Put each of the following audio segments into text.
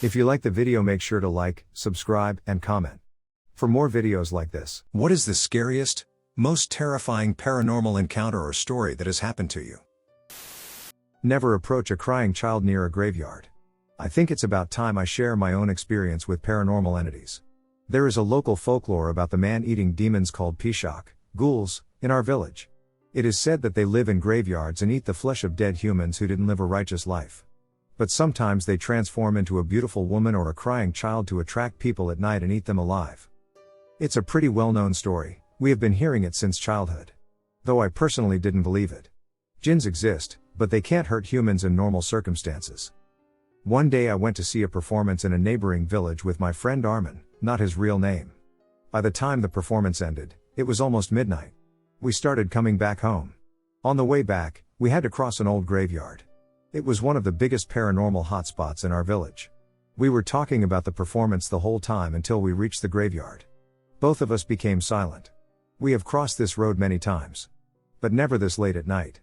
If you like the video, make sure to like, subscribe, and comment for more videos like this. What is the scariest, most terrifying paranormal encounter or story that has happened to you? Never approach a crying child near a graveyard. I think it's about time I share my own experience with paranormal entities. There is a local folklore about the man-eating demons called pishak, ghouls, in our village. It is said that they live in graveyards and eat the flesh of dead humans who didn't live a righteous life. But sometimes they transform into a beautiful woman or a crying child to attract people at night and eat them alive. It's a pretty well-known story, we have been hearing it since childhood. Though I personally didn't believe it. Jinns exist, but they can't hurt humans in normal circumstances. One day I went to see a performance in a neighboring village with my friend Armin, not his real name. By the time the performance ended, it was almost midnight. We started coming back home. On the way back, we had to cross an old graveyard. It was one of the biggest paranormal hotspots in our village. We were talking about the performance the whole time until we reached the graveyard. Both of us became silent. We have crossed this road many times. But never this late at night.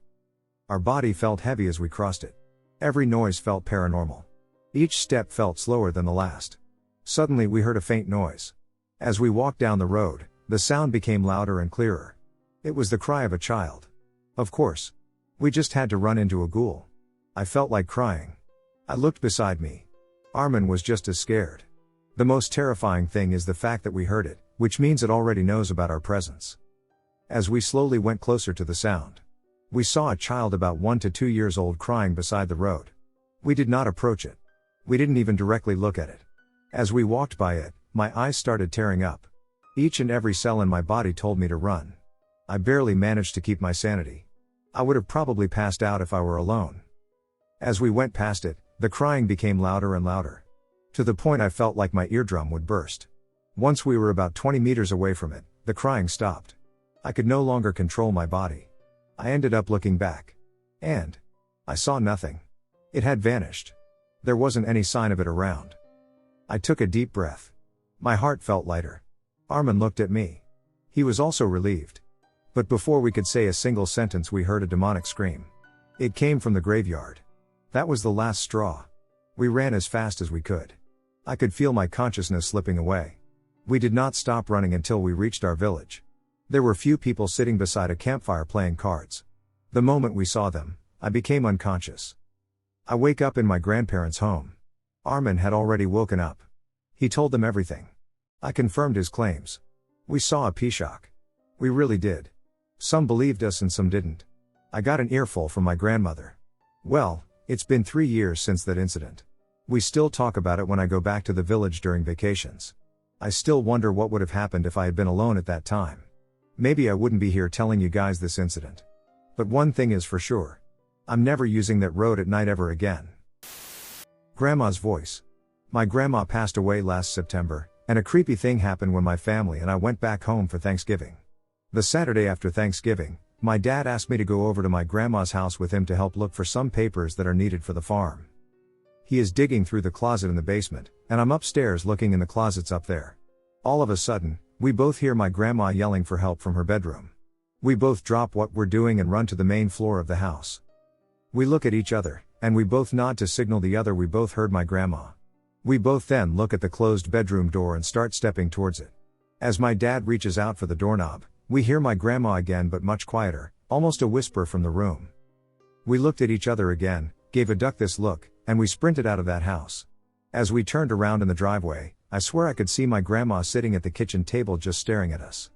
Our body felt heavy as we crossed it. Every noise felt paranormal. Each step felt slower than the last. Suddenly we heard a faint noise. As we walked down the road, the sound became louder and clearer. It was the cry of a child. Of course. We just had to run into a ghoul. I felt like crying. I looked beside me. Armin was just as scared. The most terrifying thing is the fact that we heard it, which means it already knows about our presence. As we slowly went closer to the sound, we saw a child about 1 to 2 years old crying beside the road. We did not approach it. We didn't even directly look at it. As we walked by it, my eyes started tearing up. Each and every cell in my body told me to run. I barely managed to keep my sanity. I would have probably passed out if I were alone. As we went past it, the crying became louder and louder. To the point I felt like my eardrum would burst. Once we were about 20 meters away from it, the crying stopped. I could no longer control my body. I ended up looking back. And I saw nothing. It had vanished. There wasn't any sign of it around. I took a deep breath. My heart felt lighter. Armin looked at me. He was also relieved. But before we could say a single sentence, we heard a demonic scream. It came from the graveyard. That was the last straw. We ran as fast as we could. I could feel my consciousness slipping away. We did not stop running until we reached our village. There were few people sitting beside a campfire playing cards. The moment we saw them, I became unconscious. I wake up in my grandparents' home. Armin had already woken up. He told them everything. I confirmed his claims. We saw a pishak. We really did. Some believed us and some didn't. I got an earful from my grandmother. Well, it's been 3 years since that incident. We still talk about it when I go back to the village during vacations. I still wonder what would have happened if I had been alone at that time. Maybe I wouldn't be here telling you guys this incident. But one thing is for sure. I'm never using that road at night ever again. Grandma's voice. My grandma passed away last September, and a creepy thing happened when my family and I went back home for Thanksgiving. The Saturday after Thanksgiving, my dad asked me to go over to my grandma's house with him to help look for some papers that are needed for the farm. He is digging through the closet in the basement, and I'm upstairs looking in the closets up there. All of a sudden, we both hear my grandma yelling for help from her bedroom. We both drop what we're doing and run to the main floor of the house. We look at each other, and we both nod to signal the other we both heard my grandma. We both then look at the closed bedroom door and start stepping towards it. As my dad reaches out for the doorknob, we hear my grandma again, but much quieter, almost a whisper from the room. We looked at each other again, gave a duck this look, and we sprinted out of that house. As we turned around in the driveway, I swear I could see my grandma sitting at the kitchen table just staring at us.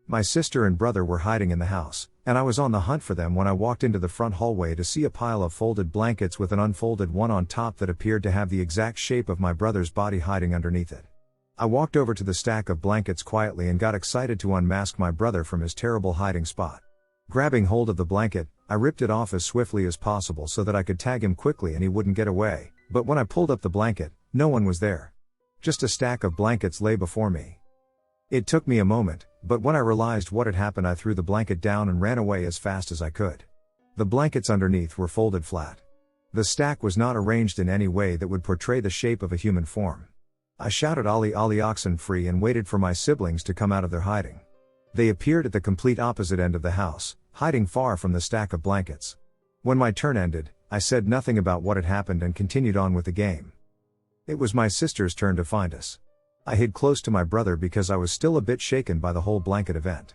My sister and brother were hiding in the house, and I was on the hunt for them when I walked into the front hallway to see a pile of folded blankets with an unfolded one on top that appeared to have the exact shape of my brother's body hiding underneath it. I walked over to the stack of blankets quietly and got excited to unmask my brother from his terrible hiding spot. Grabbing hold of the blanket, I ripped it off as swiftly as possible so that I could tag him quickly and he wouldn't get away, but when I pulled up the blanket, no one was there. Just a stack of blankets lay before me. It took me a moment, but when I realized what had happened, I threw the blanket down and ran away as fast as I could. The blankets underneath were folded flat. The stack was not arranged in any way that would portray the shape of a human form. I shouted "Ali Ali oxen free" and waited for my siblings to come out of their hiding. They appeared at the complete opposite end of the house, hiding far from the stack of blankets. When my turn ended, I said nothing about what had happened and continued on with the game. It was my sister's turn to find us. I hid close to my brother because I was still a bit shaken by the whole blanket event.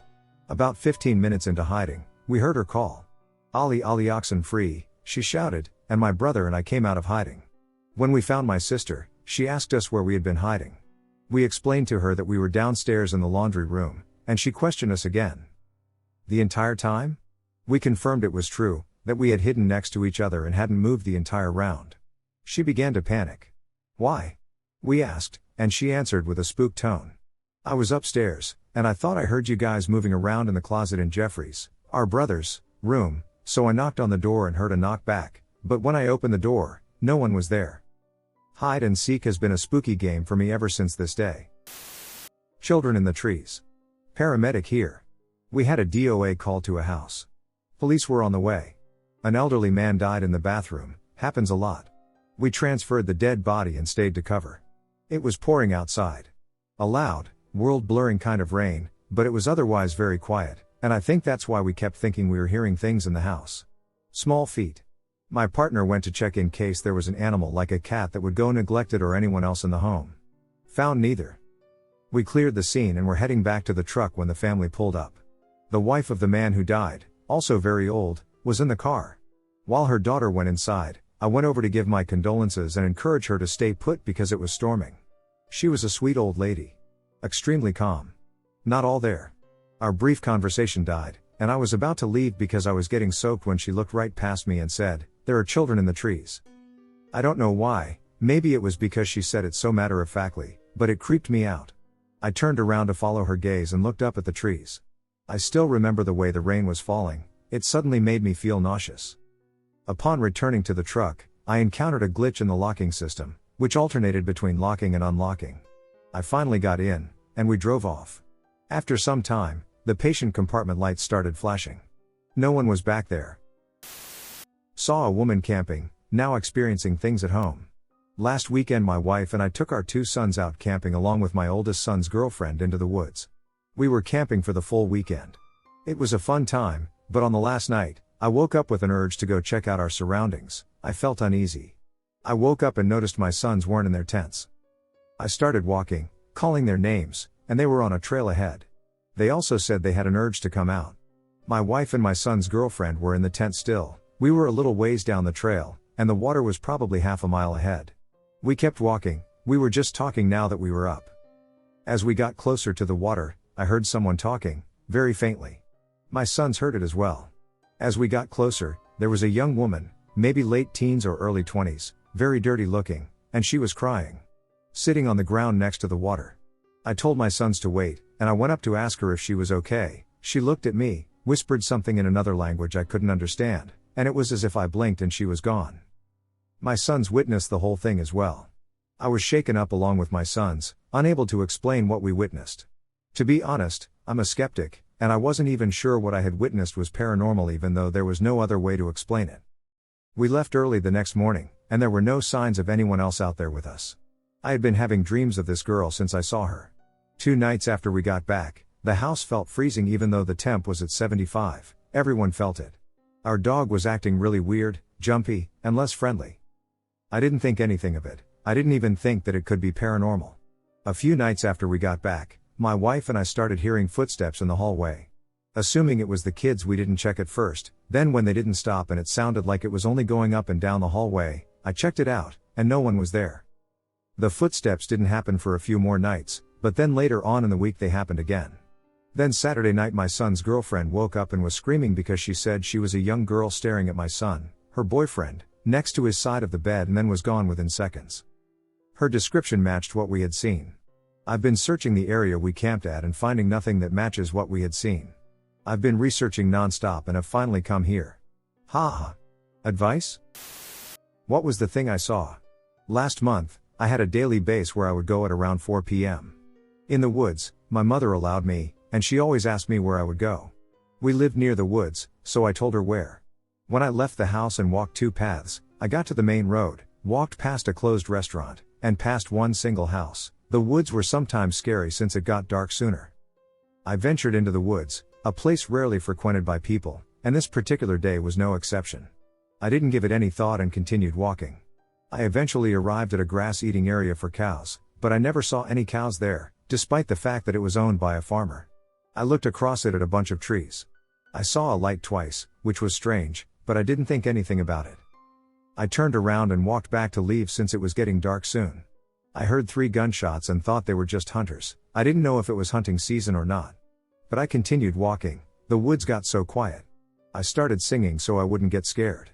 About 15 minutes into hiding, we heard her call. "Ali Ali oxen free," she shouted, and my brother and I came out of hiding. When we found my sister, she asked us where we had been hiding. We explained to her that we were downstairs in the laundry room, and she questioned us again. The entire time? We confirmed it was true, that we had hidden next to each other and hadn't moved the entire round. She began to panic. "Why?" we asked, and she answered with a spooked tone. "I was upstairs, and I thought I heard you guys moving around in the closet in Jeffrey's, our brother's, room, so I knocked on the door and heard a knock back, but when I opened the door, no one was there." Hide and seek has been a spooky game for me ever since this day. Children in the trees. Paramedic here. We had a DOA call to a house. Police were on the way. An elderly man died in the bathroom, happens a lot. We transferred the dead body and stayed to cover. It was pouring outside. A loud, world-blurring kind of rain, but it was otherwise very quiet, and I think that's why we kept thinking we were hearing things in the house. Small feet. My partner went to check in case there was an animal like a cat that would go neglected or anyone else in the home. Found neither. We cleared the scene and were heading back to the truck when the family pulled up. The wife of the man who died, also very old, was in the car. While her daughter went inside, I went over to give my condolences and encourage her to stay put because it was storming. She was a sweet old lady. Extremely calm. Not all there. Our brief conversation died, and I was about to leave because I was getting soaked when she looked right past me and said, "There are children in the trees." I don't know why, maybe it was because she said it so matter-of-factly, but it creeped me out. I turned around to follow her gaze and looked up at the trees. I still remember the way the rain was falling, it suddenly made me feel nauseous. Upon returning to the truck, I encountered a glitch in the locking system, which alternated between locking and unlocking. I finally got in, and we drove off. After some time, the patient compartment lights started flashing. No one was back there. Saw a woman camping, now experiencing things at home. Last weekend my wife and I took our 2 sons out camping along with my oldest son's girlfriend into the woods. We were camping for the full weekend. It was a fun time, but on the last night, I woke up with an urge to go check out our surroundings. I felt uneasy. I woke up and noticed my sons weren't in their tents. I started walking, calling their names, and they were on a trail ahead. They also said they had an urge to come out. My wife and my son's girlfriend were in the tent still. We were a little ways down the trail, and the water was probably half a mile ahead. We kept walking, we were just talking now that we were up. As we got closer to the water, I heard someone talking, very faintly. My sons heard it as well. As we got closer, there was a young woman, maybe late teens or early 20s, very dirty looking, and she was crying. Sitting on the ground next to the water. I told my sons to wait, and I went up to ask her if she was okay. She looked at me, whispered something in another language I couldn't understand, and it was as if I blinked and she was gone. My sons witnessed the whole thing as well. I was shaken up along with my sons, unable to explain what we witnessed. To be honest, I'm a skeptic, and I wasn't even sure what I had witnessed was paranormal even though there was no other way to explain it. We left early the next morning, and there were no signs of anyone else out there with us. I had been having dreams of this girl since I saw her. 2 nights after we got back, the house felt freezing even though the temp was at 75, everyone felt it. Our dog was acting really weird, jumpy, and less friendly. I didn't think anything of it, I didn't even think that it could be paranormal. A few nights after we got back, my wife and I started hearing footsteps in the hallway. Assuming it was the kids, we didn't check at first, then when they didn't stop and it sounded like it was only going up and down the hallway, I checked it out, and no one was there. The footsteps didn't happen for a few more nights, but then later on in the week they happened again. Then Saturday night my son's girlfriend woke up and was screaming because she said she was a young girl staring at my son, her boyfriend, next to his side of the bed and then was gone within seconds. Her description matched what we had seen. I've been searching the area we camped at and finding nothing that matches what we had seen. I've been researching non-stop and have finally come here. Ha. Advice? What was the thing I saw? Last month, I had a daily base where I would go at around 4 p.m. In the woods, my mother allowed me, and she always asked me where I would go. We lived near the woods, so I told her where. When I left the house and walked 2 paths, I got to the main road, walked past a closed restaurant, and past one single house. The woods were sometimes scary since it got dark sooner. I ventured into the woods, a place rarely frequented by people, and this particular day was no exception. I didn't give it any thought and continued walking. I eventually arrived at a grass-eating area for cows, but I never saw any cows there, despite the fact that it was owned by a farmer. I looked across it at a bunch of trees. I saw a light twice, which was strange, but I didn't think anything about it. I turned around and walked back to leave since it was getting dark soon. I heard 3 gunshots and thought they were just hunters. I didn't know if it was hunting season or not. But I continued walking. The woods got so quiet. I started singing so I wouldn't get scared.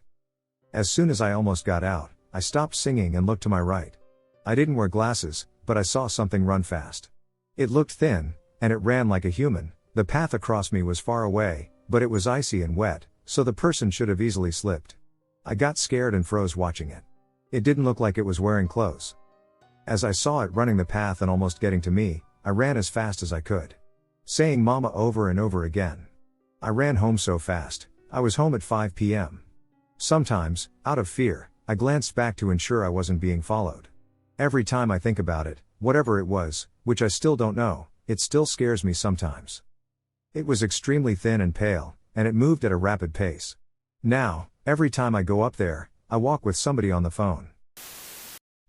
As soon as I almost got out, I stopped singing and looked to my right. I didn't wear glasses, but I saw something run fast. It looked thin, and it ran like a human. The path across me was far away, but it was icy and wet, so the person should have easily slipped. I got scared and froze watching it. It didn't look like it was wearing clothes. As I saw it running the path and almost getting to me, I ran as fast as I could, saying "Mama" over and over again. I ran home so fast. I was home at 5 p.m. Sometimes, out of fear, I glanced back to ensure I wasn't being followed. Every time I think about it, whatever it was, which I still don't know, it still scares me sometimes. It was extremely thin and pale, and it moved at a rapid pace. Now, every time I go up there, I walk with somebody on the phone.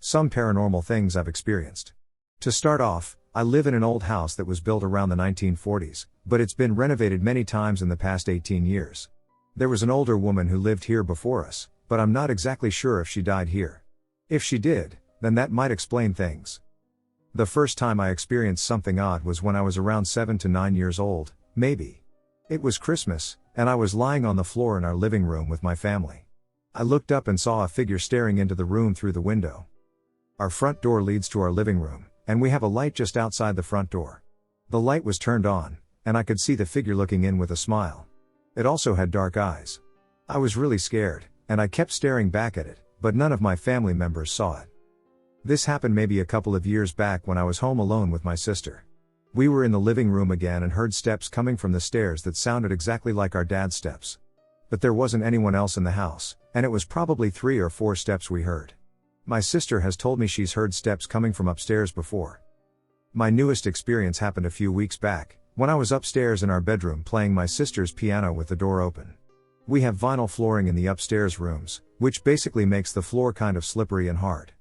Some paranormal things I've experienced. To start off, I live in an old house that was built around the 1940s, but it's been renovated many times in the past 18 years. There was an older woman who lived here before us, but I'm not exactly sure if she died here. If she did, then that might explain things. The first time I experienced something odd was when I was around 7 to 9 years old, maybe. It was Christmas, and I was lying on the floor in our living room with my family. I looked up and saw a figure staring into the room through the window. Our front door leads to our living room, and we have a light just outside the front door. The light was turned on, and I could see the figure looking in with a smile. It also had dark eyes. I was really scared, and I kept staring back at it, but none of my family members saw it. This happened maybe a couple of years back when I was home alone with my sister. We were in the living room again and heard steps coming from the stairs that sounded exactly like our dad's steps. But there wasn't anyone else in the house, and it was probably 3 or 4 steps we heard. My sister has told me she's heard steps coming from upstairs before. My newest experience happened a few weeks back, when I was upstairs in our bedroom playing my sister's piano with the door open. We have vinyl flooring in the upstairs rooms, which basically makes the floor kind of slippery and hard.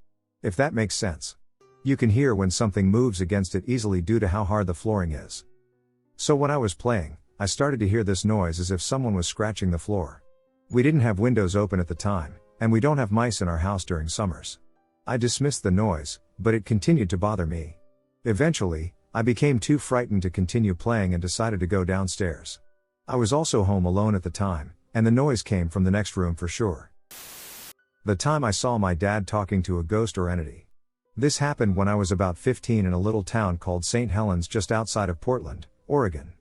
If that makes sense. You can hear when something moves against it easily due to how hard the flooring is. So when I was playing, I started to hear this noise as if someone was scratching the floor. We didn't have windows open at the time, and we don't have mice in our house during summers. I dismissed the noise, but it continued to bother me. Eventually, I became too frightened to continue playing and decided to go downstairs. I was also home alone at the time, and the noise came from the next room for sure. The time I saw my dad talking to a ghost or entity. This happened when I was about 15 in a little town called St. Helens just outside of Portland, Oregon.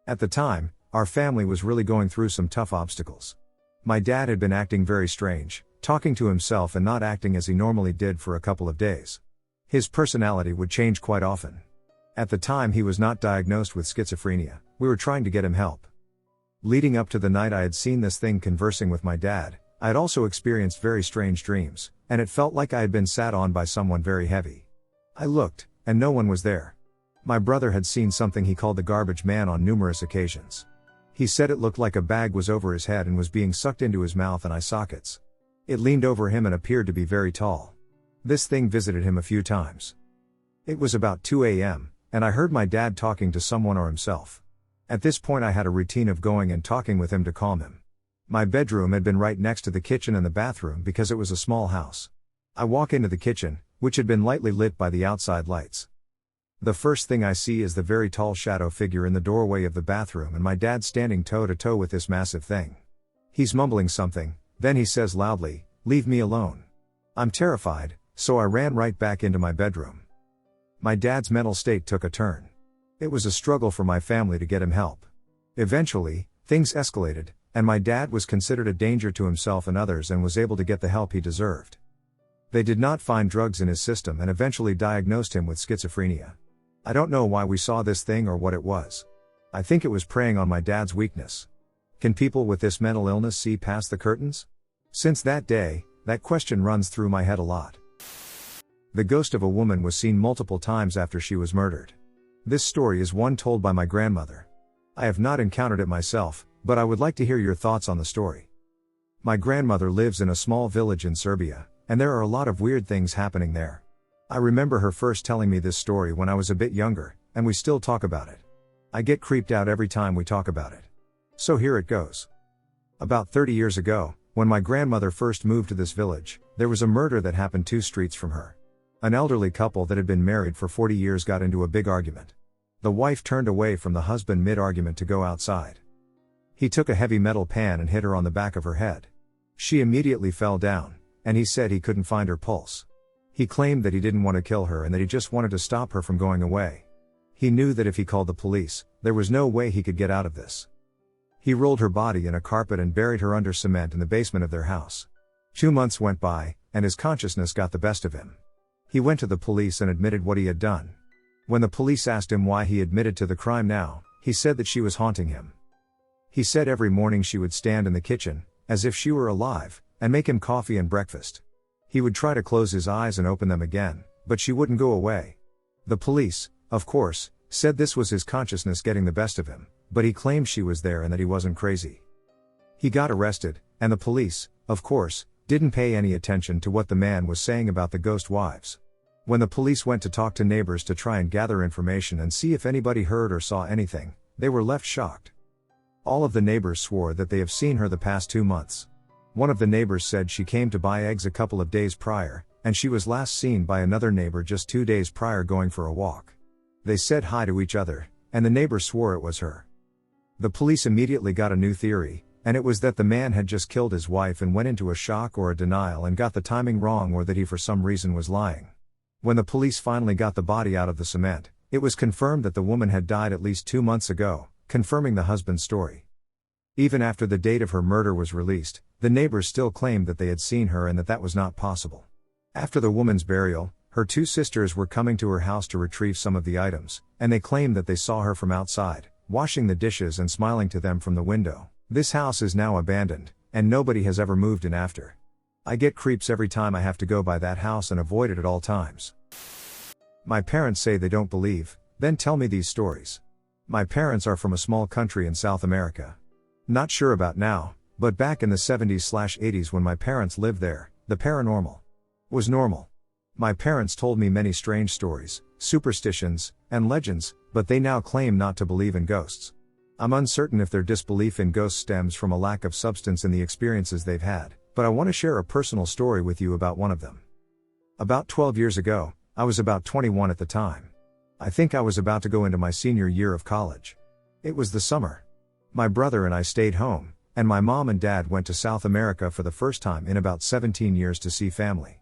At the time, our family was really going through some tough obstacles. My dad had been acting very strange, talking to himself and not acting as he normally did for a couple of days. His personality would change quite often. At the time he was not diagnosed with schizophrenia. We were trying to get him help. Leading up to the night I had seen this thing conversing with my dad, I had also experienced very strange dreams, and it felt like I had been sat on by someone very heavy. I looked, and no one was there. My brother had seen something he called the garbage man on numerous occasions. He said it looked like a bag was over his head and was being sucked into his mouth and eye sockets. It leaned over him and appeared to be very tall. This thing visited him a few times. It was about 2 a.m., and I heard my dad talking to someone or himself. At this point I had a routine of going and talking with him to calm him. My bedroom had been right next to the kitchen and the bathroom because it was a small house. I walk into the kitchen, which had been lightly lit by the outside lights. The first thing I see is the very tall shadow figure in the doorway of the bathroom and my dad standing toe to toe with this massive thing. He's mumbling something, then he says loudly, "Leave me alone." I'm terrified, so I ran right back into my bedroom. My dad's mental state took a turn. It was a struggle for my family to get him help. Eventually, things escalated, and my dad was considered a danger to himself and others and was able to get the help he deserved. They did not find drugs in his system and eventually diagnosed him with schizophrenia. I don't know why we saw this thing or what it was. I think it was preying on my dad's weakness. Can people with this mental illness see past the curtains? Since that day, that question runs through my head a lot. The ghost of a woman was seen multiple times after she was murdered. This story is one told by my grandmother. I have not encountered it myself, but I would like to hear your thoughts on the story. My grandmother lives in a small village in Serbia, and there are a lot of weird things happening there. I remember her first telling me this story when I was a bit younger, and we still talk about it. I get creeped out every time we talk about it. So here it goes. About 30 years ago, when my grandmother first moved to this village, there was a murder that happened 2 streets from her. An elderly couple that had been married for 40 years got into a big argument. The wife turned away from the husband mid-argument to go outside. He took a heavy metal pan and hit her on the back of her head. She immediately fell down, and he said he couldn't find her pulse. He claimed that he didn't want to kill her and that he just wanted to stop her from going away. He knew that if he called the police, there was no way he could get out of this. He rolled her body in a carpet and buried her under cement in the basement of their house. 2 months went by, and his consciousness got the best of him. He went to the police and admitted what he had done. When the police asked him why he admitted to the crime now, he said that she was haunting him. He said every morning she would stand in the kitchen, as if she were alive, and make him coffee and breakfast. He would try to close his eyes and open them again, but she wouldn't go away. The police, of course, said this was his consciousness getting the best of him, but he claimed she was there and that he wasn't crazy. He got arrested, and the police, of course, didn't pay any attention to what the man was saying about the ghost wives. When the police went to talk to neighbors to try and gather information and see if anybody heard or saw anything, they were left shocked. All of the neighbors swore that they have seen her the past 2 months. One of the neighbors said she came to buy eggs a couple of days prior, and she was last seen by another neighbor just 2 days prior going for a walk. They said hi to each other, and the neighbor swore it was her. The police immediately got a new theory, and it was that the man had just killed his wife and went into a shock or a denial and got the timing wrong, or that he for some reason was lying. When the police finally got the body out of the cement, it was confirmed that the woman had died at least 2 months ago, confirming the husband's story. Even after the date of her murder was released, the neighbors still claimed that they had seen her and that was not possible. After the woman's burial, her 2 sisters were coming to her house to retrieve some of the items, and they claimed that they saw her from outside, washing the dishes and smiling to them from the window. This house is now abandoned, and nobody has ever moved in after. I get creeps every time I have to go by that house and avoid it at all times. My parents say they don't believe, then tell me these stories. My parents are from a small country in South America. Not sure about now, but back in the 70s/80s when my parents lived there, the paranormal was normal. My parents told me many strange stories, superstitions, and legends, but they now claim not to believe in ghosts. I'm uncertain if their disbelief in ghosts stems from a lack of substance in the experiences they've had, but I want to share a personal story with you about one of them. About 12 years ago, I was about 21 at the time. I think I was about to go into my senior year of college. It was the summer. My brother and I stayed home, and my mom and dad went to South America for the first time in about 17 years to see family.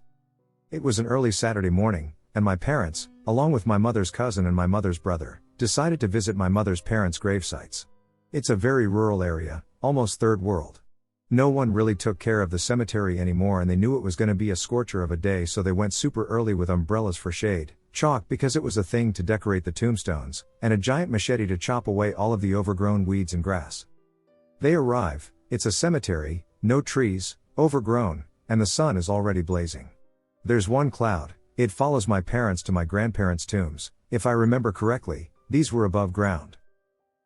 It was an early Saturday morning, and my parents, along with my mother's cousin and my mother's brother, decided to visit my mother's parents' grave sites. It's a very rural area, almost third world. No one really took care of the cemetery anymore, and they knew it was going to be a scorcher of a day, so they went super early with umbrellas for shade, chalk because it was a thing to decorate the tombstones, and a giant machete to chop away all of the overgrown weeds and grass. They arrive, it's a cemetery, no trees, overgrown, and the sun is already blazing. There's one cloud. It follows my parents to my grandparents' tombs. If I remember correctly, these were above ground.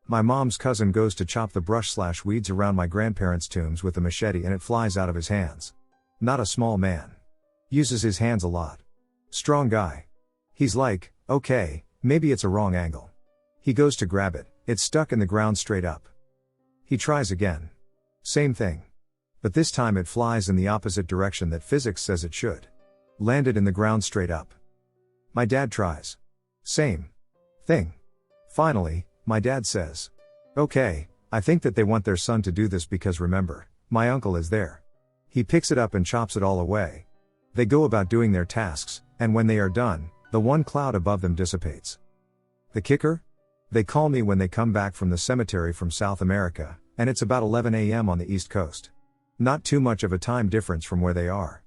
My mom's cousin goes to chop the brush/weeds around my grandparents' tombs with a machete and it flies out of his hands. Not a small man. Uses his hands a lot. Strong guy. He's like, okay, maybe it's a wrong angle. He goes to grab it, it's stuck in the ground straight up. He tries again. Same thing. But this time it flies in the opposite direction that physics says it should. Landed in the ground straight up. My dad tries. Same thing. Finally, my dad says, okay, I think that they want their son to do this because remember, my uncle is there. He picks it up and chops it all away. They go about doing their tasks, and when they are done, the one cloud above them dissipates. The kicker? They call me when they come back from the cemetery from South America, and it's about 11 a.m. on the East Coast. Not too much of a time difference from where they are.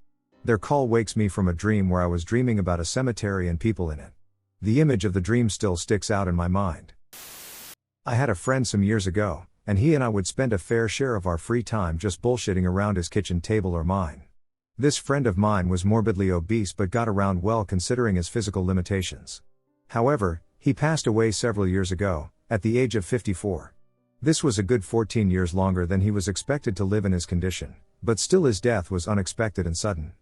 Their call wakes me from a dream where I was dreaming about a cemetery and people in it. The image of the dream still sticks out in my mind. I had a friend some years ago, and he and I would spend a fair share of our free time just bullshitting around his kitchen table or mine. This friend of mine was morbidly obese but got around well considering his physical limitations. However, he passed away several years ago, at the age of 54. This was a good 14 years longer than he was expected to live in his condition, but still his death was unexpected and sudden.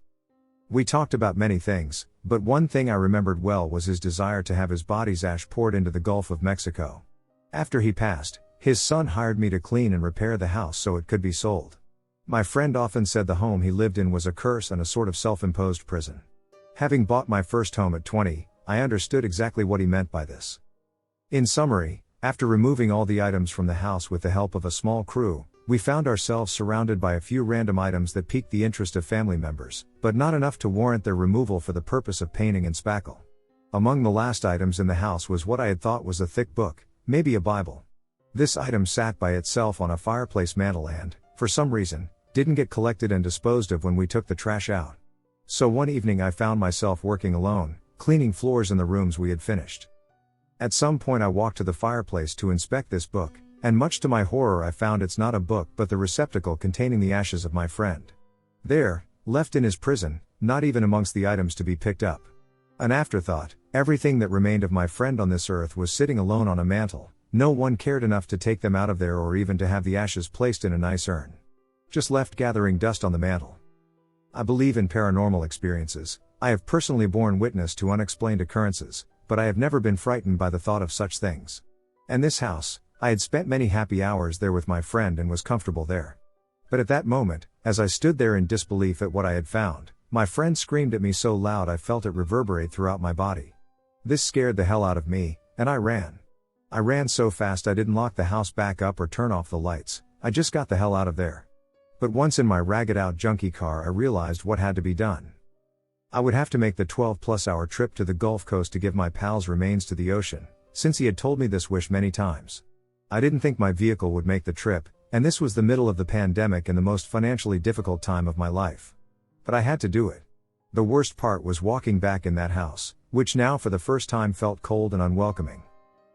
We talked about many things, but one thing I remembered well was his desire to have his body's ash poured into the Gulf of Mexico. After he passed, his son hired me to clean and repair the house so it could be sold. My friend often said the home he lived in was a curse and a sort of self-imposed prison. Having bought my first home at 20, I understood exactly what he meant by this. In summary, after removing all the items from the house with the help of a small crew, we found ourselves surrounded by a few random items that piqued the interest of family members, but not enough to warrant their removal for the purpose of painting and spackle. Among the last items in the house was what I had thought was a thick book, maybe a Bible. This item sat by itself on a fireplace mantle and, for some reason, didn't get collected and disposed of when we took the trash out. So one evening I found myself working alone, cleaning floors in the rooms we had finished. At some point I walked to the fireplace to inspect this book, and much to my horror I found it's not a book but the receptacle containing the ashes of my friend. There, left in his prison, not even amongst the items to be picked up. An afterthought, everything that remained of my friend on this earth was sitting alone on a mantle. No one cared enough to take them out of there or even to have the ashes placed in a nice urn. Just left gathering dust on the mantle. I believe in paranormal experiences. I have personally borne witness to unexplained occurrences, but I have never been frightened by the thought of such things. And this house, I had spent many happy hours there with my friend and was comfortable there. But at that moment, as I stood there in disbelief at what I had found, my friend screamed at me so loud I felt it reverberate throughout my body. This scared the hell out of me, and I ran. I ran so fast I didn't lock the house back up or turn off the lights, I just got the hell out of there. But once in my ragged out junky car I realized what had to be done. I would have to make the 12+ hour trip to the Gulf Coast to give my pal's remains to the ocean, since he had told me this wish many times. I didn't think my vehicle would make the trip, and this was the middle of the pandemic and the most financially difficult time of my life. But I had to do it. The worst part was walking back in that house, which now for the first time felt cold and unwelcoming.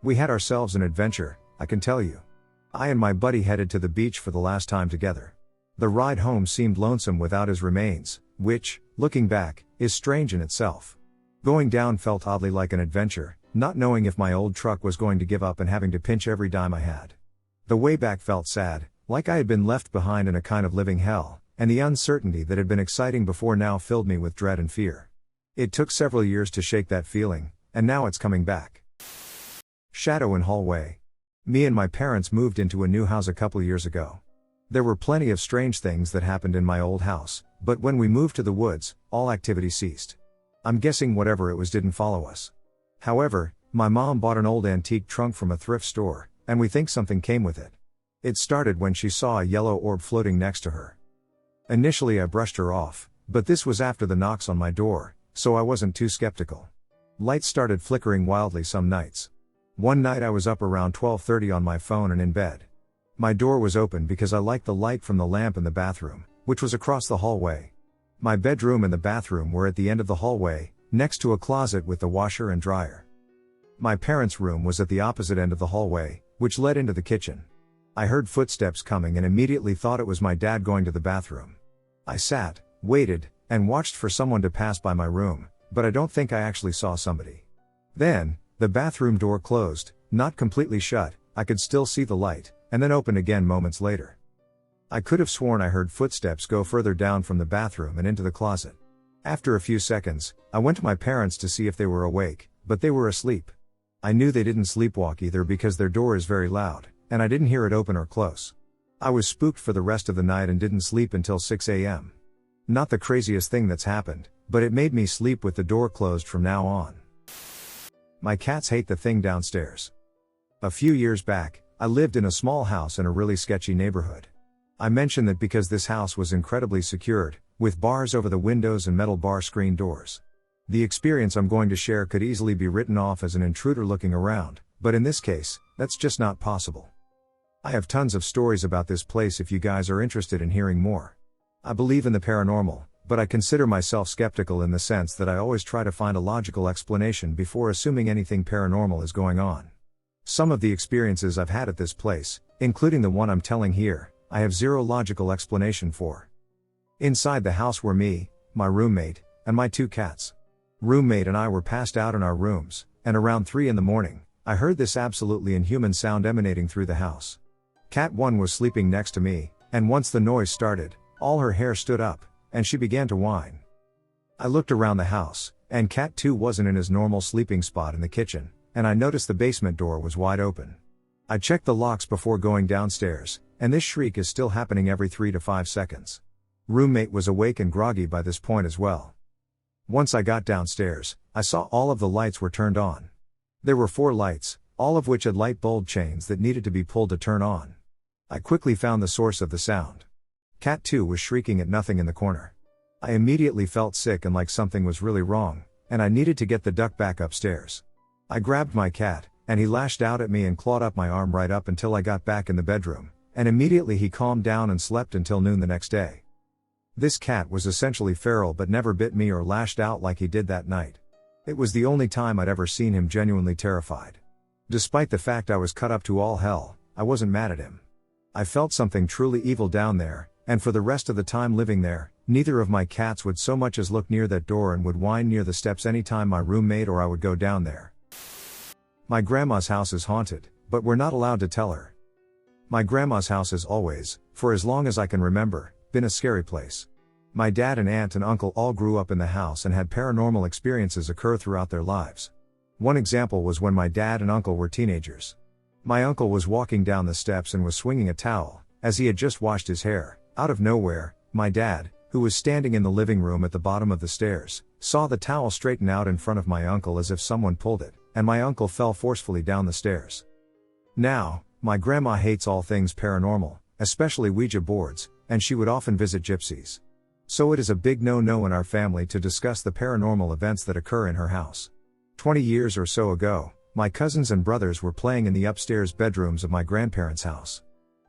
We had ourselves an adventure, I can tell you. I and my buddy headed to the beach for the last time together. The ride home seemed lonesome without his remains, which, looking back, is strange in itself. Going down felt oddly like an adventure, not knowing if my old truck was going to give up and having to pinch every dime I had. The way back felt sad, like I had been left behind in a kind of living hell, and the uncertainty that had been exciting before now filled me with dread and fear. It took several years to shake that feeling, and now it's coming back. Shadow in hallway. Me and my parents moved into a new house a couple years ago. There were plenty of strange things that happened in my old house, but when we moved to the woods, all activity ceased. I'm guessing whatever it was didn't follow us. However, my mom bought an old antique trunk from a thrift store, and we think something came with it. It started when she saw a yellow orb floating next to her. Initially I brushed her off, but this was after the knocks on my door, so I wasn't too skeptical. Lights started flickering wildly some nights. One night I was up around 12:30 on my phone and in bed. My door was open because I liked the light from the lamp in the bathroom, which was across the hallway. My bedroom and the bathroom were at the end of the hallway, next to a closet with the washer and dryer. My parents' room was at the opposite end of the hallway, which led into the kitchen. I heard footsteps coming and immediately thought it was my dad going to the bathroom. I sat, waited, and watched for someone to pass by my room, but I don't think I actually saw somebody. Then, the bathroom door closed, not completely shut, I could still see the light, and then opened again moments later. I could have sworn I heard footsteps go further down from the bathroom and into the closet. After a few seconds, I went to my parents to see if they were awake, but they were asleep. I knew they didn't sleepwalk either because their door is very loud, and I didn't hear it open or close. I was spooked for the rest of the night and didn't sleep until 6 a.m. Not the craziest thing that's happened, but it made me sleep with the door closed from now on. My cats hate the thing downstairs. A few years back, I lived in a small house in a really sketchy neighborhood. I mention that because this house was incredibly secured, with bars over the windows and metal bar screen doors. The experience I'm going to share could easily be written off as an intruder looking around, but in this case, that's just not possible. I have tons of stories about this place if you guys are interested in hearing more. I believe in the paranormal, but I consider myself skeptical in the sense that I always try to find a logical explanation before assuming anything paranormal is going on. Some of the experiences I've had at this place, including the one I'm telling here, I have zero logical explanation for. Inside the house were me, my roommate, and my 2 cats. Roommate and I were passed out in our rooms, and around 3 in the morning, I heard this absolutely inhuman sound emanating through the house. Cat 1 was sleeping next to me, and once the noise started, all her hair stood up, and she began to whine. I looked around the house, and Cat 2 wasn't in his normal sleeping spot in the kitchen, and I noticed the basement door was wide open. I checked the locks before going downstairs, and this shriek is still happening every 3 to 5 seconds. Roommate was awake and groggy by this point as well. Once I got downstairs, I saw all of the lights were turned on. There were 4 lights, all of which had light bulb chains that needed to be pulled to turn on. I quickly found the source of the sound. Cat 2 was shrieking at nothing in the corner. I immediately felt sick and like something was really wrong, and I needed to get the duck back upstairs. I grabbed my cat, and he lashed out at me and clawed up my arm right up until I got back in the bedroom, and immediately he calmed down and slept until noon the next day. This cat was essentially feral but never bit me or lashed out like he did that night. It was the only time I'd ever seen him genuinely terrified. Despite the fact I was cut up to all hell, I wasn't mad at him. I felt something truly evil down there, and for the rest of the time living there, neither of my cats would so much as look near that door and would whine near the steps anytime my roommate or I would go down there. My grandma's house is haunted, but we're not allowed to tell her. My grandma's house has always, for as long as I can remember, been a scary place. My dad and aunt and uncle all grew up in the house and had paranormal experiences occur throughout their lives. One example was when my dad and uncle were teenagers. My uncle was walking down the steps and was swinging a towel, as he had just washed his hair. Out of nowhere, my dad, who was standing in the living room at the bottom of the stairs, saw the towel straighten out in front of my uncle as if someone pulled it, and my uncle fell forcefully down the stairs. Now, my grandma hates all things paranormal, especially Ouija boards, and she would often visit gypsies. So it is a big no-no in our family to discuss the paranormal events that occur in her house. 20 years or so ago, my cousins and brothers were playing in the upstairs bedrooms of my grandparents' house.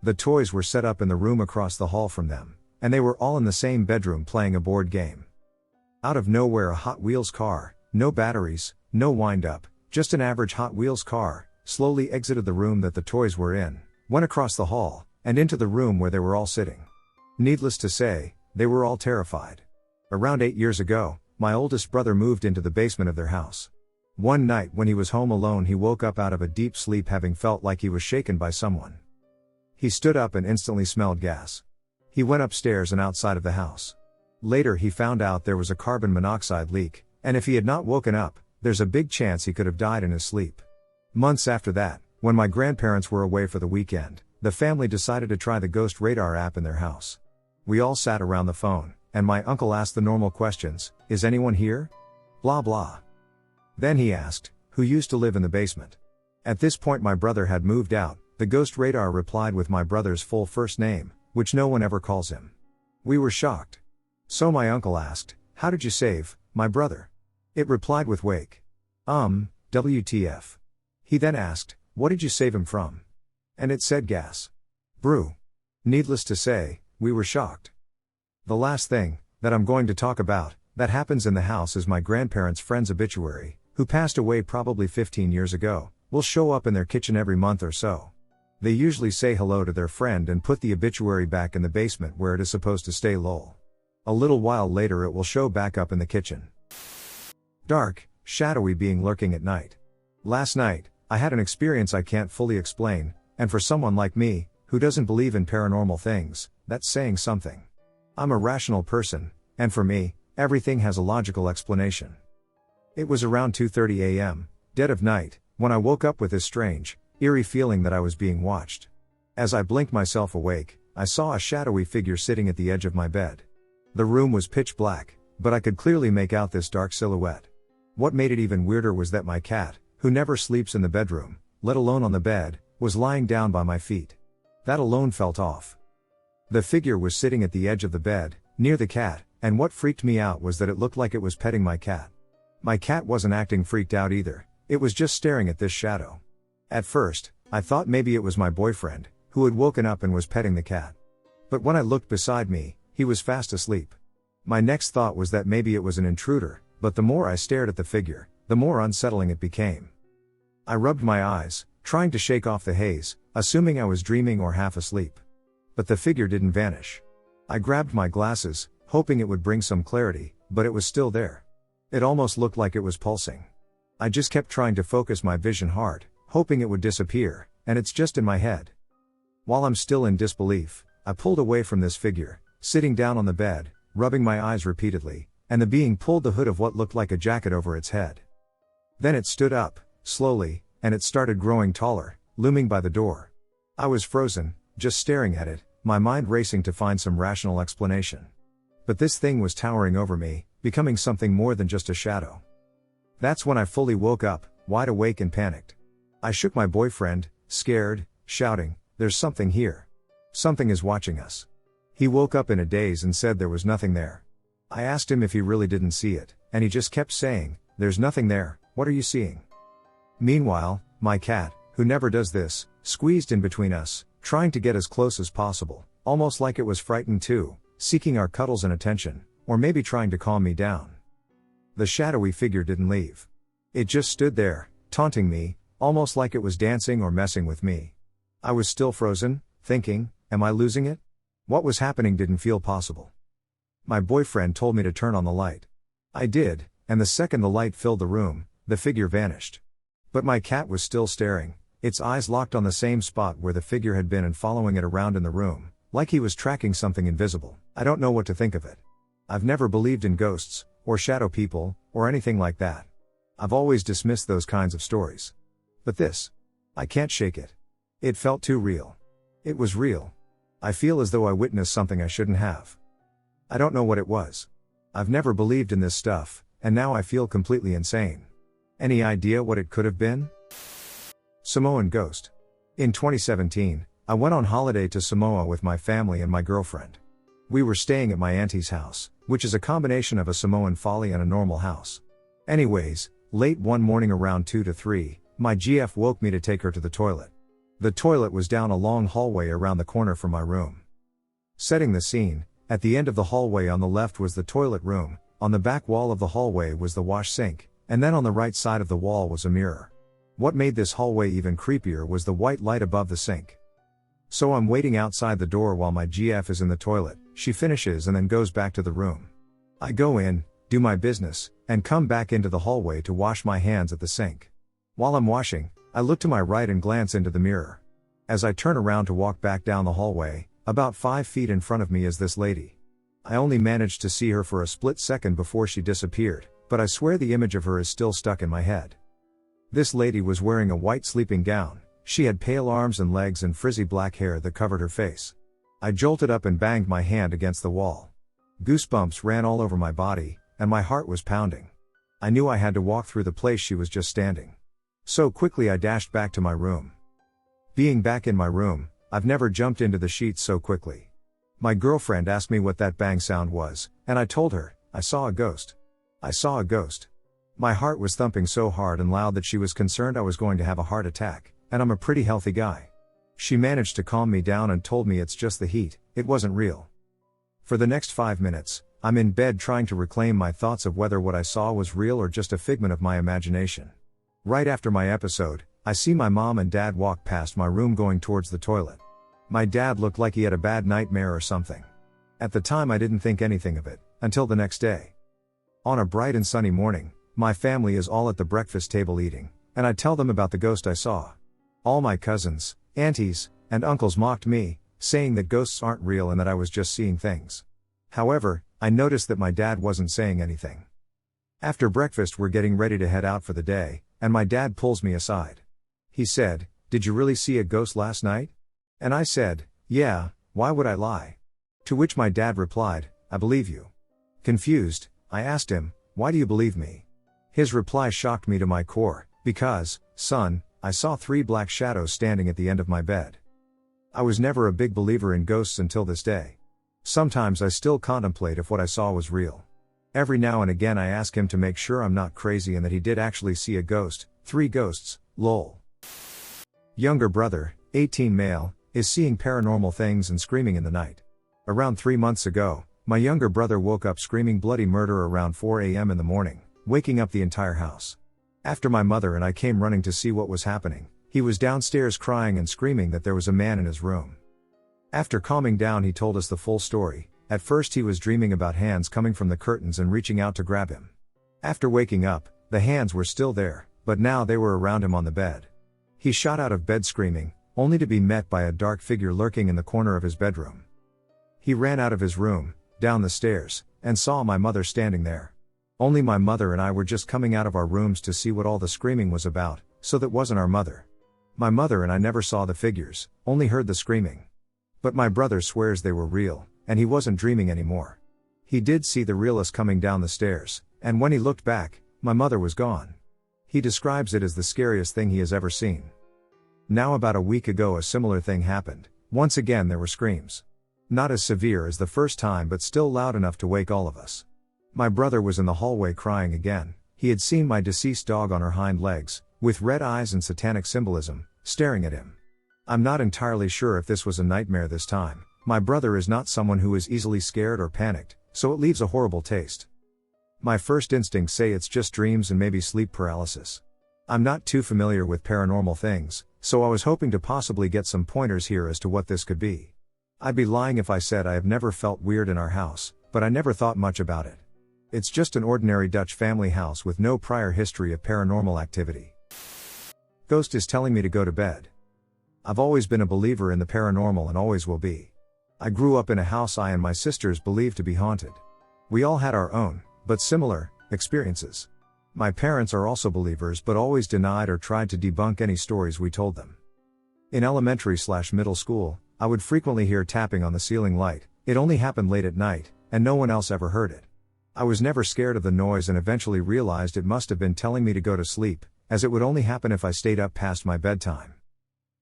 The toys were set up in the room across the hall from them, and they were all in the same bedroom playing a board game. Out of nowhere, a Hot Wheels car, no batteries, no wind-up, just an average Hot Wheels car, slowly exited the room that the toys were in, went across the hall, and into the room where they were all sitting. Needless to say, they were all terrified. Around 8 years ago, my oldest brother moved into the basement of their house. One night when he was home alone, he woke up out of a deep sleep having felt like he was shaken by someone. He stood up and instantly smelled gas. He went upstairs and outside of the house. Later he found out there was a carbon monoxide leak, and if he had not woken up, there's a big chance he could have died in his sleep. Months after that, when my grandparents were away for the weekend, the family decided to try the ghost radar app in their house. We all sat around the phone, and my uncle asked the normal questions, "Is anyone here? Blah blah." Then he asked, "Who used to live in the basement?" At this point my brother had moved out. The ghost radar replied with my brother's full first name, which no one ever calls him. We were shocked. So my uncle asked, "How did you save my brother?" It replied with wake. WTF. He then asked, "What did you save him from?" And it said gas. Brew. Needless to say, we were shocked. The last thing that I'm going to talk about that happens in the house is my grandparents' friend's obituary, who passed away probably 15 years ago, will show up in their kitchen every month or so. They usually say hello to their friend and put the obituary back in the basement where it is supposed to stay. Lol. A little while later it will show back up in the kitchen. Dark, shadowy being lurking at night. Last night, I had an experience I can't fully explain, and for someone like me, who doesn't believe in paranormal things, that's saying something. I'm a rational person, and for me, everything has a logical explanation. It was around 2:30 a.m., dead of night, when I woke up with this strange, eerie feeling that I was being watched. As I blinked myself awake, I saw a shadowy figure sitting at the edge of my bed. The room was pitch black, but I could clearly make out this dark silhouette. What made it even weirder was that my cat, who never sleeps in the bedroom, let alone on the bed, was lying down by my feet. That alone felt off. The figure was sitting at the edge of the bed, near the cat, and what freaked me out was that it looked like it was petting my cat. My cat wasn't acting freaked out either, it was just staring at this shadow. At first, I thought maybe it was my boyfriend, who had woken up and was petting the cat. But when I looked beside me, he was fast asleep. My next thought was that maybe it was an intruder, but the more I stared at the figure, the more unsettling it became. I rubbed my eyes, trying to shake off the haze, assuming I was dreaming or half asleep. But the figure didn't vanish. I grabbed my glasses, hoping it would bring some clarity, but it was still there. It almost looked like it was pulsing. I just kept trying to focus my vision hard, hoping it would disappear, and it's just in my head. While I'm still in disbelief, I pulled away from this figure, sitting down on the bed, rubbing my eyes repeatedly, and the being pulled the hood of what looked like a jacket over its head. Then it stood up, slowly, and it started growing taller, looming by the door. I was frozen, just staring at it, my mind racing to find some rational explanation. But this thing was towering over me, becoming something more than just a shadow. That's when I fully woke up, wide awake and panicked. I shook my boyfriend, scared, shouting, "There's something here. Something is watching us." He woke up in a daze and said there was nothing there. I asked him if he really didn't see it, and he just kept saying, "There's nothing there, what are you seeing?" Meanwhile, my cat, who never does this, squeezed in between us, trying to get as close as possible, almost like it was frightened too, seeking our cuddles and attention, or maybe trying to calm me down. The shadowy figure didn't leave. It just stood there, taunting me, almost like it was dancing or messing with me. I was still frozen, thinking, am I losing it? What was happening didn't feel possible. My boyfriend told me to turn on the light. I did, and the second the light filled the room, the figure vanished. But my cat was still staring, its eyes locked on the same spot where the figure had been and following it around in the room, like he was tracking something invisible. I don't know what to think of it. I've never believed in ghosts, or shadow people, or anything like that. I've always dismissed those kinds of stories. But this, I can't shake it. It felt too real. It was real. I feel as though I witnessed something I shouldn't have. I don't know what it was. I've never believed in this stuff, and now I feel completely insane. Any idea what it could have been? Samoan ghost. In 2017, I went on holiday to Samoa with my family and my girlfriend. We were staying at my auntie's house, which is a combination of a Samoan folly and a normal house. Anyways, late one morning around 2 to 3, my GF woke me to take her to the toilet. The toilet was down a long hallway around the corner from my room. Setting the scene, at the end of the hallway on the left was the toilet room, on the back wall of the hallway was the wash sink, and then on the right side of the wall was a mirror. What made this hallway even creepier was the white light above the sink. So I'm waiting outside the door while my GF is in the toilet, she finishes and then goes back to the room. I go in, do my business, and come back into the hallway to wash my hands at the sink. While I'm washing, I look to my right and glance into the mirror. As I turn around to walk back down the hallway, about 5 feet in front of me is this lady. I only managed to see her for a split second before she disappeared, but I swear the image of her is still stuck in my head. This lady was wearing a white sleeping gown, she had pale arms and legs and frizzy black hair that covered her face. I jolted up and banged my hand against the wall. Goosebumps ran all over my body, and my heart was pounding. I knew I had to walk through the place she was just standing. So quickly I dashed back to my room. Being back in my room, I've never jumped into the sheets so quickly. My girlfriend asked me what that bang sound was, and I told her, I saw a ghost. I saw a ghost. My heart was thumping so hard and loud that she was concerned I was going to have a heart attack, and I'm a pretty healthy guy. She managed to calm me down and told me it's just the heat, it wasn't real. For the next 5 minutes, I'm in bed trying to reclaim my thoughts of whether what I saw was real or just a figment of my imagination. Right after my episode, I see my mom and dad walk past my room going towards the toilet. My dad looked like he had a bad nightmare or something. At the time I didn't think anything of it, until the next day. On a bright and sunny morning, my family is all at the breakfast table eating, and I tell them about the ghost I saw. All my cousins, aunties, and uncles mocked me, saying that ghosts aren't real and that I was just seeing things. However, I noticed that my dad wasn't saying anything. After breakfast we're getting ready to head out for the day, and my dad pulls me aside. He said, "Did you really see a ghost last night?" And I said, "Yeah, why would I lie?" To which my dad replied, "I believe you." Confused, I asked him, "Why do you believe me?" His reply shocked me to my core, "Because, son, I saw 3 black shadows standing at the end of my bed." I was never a big believer in ghosts until this day. Sometimes I still contemplate if what I saw was real. Every now and again I ask him to make sure I'm not crazy and that he did actually see a ghost, 3 ghosts, lol. Younger brother, 18 male, is seeing paranormal things and screaming in the night. Around 3 months ago, my younger brother woke up screaming bloody murder around 4 a.m. in the morning, waking up the entire house. After my mother and I came running to see what was happening, he was downstairs crying and screaming that there was a man in his room. After calming down he told us the full story. At first he was dreaming about hands coming from the curtains and reaching out to grab him. After waking up, the hands were still there, but now they were around him on the bed. He shot out of bed screaming, only to be met by a dark figure lurking in the corner of his bedroom. He ran out of his room, down the stairs, and saw my mother standing there. Only my mother and I were just coming out of our rooms to see what all the screaming was about, so that wasn't our mother. My mother and I never saw the figures, only heard the screaming. But my brother swears they were real, and he wasn't dreaming anymore. He did see the realist coming down the stairs, and when he looked back, my mother was gone. He describes it as the scariest thing he has ever seen. Now about a week ago a similar thing happened. Once again there were screams. Not as severe as the first time but still loud enough to wake all of us. My brother was in the hallway crying again. He had seen my deceased dog on her hind legs, with red eyes and satanic symbolism, staring at him. I'm not entirely sure if this was a nightmare this time. My brother is not someone who is easily scared or panicked, so it leaves a horrible taste. My first instincts say it's just dreams and maybe sleep paralysis. I'm not too familiar with paranormal things, so I was hoping to possibly get some pointers here as to what this could be. I'd be lying if I said I have never felt weird in our house, but I never thought much about it. It's just an ordinary Dutch family house with no prior history of paranormal activity. Ghost is telling me to go to bed. I've always been a believer in the paranormal and always will be. I grew up in a house I and my sisters believed to be haunted. We all had our own, but similar, experiences. My parents are also believers but always denied or tried to debunk any stories we told them. In elementary/middle school, I would frequently hear tapping on the ceiling light. It only happened late at night, and no one else ever heard it. I was never scared of the noise and eventually realized it must have been telling me to go to sleep, as it would only happen if I stayed up past my bedtime.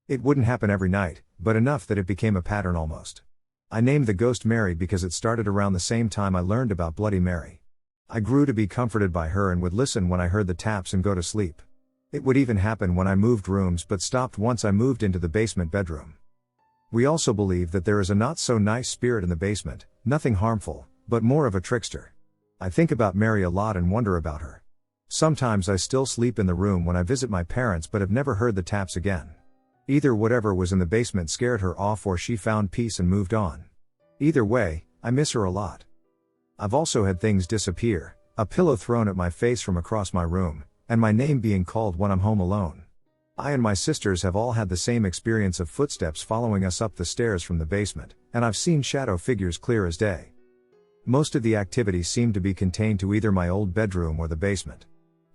It wouldn't happen every night, but enough that it became a pattern almost. I named the ghost Mary because it started around the same time I learned about Bloody Mary. I grew to be comforted by her and would listen when I heard the taps and go to sleep. It would even happen when I moved rooms but stopped once I moved into the basement bedroom. We also believe that there is a not so nice spirit in the basement, nothing harmful, but more of a trickster. I think about Mary a lot and wonder about her. Sometimes I still sleep in the room when I visit my parents but have never heard the taps again. Either whatever was in the basement scared her off or she found peace and moved on. Either way, I miss her a lot. I've also had things disappear, a pillow thrown at my face from across my room, and my name being called when I'm home alone. I and my sisters have all had the same experience of footsteps following us up the stairs from the basement, and I've seen shadow figures clear as day. Most of the activity seemed to be contained to either my old bedroom or the basement.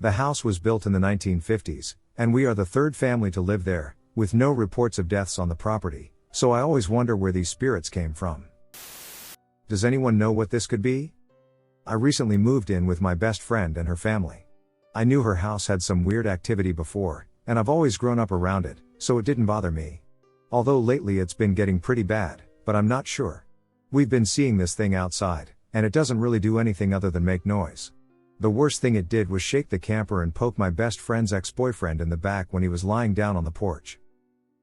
The house was built in the 1950s, and we are the third family to live there, with no reports of deaths on the property, so I always wonder where these spirits came from. Does anyone know what this could be? I recently moved in with my best friend and her family. I knew her house had some weird activity before, and I've always grown up around it, so it didn't bother me. Although lately it's been getting pretty bad, but I'm not sure. We've been seeing this thing outside, and it doesn't really do anything other than make noise. The worst thing it did was shake the camper and poke my best friend's ex-boyfriend in the back when he was lying down on the porch.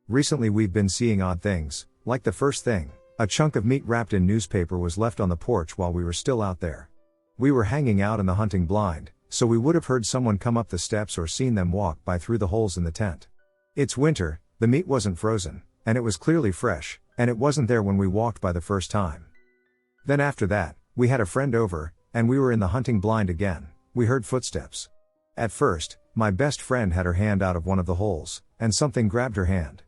Recently we've been seeing odd things, like the first thing. A chunk of meat wrapped in newspaper was left on the porch while we were still out there. We were hanging out in the hunting blind, so we would have heard someone come up the steps or seen them walk by through the holes in the tent. It's winter, the meat wasn't frozen, and it was clearly fresh, and it wasn't there when we walked by the first time. Then after that, we had a friend over, and we were in the hunting blind again. We heard footsteps. At first, my best friend had her hand out of one of the holes, and something grabbed her hand.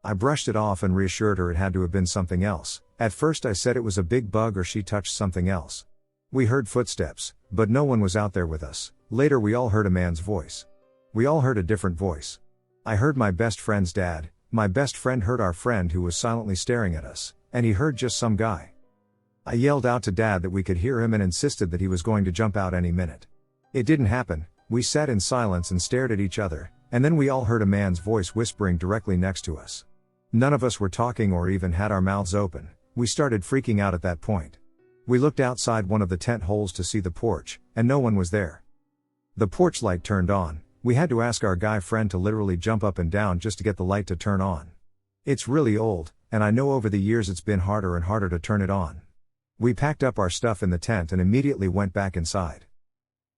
I brushed it off and reassured her it had to have been something else. At first I said it was a big bug or she touched something else. We heard footsteps, but no one was out there with us. Later we all heard a man's voice. We all heard a different voice. I heard my best friend's dad, my best friend heard our friend who was silently staring at us, and he heard just some guy. I yelled out to Dad that we could hear him and insisted that he was going to jump out any minute. It didn't happen. We sat in silence and stared at each other, and then we all heard a man's voice whispering directly next to us. None of us were talking or even had our mouths open. We started freaking out at that point. We looked outside one of the tent holes to see the porch, and no one was there. The porch light turned on. We had to ask our guy friend to literally jump up and down just to get the light to turn on. It's really old, and I know over the years it's been harder and harder to turn it on. We packed up our stuff in the tent and immediately went back inside.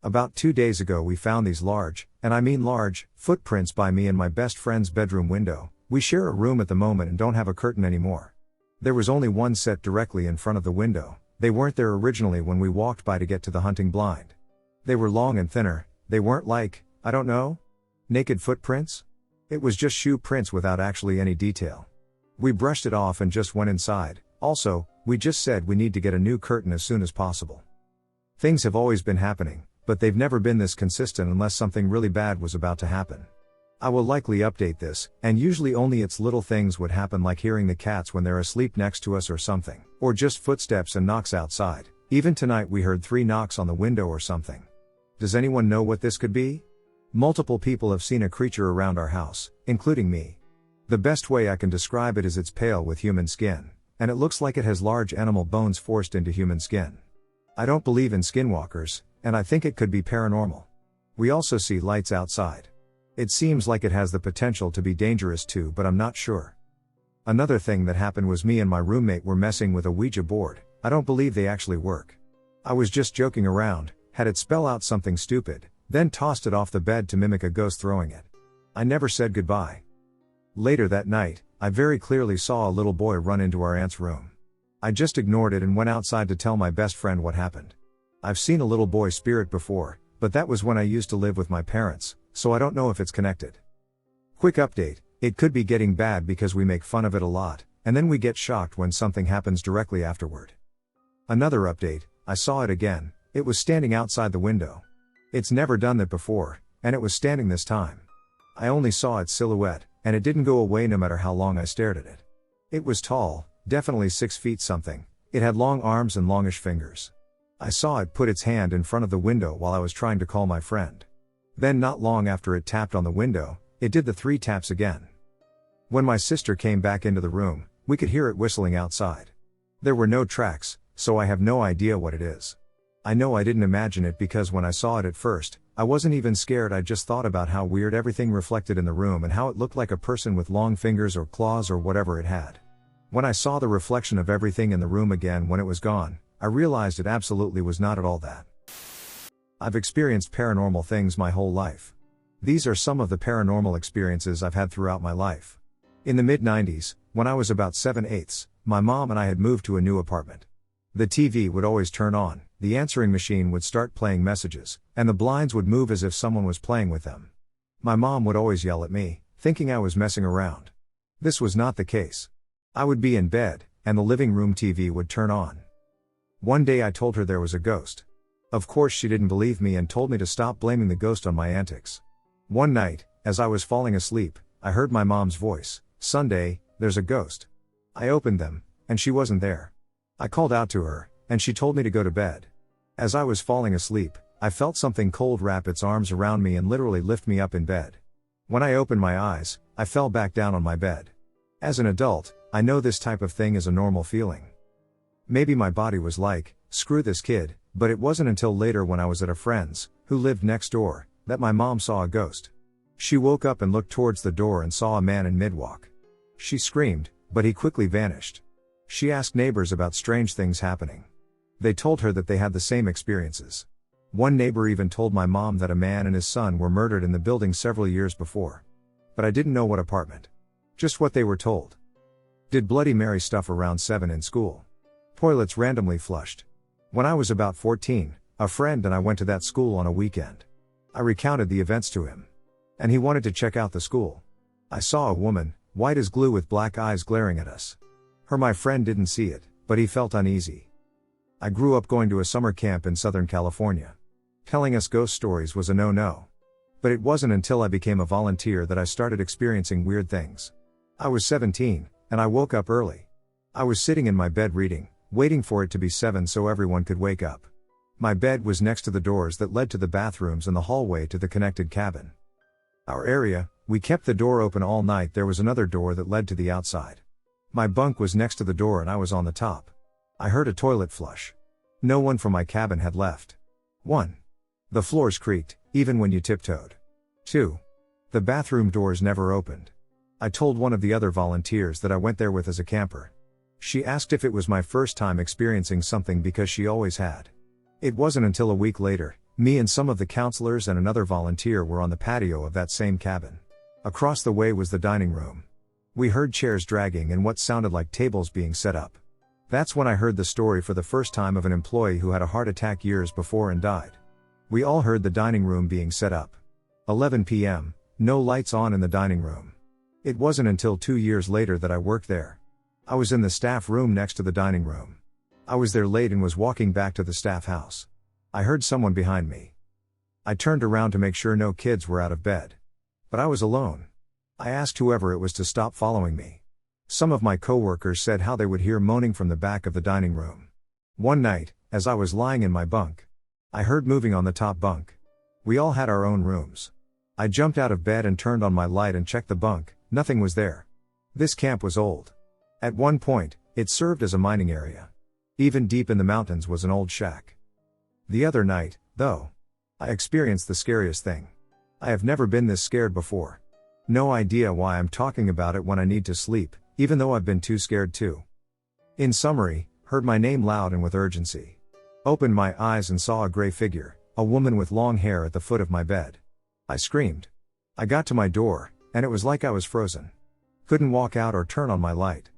About 2 days ago we found these large, and I mean large, footprints by me and my best friend's bedroom window. We share a room at the moment and don't have a curtain anymore. There was only one set directly in front of the window. They weren't there originally when we walked by to get to the hunting blind. They were long and thinner. They weren't like, I don't know, naked footprints? It was just shoe prints without actually any detail. We brushed it off and just went inside, Also, we just said we need to get a new curtain as soon as possible. Things have always been happening, but they've never been this consistent unless something really bad was about to happen. I will likely update this, and usually only its little things would happen, like hearing the cats when they're asleep next to us or something, or just footsteps and knocks outside. Even tonight we heard 3 knocks on the window or something. Does anyone know what this could be? Multiple people have seen a creature around our house, including me. The best way I can describe it is it's pale with human skin, and it looks like it has large animal bones forced into human skin. I don't believe in skinwalkers, and I think it could be paranormal. We also see lights outside. It seems like it has the potential to be dangerous too, but I'm not sure. Another thing that happened was me and my roommate were messing with a Ouija board. I don't believe they actually work. I was just joking around, had it spell out something stupid, then tossed it off the bed to mimic a ghost throwing it. I never said goodbye. Later that night, I very clearly saw a little boy run into our aunt's room. I just ignored it and went outside to tell my best friend what happened. I've seen a little boy spirit before, but that was when I used to live with my parents, so I don't know if it's connected. Quick update, it could be getting bad because we make fun of it a lot, and then we get shocked when something happens directly afterward. Another update, I saw it again. It was standing outside the window. It's never done that before, and it was standing this time. I only saw its silhouette, and it didn't go away no matter how long I stared at it. It was tall, definitely 6 feet something. It had long arms and longish fingers. I saw it put its hand in front of the window while I was trying to call my friend. Then not long after it tapped on the window, it did the 3 taps again. When my sister came back into the room, we could hear it whistling outside. There were no tracks, so I have no idea what it is. I know I didn't imagine it because when I saw it at first, I wasn't even scared. I just thought about how weird everything reflected in the room and how it looked like a person with long fingers or claws or whatever it had. When I saw the reflection of everything in the room again when it was gone, I realized it absolutely was not at all that. I've experienced paranormal things my whole life. These are some of the paranormal experiences I've had throughout my life. In the mid-90s, when I was about 7/8, my mom and I had moved to a new apartment. The TV would always turn on, the answering machine would start playing messages, and the blinds would move as if someone was playing with them. My mom would always yell at me, thinking I was messing around. This was not the case. I would be in bed, and the living room TV would turn on. One day I told her there was a ghost. Of course she didn't believe me and told me to stop blaming the ghost on my antics. One night, as I was falling asleep, I heard my mom's voice, "Sunday, there's a ghost." I opened them, and she wasn't there. I called out to her, and she told me to go to bed. As I was falling asleep, I felt something cold wrap its arms around me and literally lift me up in bed. When I opened my eyes, I fell back down on my bed. As an adult, I know this type of thing is a normal feeling. Maybe my body was like, screw this kid, but it wasn't until later when I was at a friend's, who lived next door, that my mom saw a ghost. She woke up and looked towards the door and saw a man in mid-walk. She screamed, but he quickly vanished. She asked neighbors about strange things happening. They told her that they had the same experiences. One neighbor even told my mom that a man and his son were murdered in the building several years before. But I didn't know what apartment. Just what they were told. Did Bloody Mary stuff around 7 in school. Toilets randomly flushed. When I was about 14, a friend and I went to that school on a weekend. I recounted the events to him. And he wanted to check out the school. I saw a woman, white as glue with black eyes glaring at us. My friend didn't see it, but he felt uneasy. I grew up going to a summer camp in Southern California. Telling us ghost stories was a no-no. But it wasn't until I became a volunteer that I started experiencing weird things. I was 17, and I woke up early. I was sitting in my bed reading, waiting for it to be 7 so everyone could wake up. My bed was next to the doors that led to the bathrooms and the hallway to the connected cabin. Our area, we kept the door open all night. There was another door that led to the outside. My bunk was next to the door and I was on the top. I heard a toilet flush. No one from my cabin had left. 1. The floors creaked, even when you tiptoed. 2. The bathroom doors never opened. I told one of the other volunteers that I went there with as a camper. She asked if it was my first time experiencing something because she always had. It wasn't until a week later, me and some of the counselors and another volunteer were on the patio of that same cabin. Across the way was the dining room. We heard chairs dragging and what sounded like tables being set up. That's when I heard the story for the first time of an employee who had a heart attack years before and died. We all heard the dining room being set up. 11 p.m., no lights on in the dining room. It wasn't until 2 years later that I worked there. I was in the staff room next to the dining room. I was there late and was walking back to the staff house. I heard someone behind me. I turned around to make sure no kids were out of bed. But I was alone. I asked whoever it was to stop following me. Some of my coworkers said how they would hear moaning from the back of the dining room. One night, as I was lying in my bunk, I heard moving on the top bunk. We all had our own rooms. I jumped out of bed and turned on my light and checked the bunk. Nothing was there. This camp was old. At one point, it served as a mining area. Even deep in the mountains was an old shack. The other night, though, I experienced the scariest thing. I have never been this scared before. No idea why I'm talking about it when I need to sleep, even though I've been too scared to. In summary, heard my name loud and with urgency. Opened my eyes and saw a gray figure, a woman with long hair at the foot of my bed. I screamed. I got to my door, and it was like I was frozen. Couldn't walk out or turn on my light.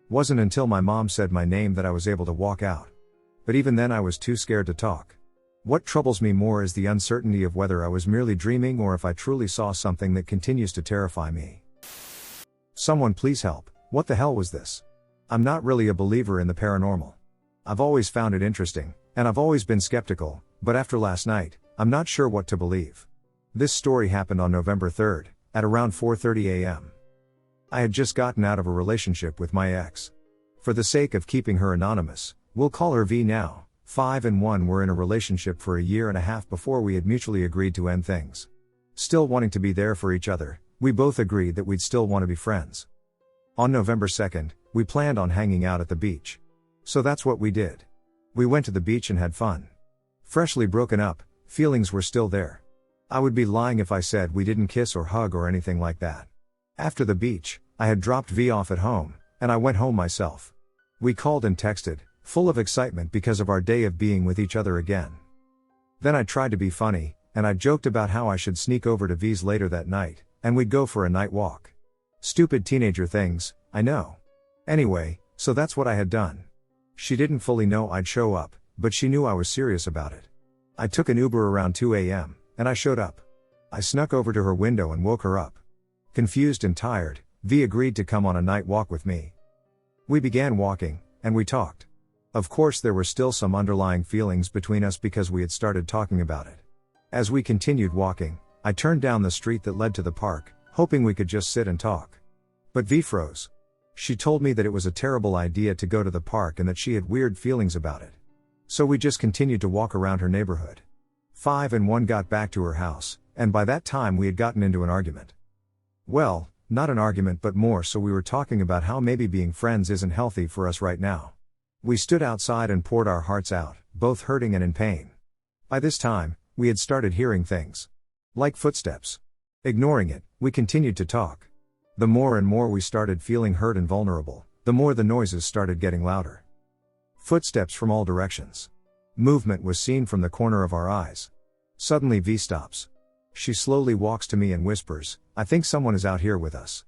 Wasn't until my mom said my name that I was able to walk out. But even then I was too scared to talk. What troubles me more is the uncertainty of whether I was merely dreaming or if I truly saw something that continues to terrify me. Someone please help, what the hell was this? I'm not really a believer in the paranormal. I've always found it interesting, and I've always been skeptical, but after last night, I'm not sure what to believe. This story happened on November 3rd, at around 4:30 a.m. I had just gotten out of a relationship with my ex. For the sake of keeping her anonymous, we'll call her V now. 5 and 1 were in a relationship for a year and a half before we had mutually agreed to end things. Still wanting to be there for each other, we both agreed that we'd still want to be friends. On November 2nd, we planned on hanging out at the beach. So that's what we did. We went to the beach and had fun. Freshly broken up, feelings were still there. I would be lying if I said we didn't kiss or hug or anything like that. After the beach, I had dropped V off at home, and I went home myself. We called and texted, full of excitement because of our day of being with each other again. Then I tried to be funny, and I joked about how I should sneak over to V's later that night, and we'd go for a night walk. Stupid teenager things, I know. Anyway, so that's what I had done. She didn't fully know I'd show up, but she knew I was serious about it. I took an Uber around 2 a.m., and I showed up. I snuck over to her window and woke her up. Confused and tired, V agreed to come on a night walk with me. We began walking, and we talked. Of course there were still some underlying feelings between us because we had started talking about it. As we continued walking, I turned down the street that led to the park, hoping we could just sit and talk. But V froze. She told me that it was a terrible idea to go to the park and that she had weird feelings about it. So we just continued to walk around her neighborhood. 5 and 1 got back to her house, and by that time we had gotten into an argument. Well, not an argument but more so we were talking about how maybe being friends isn't healthy for us right now. We stood outside and poured our hearts out, both hurting and in pain. By this time, we had started hearing things. Like footsteps. Ignoring it, we continued to talk. The more and more we started feeling hurt and vulnerable, the more the noises started getting louder. Footsteps from all directions. Movement was seen from the corner of our eyes. Suddenly V stops. She slowly walks to me and whispers, "I think someone is out here with us."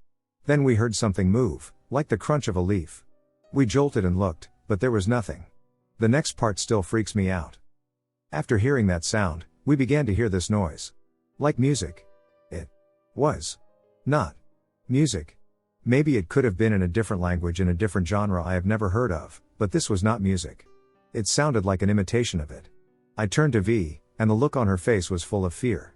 Then we heard something move, like the crunch of a leaf. We jolted and looked, but there was nothing. The next part still freaks me out. After hearing that sound, we began to hear this noise. Like music. It was not music. Maybe it could have been in a different language in a different genre I have never heard of, but this was not music. It sounded like an imitation of it. I turned to V, and the look on her face was full of fear.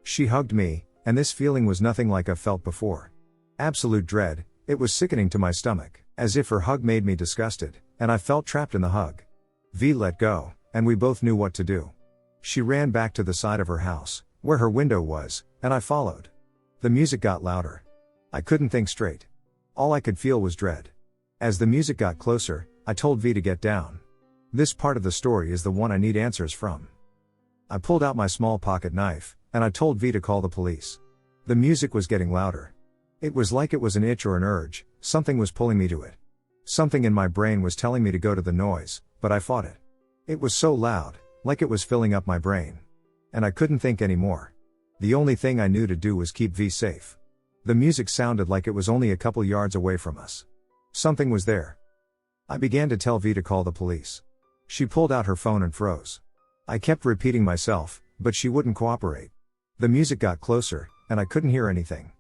She hugged me, and this feeling was nothing like I've felt before. Absolute dread, it was sickening to my stomach, as if her hug made me disgusted, and I felt trapped in the hug. V let go, and we both knew what to do. She ran back to the side of her house, where her window was, and I followed. The music got louder. I couldn't think straight. All I could feel was dread. As the music got closer, I told V to get down. This part of the story is the one I need answers from. I pulled out my small pocket knife, and I told V to call the police. The music was getting louder. It was like it was an itch or an urge, something was pulling me to it. Something in my brain was telling me to go to the noise, but I fought it. It was so loud, like it was filling up my brain. And I couldn't think anymore. The only thing I knew to do was keep V safe. The music sounded like it was only a couple yards away from us. Something was there. I began to tell V to call the police. She pulled out her phone and froze. I kept repeating myself, but she wouldn't cooperate. The music got closer, and I couldn't hear anything.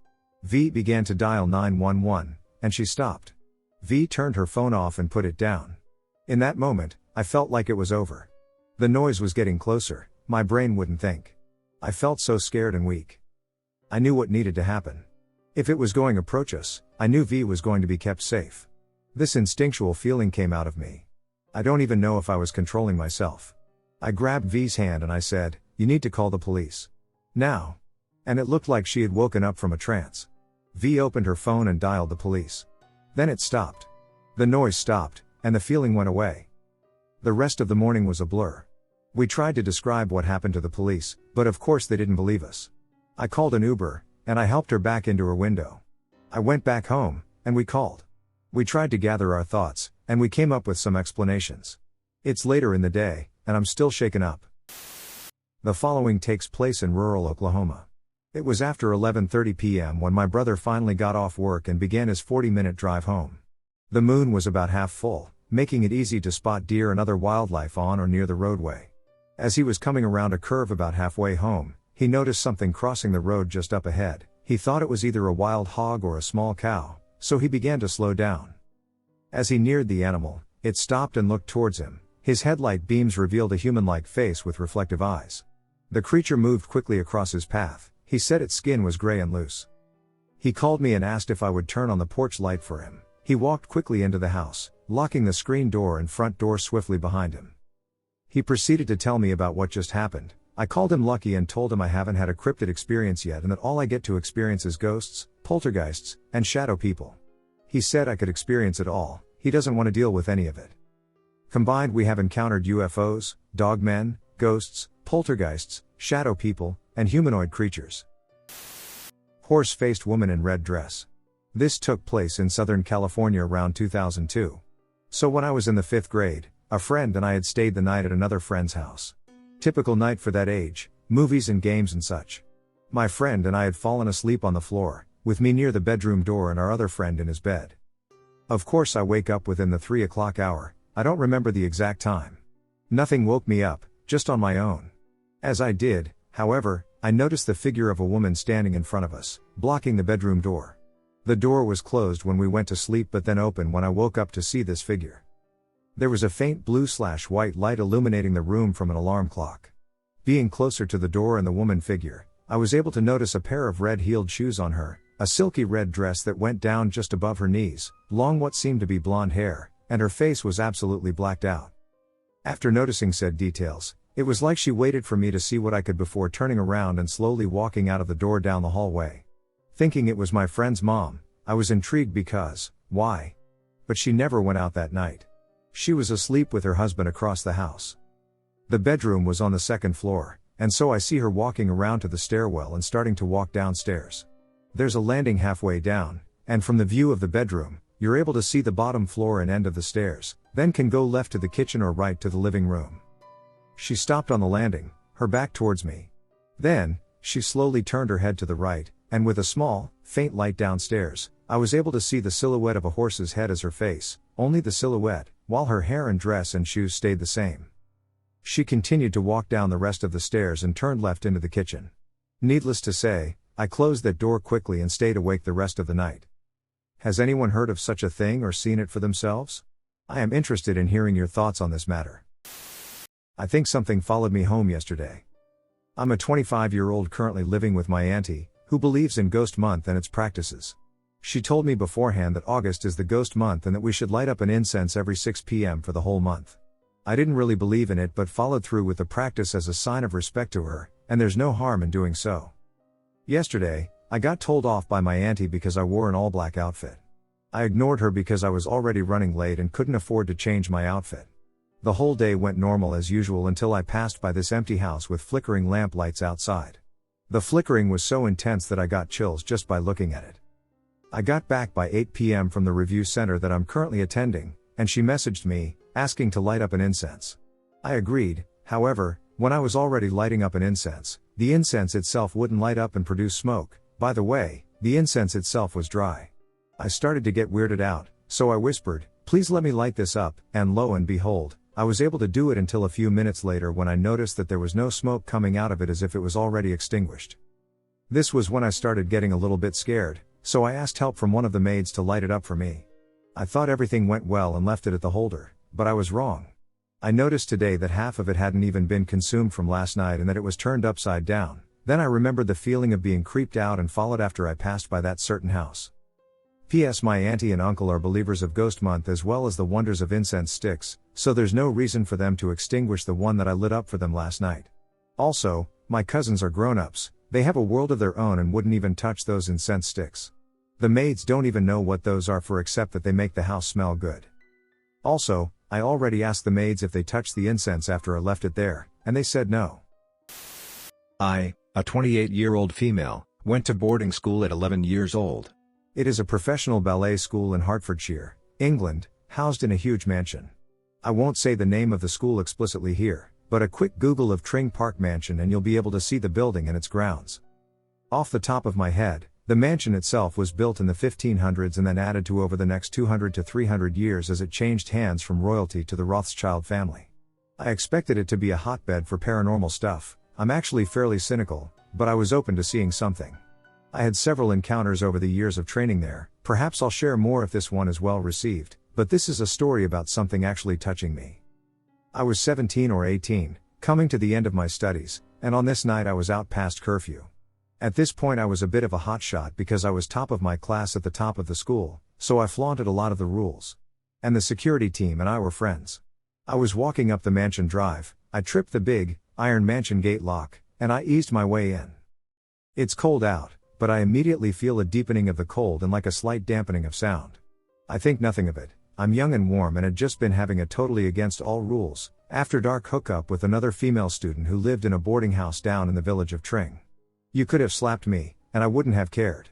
V began to dial 911, and she stopped. V turned her phone off and put it down. In that moment, I felt like it was over. The noise was getting closer, my brain wouldn't think. I felt so scared and weak. I knew what needed to happen. If it was going to approach us, I knew V was going to be kept safe. This instinctual feeling came out of me. I don't even know if I was controlling myself. I grabbed V's hand and I said, "You need to call the police. Now." And it looked like she had woken up from a trance. V opened her phone and dialed the police. Then it stopped. The noise stopped, and the feeling went away. The rest of the morning was a blur. We tried to describe what happened to the police, but of course they didn't believe us. I called an Uber, and I helped her back into her window. I went back home, and we called. We tried to gather our thoughts, and we came up with some explanations. It's later in the day, and I'm still shaken up. The following takes place in rural Oklahoma. It was after 11:30 p.m. when my brother finally got off work and began his 40-minute drive home. The moon was about half full, making it easy to spot deer and other wildlife on or near the roadway. As he was coming around a curve about halfway home, he noticed something crossing the road just up ahead. He thought it was either a wild hog or a small cow, so he began to slow down. As he neared the animal, it stopped and looked towards him. His headlight beams revealed a human-like face with reflective eyes. The creature moved quickly across his path. He said its skin was gray and loose. He called me and asked if I would turn on the porch light for him. He walked quickly into the house, locking the screen door and front door swiftly behind him. He proceeded to tell me about what just happened. I called him lucky and told him I haven't had a cryptid experience yet and that all I get to experience is ghosts, poltergeists, and shadow people. He said I could experience it all. He doesn't want to deal with any of it. Combined, we have encountered UFOs, dogmen, ghosts, poltergeists, shadow people, and humanoid creatures. Horse-faced woman in red dress. This took place in Southern California around 2002. So when I was in the 5th grade, a friend and I had stayed the night at another friend's house. Typical night for that age, movies and games and such. My friend and I had fallen asleep on the floor, with me near the bedroom door and our other friend in his bed. Of course I wake up within the 3 o'clock hour. I don't remember the exact time. Nothing woke me up, just on my own. As I did, however, I noticed the figure of a woman standing in front of us, blocking the bedroom door. The door was closed when we went to sleep but then opened when I woke up to see this figure. There was a faint blue/white light illuminating the room from an alarm clock. Being closer to the door and the woman figure, I was able to notice a pair of red-heeled shoes on her, a silky red dress that went down just above her knees, long what seemed to be blonde hair, and her face was absolutely blacked out. After noticing said details, it was like she waited for me to see what I could before turning around and slowly walking out of the door down the hallway. Thinking it was my friend's mom, I was intrigued because, why? But she never went out that night. She was asleep with her husband across the house. The bedroom was on the 2nd floor, and so I see her walking around to the stairwell and starting to walk downstairs. There's a landing halfway down, and from the view of the bedroom, you're able to see the bottom floor and end of the stairs, then can go left to the kitchen or right to the living room. She stopped on the landing, her back towards me. Then, she slowly turned her head to the right, and with a small, faint light downstairs, I was able to see the silhouette of a horse's head as her face, only the silhouette, while her hair and dress and shoes stayed the same. She continued to walk down the rest of the stairs and turned left into the kitchen. Needless to say, I closed that door quickly and stayed awake the rest of the night. Has anyone heard of such a thing or seen it for themselves? I am interested in hearing your thoughts on this matter. I think something followed me home yesterday. I'm a 25-year-old currently living with my auntie, who believes in Ghost Month and its practices. She told me beforehand that August is the Ghost Month and that we should light up an incense every 6 p.m. for the whole month. I didn't really believe in it but followed through with the practice as a sign of respect to her, and there's no harm in doing so. Yesterday, I got told off by my auntie because I wore an all-black outfit. I ignored her because I was already running late and couldn't afford to change my outfit. The whole day went normal as usual until I passed by this empty house with flickering lamp lights outside. The flickering was so intense that I got chills just by looking at it. I got back by 8 p.m. from the review center that I'm currently attending, and she messaged me, asking to light up an incense. I agreed, however, when I was already lighting up an incense, the incense itself wouldn't light up and produce smoke. By the way, the incense itself was dry. I started to get weirded out, so I whispered, "Please let me light this up," and lo and behold, I was able to do it until a few minutes later when I noticed that there was no smoke coming out of it as if it was already extinguished. This was when I started getting a little bit scared, so I asked help from one of the maids to light it up for me. I thought everything went well and left it at the holder, but I was wrong. I noticed today that half of it hadn't even been consumed from last night and that it was turned upside down. Then I remembered the feeling of being creeped out and followed after I passed by that certain house. P.S. My auntie and uncle are believers of Ghost Month as well as the wonders of incense sticks, so there's no reason for them to extinguish the one that I lit up for them last night. Also, my cousins are grown-ups, they have a world of their own and wouldn't even touch those incense sticks. The maids don't even know what those are for except that they make the house smell good. Also, I already asked the maids if they touched the incense after I left it there, and they said no. I, a 28-year-old female, went to boarding school at 11 years old. It is a professional ballet school in Hertfordshire, England, housed in a huge mansion. I won't say the name of the school explicitly here, but a quick Google of Tring Park Mansion and you'll be able to see the building and its grounds. Off the top of my head, the mansion itself was built in the 1500s and then added to over the next 200 to 300 years as it changed hands from royalty to the Rothschild family. I expected it to be a hotbed for paranormal stuff. I'm actually fairly cynical, but I was open to seeing something. I had several encounters over the years of training there, perhaps I'll share more if this one is well received, but this is a story about something actually touching me. I was 17 or 18, coming to the end of my studies, and on this night I was out past curfew. At this point I was a bit of a hotshot because I was top of my class at the top of the school, so I flaunted a lot of the rules. And the security team and I were friends. I was walking up the mansion drive, I tripped the big, iron mansion gate lock, and I eased my way in. It's cold out, but I immediately feel a deepening of the cold and like a slight dampening of sound. I think nothing of it, I'm young and warm and had just been having a totally against all rules, after dark hookup with another female student who lived in a boarding house down in the village of Tring. You could have slapped me, and I wouldn't have cared.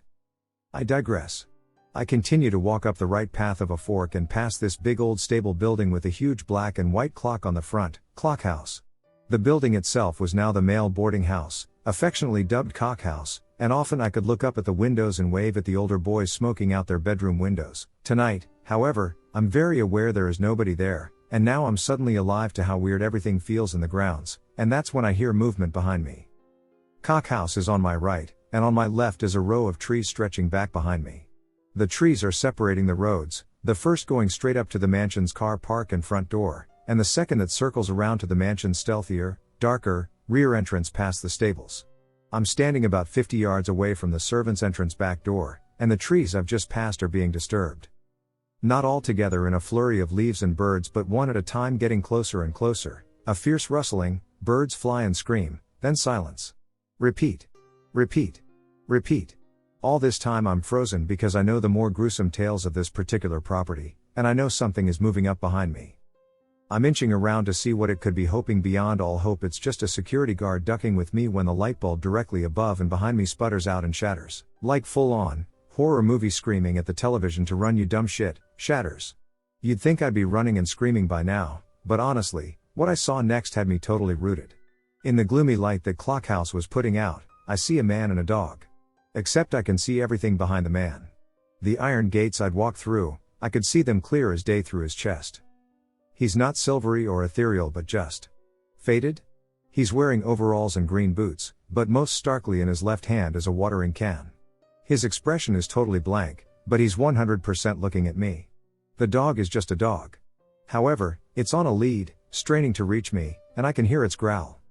I digress. I continue to walk up the right path of a fork and past this big old stable building with a huge black and white clock on the front, Clock House. The building itself was now the male boarding house, affectionately dubbed Cock House, and often I could look up at the windows and wave at the older boys smoking out their bedroom windows. Tonight, however, I'm very aware there is nobody there, and now I'm suddenly alive to how weird everything feels in the grounds, and that's when I hear movement behind me. Cock House is on my right, and on my left is a row of trees stretching back behind me. The trees are separating the roads, the first going straight up to the mansion's car park and front door, and the second that circles around to the mansion's stealthier, darker, rear entrance past the stables. I'm standing about 50 yards away from the servants' entrance back door, and the trees I've just passed are being disturbed. Not all together in a flurry of leaves and birds but one at a time getting closer and closer, a fierce rustling, birds fly and scream, then silence. Repeat. Repeat. Repeat. All this time I'm frozen because I know the more gruesome tales of this particular property, and I know something is moving up behind me. I'm inching around to see what it could be, hoping beyond all hope it's just a security guard ducking with me when the light bulb directly above and behind me sputters out and shatters. Like full-on, horror movie screaming at the television to run you dumb shit, shatters. You'd think I'd be running and screaming by now, but honestly, what I saw next had me totally rooted. In the gloomy light that Clock House was putting out, I see a man and a dog. Except I can see everything behind the man. The iron gates I'd walked through, I could see them clear as day through his chest. He's not silvery or ethereal but just faded. He's wearing overalls and green boots, but most starkly in his left hand is a watering can. His expression is totally blank, but he's 100% looking at me. The dog is just a dog. However, it's on a lead, straining to reach me, and I can hear its growl.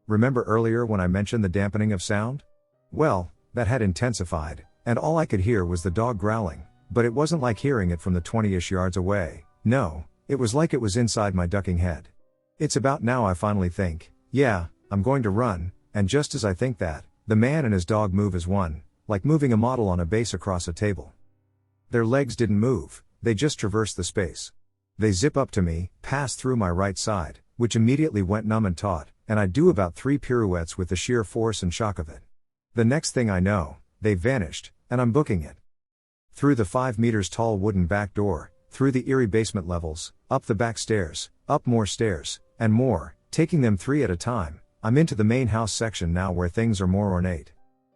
Remember earlier when I mentioned the dampening of sound? Well, that had intensified, and all I could hear was the dog growling, but it wasn't like hearing it from the 20-ish yards away, no, it was like it was inside my ducking head. It's about now I finally think, yeah, I'm going to run, and just as I think that, the man and his dog move as one, like moving a model on a base across a table. Their legs didn't move, they just traversed the space. They zip up to me, pass through my right side, which immediately went numb and taut, and I do about 3 pirouettes with the sheer force and shock of it. The next thing I know, they vanished, and I'm booking it. Through the 5 meters tall wooden back door, through the eerie basement levels, up the back stairs, up more stairs, and more, taking them 3 at a time, I'm into the main house section now where things are more ornate.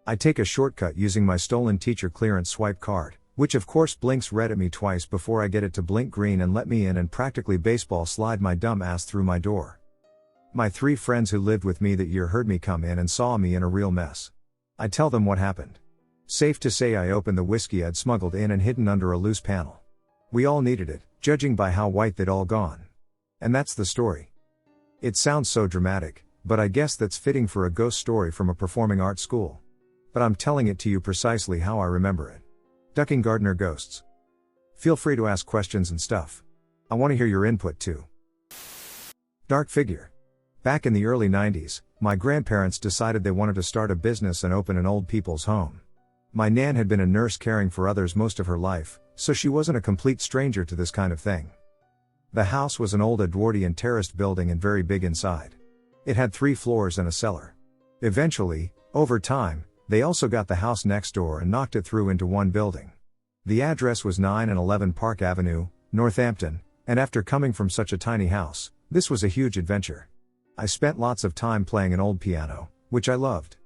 I take a shortcut using my stolen teacher clearance swipe card, which of course blinks red at me twice before I get it to blink green and let me in and practically baseball slide my dumb ass through my door. My 3 friends who lived with me that year heard me come in and saw me in a real mess. I tell them what happened. Safe to say I opened the whiskey I'd smuggled in and hidden under a loose panel. We all needed it, judging by how white they'd all gone. And that's the story. It sounds so dramatic, but I guess that's fitting for a ghost story from a performing arts school. But I'm telling it to you precisely how I remember it. Ducking gardener ghosts. Feel free to ask questions and stuff. I want to hear your input too. Dark figure. Back in the early 90s, my grandparents decided they wanted to start a business and open an old people's home. My nan had been a nurse caring for others most of her life, so she wasn't a complete stranger to this kind of thing. The house was an old Edwardian terraced building and very big inside. It had 3 floors and a cellar. Eventually, over time, they also got the house next door and knocked it through into one building. The address was 9 and 11 Park Avenue, Northampton, and after coming from such a tiny house, this was a huge adventure. I spent lots of time playing an old piano, which I loved.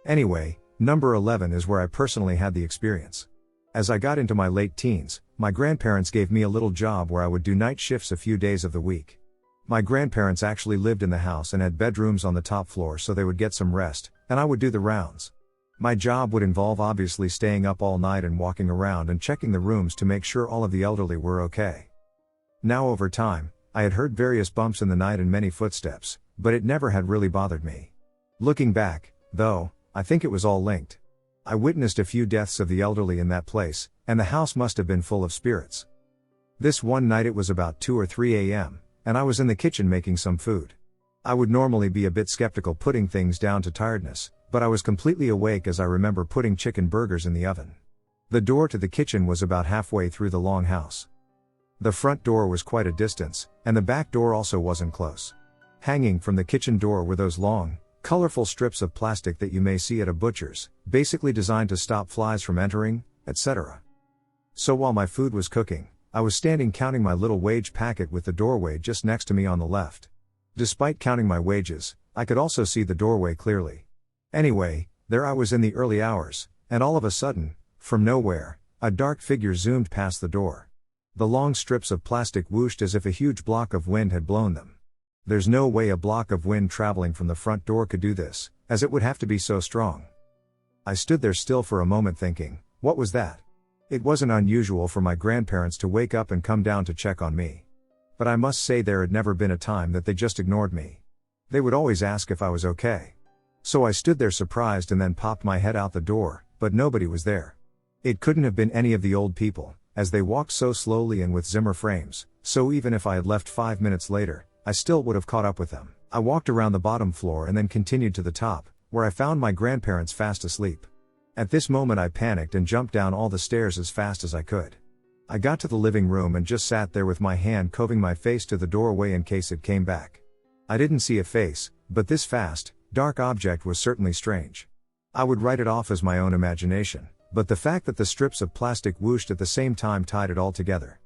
Anyway, number 11 is where I personally had the experience. As I got into my late teens, my grandparents gave me a little job where I would do night shifts a few days of the week. My grandparents actually lived in the house and had bedrooms on the top floor so they would get some rest, and I would do the rounds. My job would involve obviously staying up all night and walking around and checking the rooms to make sure all of the elderly were okay. Now over time, I had heard various bumps in the night and many footsteps, but it never had really bothered me. Looking back, though, I think it was all linked. I witnessed a few deaths of the elderly in that place, and the house must have been full of spirits. This one night it was about 2 or 3 a.m., and I was in the kitchen making some food. I would normally be a bit skeptical putting things down to tiredness, but I was completely awake as I remember putting chicken burgers in the oven. The door to the kitchen was about halfway through the long house. The front door was quite a distance, and the back door also wasn't close. Hanging from the kitchen door were those long, colorful strips of plastic that you may see at a butcher's, basically designed to stop flies from entering, etc. So while my food was cooking, I was standing counting my little wage packet with the doorway just next to me on the left. Despite counting my wages, I could also see the doorway clearly. Anyway, there I was in the early hours, and all of a sudden, from nowhere, a dark figure zoomed past the door. The long strips of plastic whooshed as if a huge block of wind had blown them. There's no way a block of wind traveling from the front door could do this, as it would have to be so strong. I stood there still for a moment thinking, what was that? It wasn't unusual for my grandparents to wake up and come down to check on me. But I must say there had never been a time that they just ignored me. They would always ask if I was okay. So I stood there surprised and then popped my head out the door, but nobody was there. It couldn't have been any of the old people, as they walked so slowly and with Zimmer frames, so even if I had left 5 minutes later, I still would have caught up with them. I walked around the bottom floor and then continued to the top, where I found my grandparents fast asleep. At this moment I panicked and jumped down all the stairs as fast as I could. I got to the living room and just sat there with my hand covering my face to the doorway in case it came back. I didn't see a face, but this fast, dark object was certainly strange. I would write it off as my own imagination, but the fact that the strips of plastic whooshed at the same time tied it all together.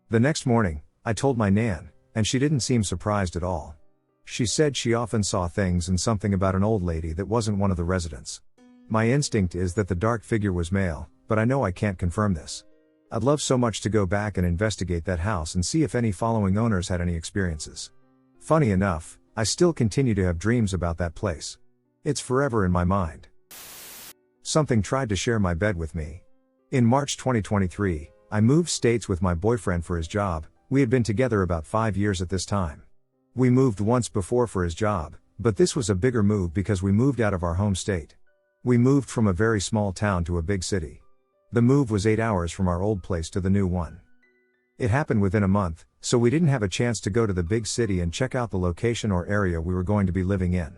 The next morning, I told my nan, and she didn't seem surprised at all. She said she often saw things and something about an old lady that wasn't one of the residents. My instinct is that the dark figure was male, but I know I can't confirm this. I'd love so much to go back and investigate that house and see if any following owners had any experiences. Funny enough, I still continue to have dreams about that place. It's forever in my mind. Something tried to share my bed with me. In March 2023, I moved states with my boyfriend for his job. We had been together about 5 years at this time. We moved once before for his job, but this was a bigger move because we moved out of our home state. We moved from a very small town to a big city. The move was 8 hours from our old place to the new one. It happened within a month, so we didn't have a chance to go to the big city and check out the location or area we were going to be living in.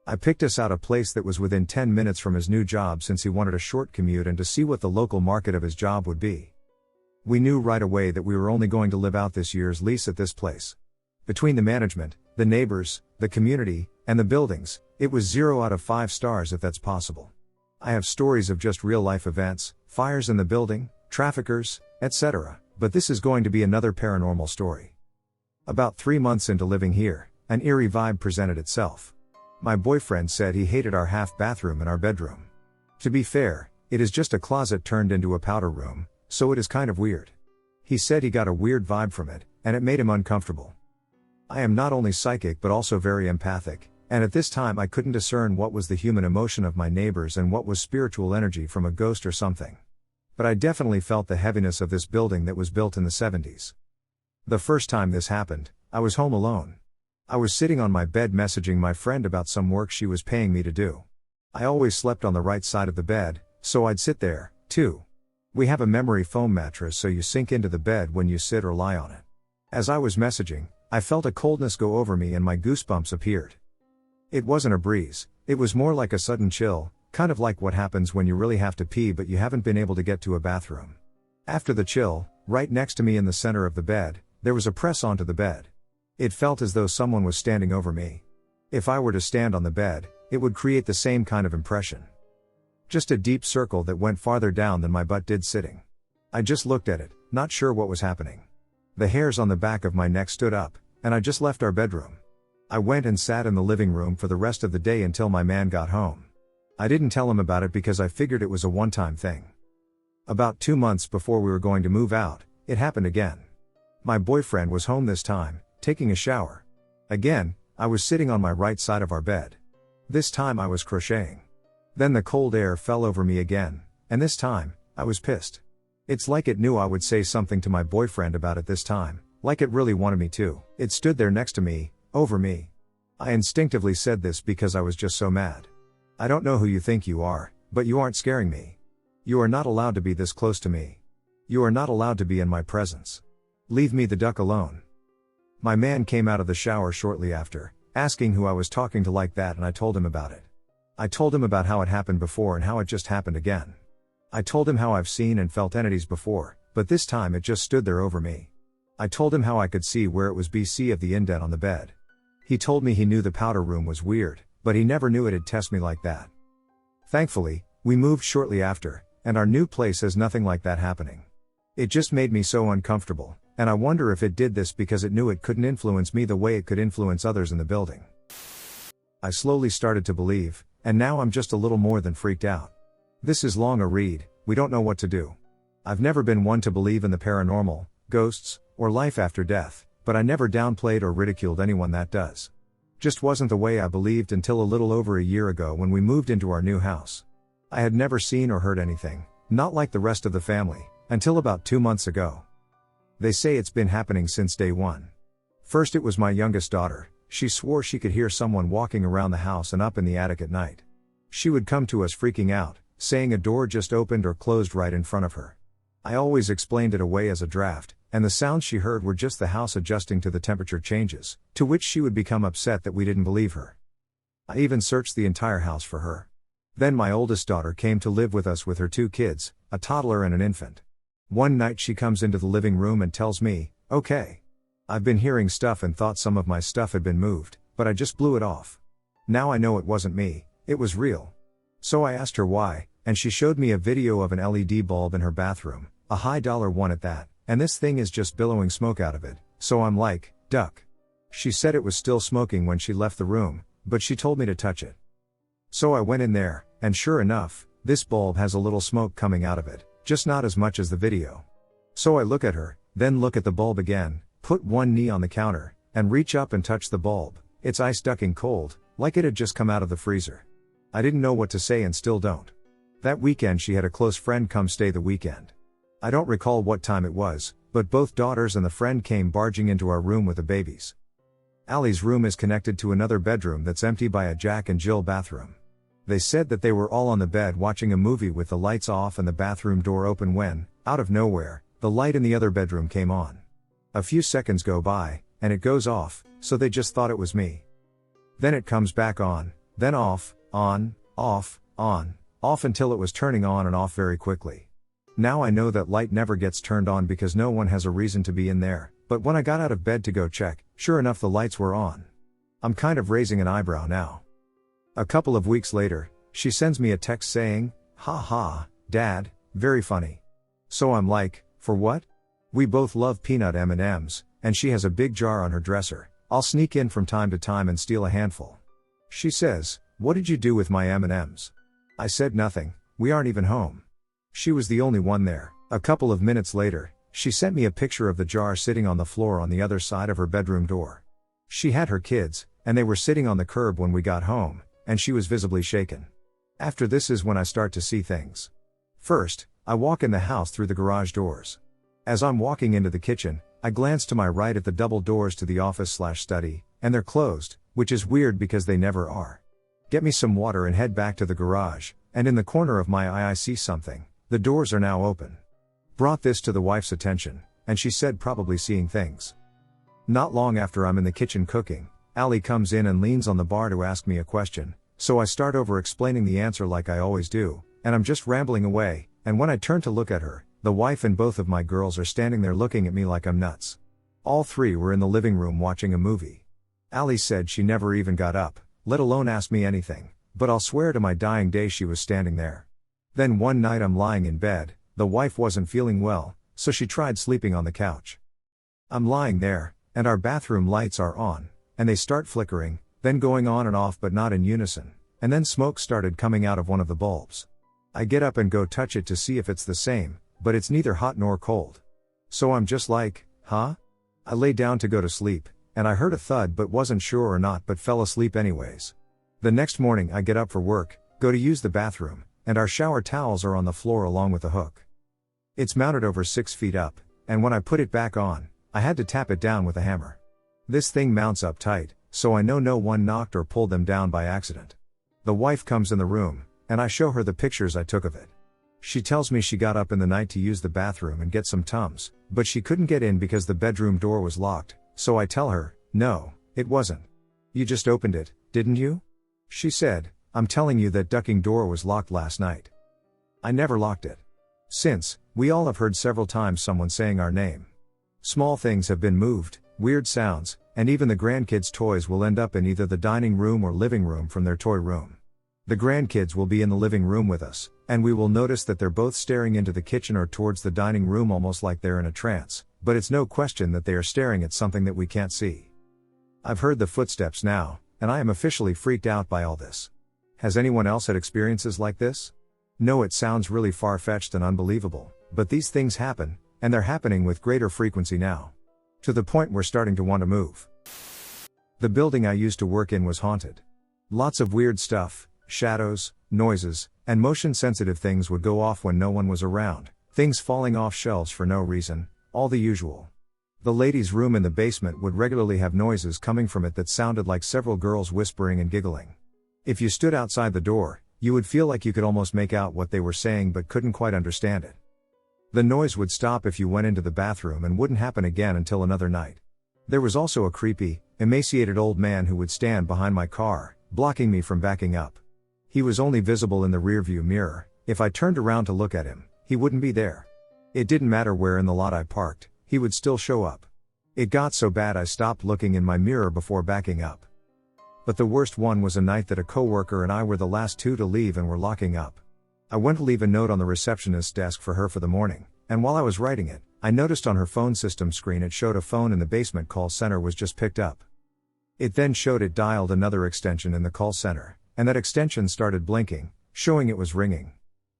I picked us out a place that was within 10 minutes from his new job since he wanted a short commute and to see what the local market of his job would be. We knew right away that we were only going to live out this year's lease at this place. Between the management, the neighbors, the community, and the buildings, it was 0 out of 5 stars if that's possible. I have stories of just real-life events, fires in the building, traffickers, etc., but this is going to be another paranormal story. About 3 months into living here, an eerie vibe presented itself. My boyfriend said he hated our half bathroom in our bedroom. To be fair, it is just a closet turned into a powder room, so it is kind of weird. He said he got a weird vibe from it, and it made him uncomfortable. I am not only psychic but also very empathic, and at this time I couldn't discern what was the human emotion of my neighbors and what was spiritual energy from a ghost or something. But I definitely felt the heaviness of this building that was built in the 70s. The first time this happened, I was home alone. I was sitting on my bed messaging my friend about some work she was paying me to do. I always slept on the right side of the bed, so I'd sit there, too. We have a memory foam mattress so you sink into the bed when you sit or lie on it. As I was messaging, I felt a coldness go over me and my goosebumps appeared. It wasn't a breeze, it was more like a sudden chill, kind of like what happens when you really have to pee but you haven't been able to get to a bathroom. After the chill, right next to me in the center of the bed, there was a press onto the bed. It felt as though someone was standing over me. If I were to stand on the bed, it would create the same kind of impression. Just a deep circle that went farther down than my butt did sitting. I just looked at it, not sure what was happening. The hairs on the back of my neck stood up, and I just left our bedroom. I went and sat in the living room for the rest of the day until my man got home. I didn't tell him about it because I figured it was a one-time thing. About 2 months before we were going to move out, it happened again. My boyfriend was home this time, taking a shower. Again, I was sitting on my right side of our bed. This time I was crocheting. Then the cold air fell over me again, and this time, I was pissed. It's like it knew I would say something to my boyfriend about it this time, like it really wanted me to. It stood there next to me, over me. I instinctively said this because I was just so mad. I don't know who you think you are, but you aren't scaring me. You are not allowed to be this close to me. You are not allowed to be in my presence. Leave me the duck alone. My man came out of the shower shortly after, asking who I was talking to like that, and I told him about it. I told him about how it happened before and how it just happened again. I told him how I've seen and felt entities before, but this time it just stood there over me. I told him how I could see where it was BC of the indent on the bed. He told me he knew the powder room was weird, but he never knew it'd test me like that. Thankfully, we moved shortly after, and our new place has nothing like that happening. It just made me so uncomfortable, and I wonder if it did this because it knew it couldn't influence me the way it could influence others in the building. I slowly started to believe, and now I'm just a little more than freaked out. This is long a read, we don't know what to do. I've never been one to believe in the paranormal, ghosts, or life after death, but I never downplayed or ridiculed anyone that does. Just wasn't the way I believed until a little over a year ago when we moved into our new house. I had never seen or heard anything, not like the rest of the family, until about 2 months ago. They say it's been happening since day one. First it was my youngest daughter. She swore she could hear someone walking around the house and up in the attic at night. She would come to us freaking out, saying a door just opened or closed right in front of her. I always explained it away as a draft, and the sounds she heard were just the house adjusting to the temperature changes, to which she would become upset that we didn't believe her. I even searched the entire house for her. Then my oldest daughter came to live with us with her 2 kids, a toddler and an infant. One night she comes into the living room and tells me, "Okay. I've been hearing stuff and thought some of my stuff had been moved, but I just blew it off. Now I know it wasn't me, it was real." So I asked her why, and she showed me a video of an LED bulb in her bathroom, a high-dollar one at that, and this thing is just billowing smoke out of it, so I'm like, duck. She said it was still smoking when she left the room, but she told me to touch it. So I went in there, and sure enough, this bulb has a little smoke coming out of it, just not as much as the video. So I look at her, then look at the bulb again, put one knee on the counter, and reach up and touch the bulb. It's ice ducking cold, like it had just come out of the freezer. I didn't know what to say and still don't. That weekend she had a close friend come stay the weekend. I don't recall what time it was, but both daughters and the friend came barging into our room with the babies. Allie's room is connected to another bedroom that's empty by a Jack and Jill bathroom. They said that they were all on the bed watching a movie with the lights off and the bathroom door open when, out of nowhere, the light in the other bedroom came on. A few seconds go by, and it goes off, so they just thought it was me. Then it comes back on, then off, on, off, on, off until it was turning on and off very quickly. Now I know that light never gets turned on because no one has a reason to be in there, but when I got out of bed to go check, sure enough the lights were on. I'm kind of raising an eyebrow now. A couple of weeks later, she sends me a text saying, "Ha ha, Dad, very funny." So I'm like, for what? We both love peanut M&Ms, and she has a big jar on her dresser. I'll sneak in from time to time and steal a handful. She says, "What did you do with my M&Ms?" I said nothing, we aren't even home. She was the only one there. A couple of minutes later, she sent me a picture of the jar sitting on the floor on the other side of her bedroom door. She had her kids, and they were sitting on the curb when we got home, and she was visibly shaken. After this is when I start to see things. First, I walk in the house through the garage doors. As I'm walking into the kitchen, I glance to my right at the double doors to the office/study, and they're closed, which is weird because they never are. Get me some water and head back to the garage, and in the corner of my eye I see something. The doors are now open. Brought this to the wife's attention, and she said probably seeing things. Not long after I'm in the kitchen cooking, Allie comes in and leans on the bar to ask me a question, so I start over explaining the answer like I always do, and I'm just rambling away, and when I turn to look at her, the wife and both of my girls are standing there looking at me like I'm nuts. All three were in the living room watching a movie. Allie said she never even got up, let alone ask me anything, but I'll swear to my dying day she was standing there. Then one night I'm lying in bed, the wife wasn't feeling well, so she tried sleeping on the couch. I'm lying there, and our bathroom lights are on, and they start flickering, then going on and off but not in unison, and then smoke started coming out of one of the bulbs. I get up and go touch it to see if it's the same, but it's neither hot nor cold. So I'm just like, huh? I lay down to go to sleep, and I heard a thud but wasn't sure or not but fell asleep anyways. The next morning I get up for work, go to use the bathroom, and our shower towels are on the floor along with the hook. It's mounted over 6 feet up, and when I put it back on, I had to tap it down with a hammer. This thing mounts up tight, so I know no one knocked or pulled them down by accident. The wife comes in the room, and I show her the pictures I took of it. She tells me she got up in the night to use the bathroom and get some Tums, but she couldn't get in because the bedroom door was locked, so I tell her, no, it wasn't. You just opened it, didn't you? She said, I'm telling you that ducking door was locked last night. I never locked it. Since, we all have heard several times someone saying our name. Small things have been moved, weird sounds, and even the grandkids' toys will end up in either the dining room or living room from their toy room. The grandkids will be in the living room with us, and we will notice that they're both staring into the kitchen or towards the dining room almost like they're in a trance, but it's no question that they are staring at something that we can't see. I've heard the footsteps now, and I am officially freaked out by all this. Has anyone else had experiences like this? No, it sounds really far-fetched and unbelievable, but these things happen, and they're happening with greater frequency now. To the point we're starting to want to move. The building I used to work in was haunted. Lots of weird stuff, shadows, noises, and motion-sensitive things would go off when no one was around, things falling off shelves for no reason, all the usual. The ladies' room in the basement would regularly have noises coming from it that sounded like several girls whispering and giggling. If you stood outside the door, you would feel like you could almost make out what they were saying but couldn't quite understand it. The noise would stop if you went into the bathroom and wouldn't happen again until another night. There was also a creepy, emaciated old man who would stand behind my car, blocking me from backing up. He was only visible in the rearview mirror. If I turned around to look at him, he wouldn't be there. It didn't matter where in the lot I parked, he would still show up. It got so bad I stopped looking in my mirror before backing up. But the worst one was a night that a coworker and I were the last two to leave and were locking up. I went to leave a note on the receptionist's desk for her for the morning, and while I was writing it, I noticed on her phone system screen it showed a phone in the basement call center was just picked up. It then showed it dialed another extension in the call center, and that extension started blinking, showing it was ringing.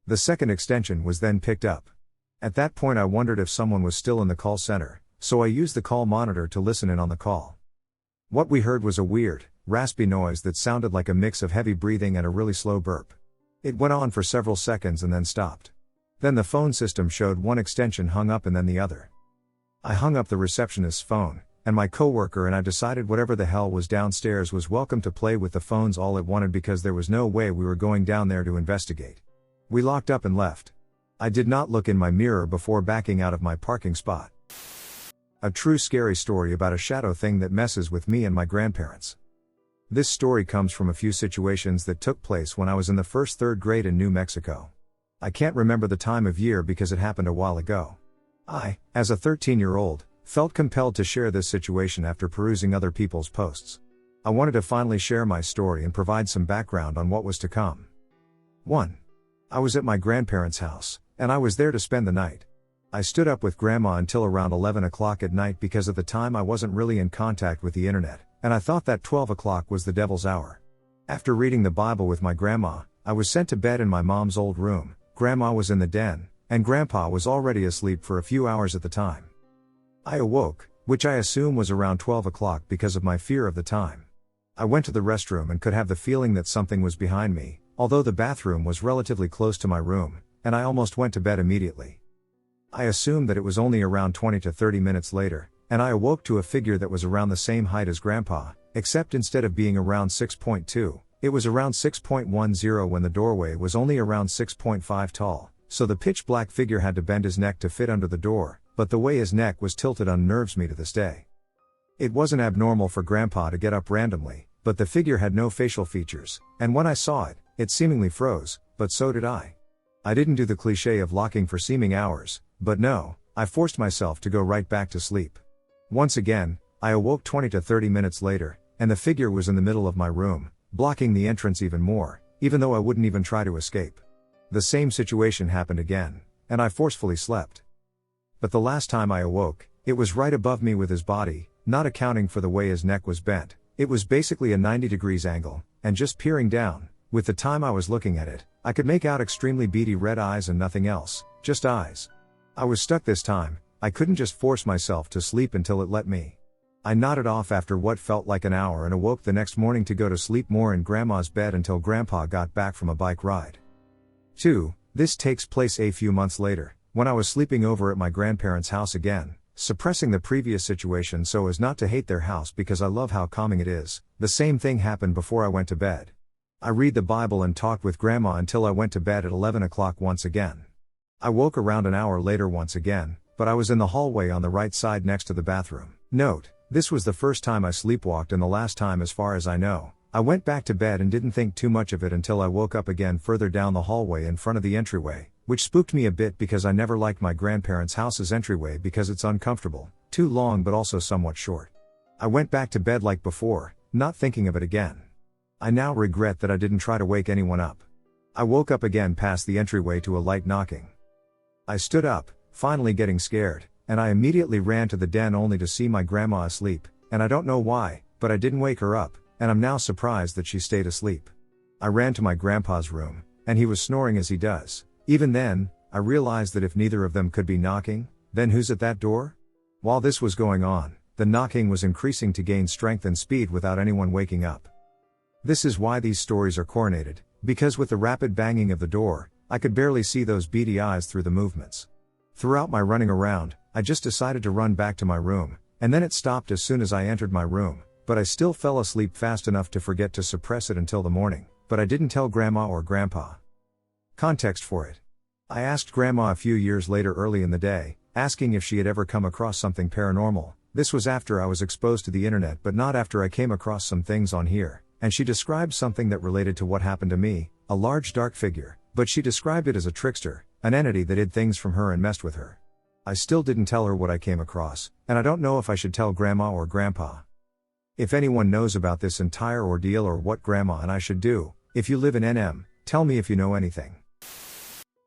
The second extension was then picked up. At that point I wondered if someone was still in the call center, so I used the call monitor to listen in on the call. What we heard was a weird, raspy noise that sounded like a mix of heavy breathing and a really slow burp. It went on for several seconds and then stopped. Then the phone system showed one extension hung up and then the other. I hung up the receptionist's phone, and my coworker and I decided whatever the hell was downstairs was welcome to play with the phones all it wanted because there was no way we were going down there to investigate. We locked up and left. I did not look in my mirror before backing out of my parking spot. A true scary story about a shadow thing that messes with me and my grandparents. This story comes from a few situations that took place when I was in the 3rd grade in New Mexico. I can't remember the time of year because it happened a while ago. I, as a 13-year-old, felt compelled to share this situation after perusing other people's posts. I wanted to finally share my story and provide some background on what was to come. 1. I was at my grandparents' house, and I was there to spend the night. I stood up with Grandma until around 11 o'clock at night because at the time I wasn't really in contact with the internet, and I thought that 12 o'clock was the devil's hour. After reading the Bible with my grandma, I was sent to bed in my mom's old room. Grandma was in the den, and Grandpa was already asleep for a few hours at the time. I awoke, which I assume was around 12 o'clock because of my fear of the time. I went to the restroom and could have the feeling that something was behind me, although the bathroom was relatively close to my room, and I almost went to bed immediately. I assumed that it was only around 20 to 30 minutes later, and I awoke to a figure that was around the same height as Grandpa, except instead of being around 6.2, it was around 6.10 when the doorway was only around 6.5 tall, so the pitch black figure had to bend his neck to fit under the door, but the way his neck was tilted unnerves me to this day. It wasn't abnormal for Grandpa to get up randomly, but the figure had no facial features, and when I saw it, it seemingly froze, but so did I. I didn't do the cliché of locking for seeming hours, but no, I forced myself to go right back to sleep. Once again, I awoke 20 to 30 minutes later, and the figure was in the middle of my room, blocking the entrance even more, even though I wouldn't even try to escape. The same situation happened again, and I forcefully slept. But the last time I awoke, it was right above me with his body, not accounting for the way his neck was bent. It was basically a 90 degrees angle, and just peering down, with the time I was looking at it, I could make out extremely beady red eyes and nothing else, just eyes. I was stuck this time, I couldn't just force myself to sleep until it let me. I nodded off after what felt like an hour and awoke the next morning to go to sleep more in Grandma's bed until Grandpa got back from a bike ride. 2. This takes place a few months later, when I was sleeping over at my grandparents' house again, suppressing the previous situation so as not to hate their house because I love how calming it is. The same thing happened before I went to bed. I read the Bible and talked with Grandma until I went to bed at 11 o'clock once again. I woke around an hour later once again, but I was in the hallway on the right side next to the bathroom. Note, this was the first time I sleepwalked and the last time as far as I know. I went back to bed and didn't think too much of it until I woke up again further down the hallway in front of the entryway, which spooked me a bit because I never liked my grandparents' house's entryway because it's uncomfortable, too long but also somewhat short. I went back to bed like before, not thinking of it again. I now regret that I didn't try to wake anyone up. I woke up again past the entryway to a light knocking. I stood up, finally getting scared, and I immediately ran to the den only to see my grandma asleep, and I don't know why, but I didn't wake her up, and I'm now surprised that she stayed asleep. I ran to my grandpa's room, and he was snoring as he does. Even then, I realized that if neither of them could be knocking, then who's at that door? While this was going on, the knocking was increasing to gain strength and speed without anyone waking up. This is why these stories are coronated, because with the rapid banging of the door, I could barely see those beady eyes through the movements. Throughout my running around, I just decided to run back to my room, and then it stopped as soon as I entered my room, but I still fell asleep fast enough to forget to suppress it until the morning, but I didn't tell Grandma or Grandpa. Context for it. I asked Grandma a few years later early in the day, asking if she had ever come across something paranormal. This was after I was exposed to the internet but not after I came across some things on here, and she described something that related to what happened to me, a large dark figure, but she described it as a trickster, an entity that hid things from her and messed with her. I still didn't tell her what I came across, and I don't know if I should tell Grandma or Grandpa. If anyone knows about this entire ordeal or what Grandma and I should do, if you live in NM, tell me if you know anything.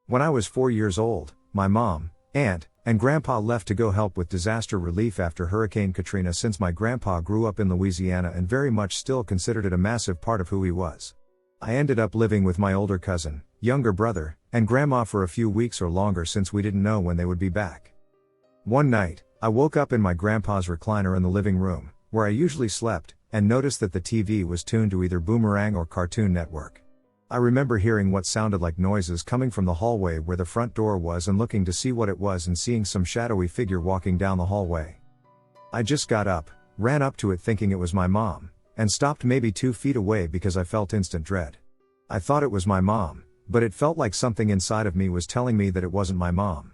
When I was 4 years old, my mom, aunt, and grandpa left to go help with disaster relief after Hurricane Katrina since my grandpa grew up in Louisiana and very much still considered it a massive part of who he was. I ended up living with my older cousin, younger brother, and grandma for a few weeks or longer since we didn't know when they would be back. One night, I woke up in my grandpa's recliner in the living room, where I usually slept, and noticed that the TV was tuned to either Boomerang or Cartoon Network. I remember hearing what sounded like noises coming from the hallway where the front door was and looking to see what it was and seeing some shadowy figure walking down the hallway. I just got up, ran up to it thinking it was my mom, and stopped maybe 2 feet away because I felt instant dread. I thought it was my mom, but it felt like something inside of me was telling me that it wasn't my mom.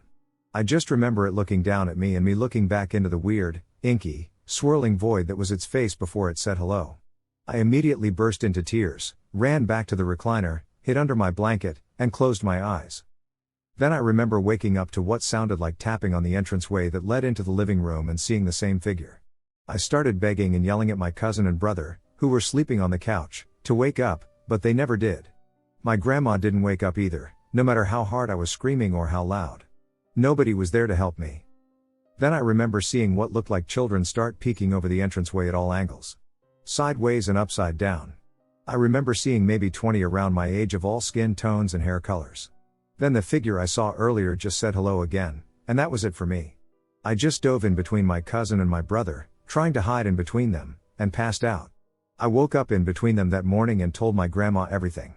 I just remember it looking down at me and me looking back into the weird, inky, swirling void that was its face before it said hello. I immediately burst into tears, ran back to the recliner, hid under my blanket, and closed my eyes. Then I remember waking up to what sounded like tapping on the entranceway that led into the living room and seeing the same figure. I started begging and yelling at my cousin and brother, who were sleeping on the couch, to wake up, but they never did. My grandma didn't wake up either, no matter how hard I was screaming or how loud. Nobody was there to help me. Then I remember seeing what looked like children start peeking over the entranceway at all angles. Sideways and upside down. I remember seeing maybe 20 around my age of all skin tones and hair colors. Then the figure I saw earlier just said hello again, and that was it for me. I just dove in between my cousin and my brother, trying to hide in between them, and passed out. I woke up in between them that morning and told my grandma everything.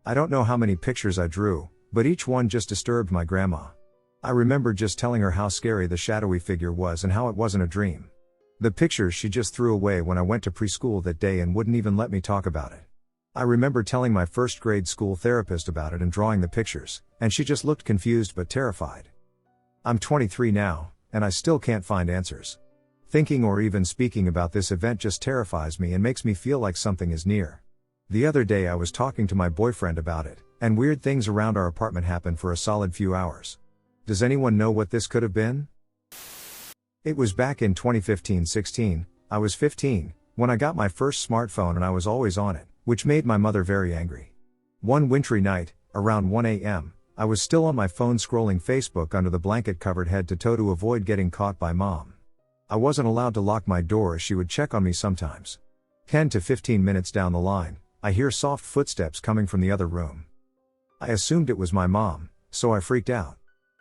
I don't know how many pictures I drew, But each one just disturbed my grandma. I remember just telling her how scary the shadowy figure was and how it wasn't a dream. The pictures she just threw away when I went to preschool that day and wouldn't even let me talk about it. I remember telling my first grade school therapist about it and drawing the pictures, and she just looked confused but terrified. I'm 23 now, and I still can't find answers. Thinking or even speaking about this event just terrifies me and makes me feel like something is near. The other day I was talking to my boyfriend about it, and weird things around our apartment happened for a solid few hours. Does anyone know what this could have been? It was back in 2015-16, I was 15, when I got my first smartphone and I was always on it, which made my mother very angry. One wintry night, around 1 a.m., I was still on my phone scrolling Facebook under the blanket covered head to toe to avoid getting caught by Mom. I wasn't allowed to lock my door as she would check on me sometimes. 10 to 15 minutes down the line, I hear soft footsteps coming from the other room. I assumed it was my mom, so I freaked out.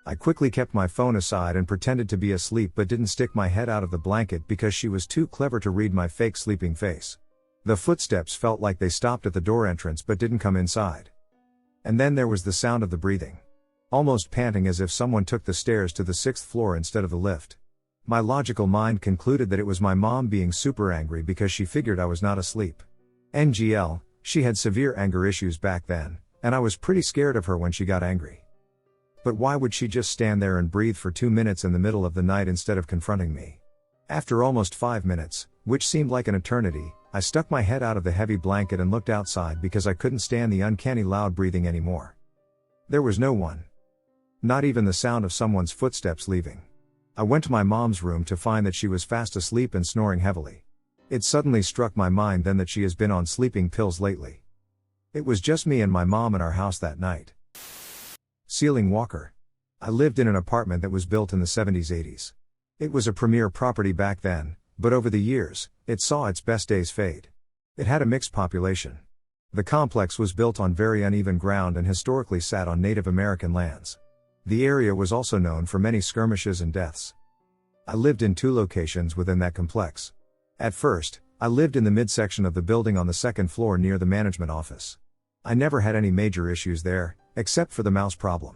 I quickly kept my phone aside and pretended to be asleep but didn't stick my head out of the blanket because she was too clever to read my fake sleeping face. The footsteps felt like they stopped at the door entrance but didn't come inside. And then there was the sound of the breathing. Almost panting as if someone took the stairs to the 6th floor instead of the lift. My logical mind concluded that it was my mom being super angry because she figured I was not asleep. NGL, she had severe anger issues back then, and I was pretty scared of her when she got angry. But why would she just stand there and breathe for 2 minutes in the middle of the night instead of confronting me? After almost 5 minutes, which seemed like an eternity, I stuck my head out of the heavy blanket and looked outside because I couldn't stand the uncanny loud breathing anymore. There was no one. Not even the sound of someone's footsteps leaving. I went to my mom's room to find that she was fast asleep and snoring heavily. It suddenly struck my mind then that she has been on sleeping pills lately. It was just me and my mom in our house that night. Ceiling walker. I lived in an apartment that was built in the 70s-80s. It was a premier property back then, but over the years, it saw its best days fade. It had a mixed population. The complex was built on very uneven ground and historically sat on Native American lands. The area was also known for many skirmishes and deaths. I lived in 2 locations within that complex. At first, I lived in the midsection of the building on the 2nd floor near the management office. I never had any major issues there, except for the mouse problem.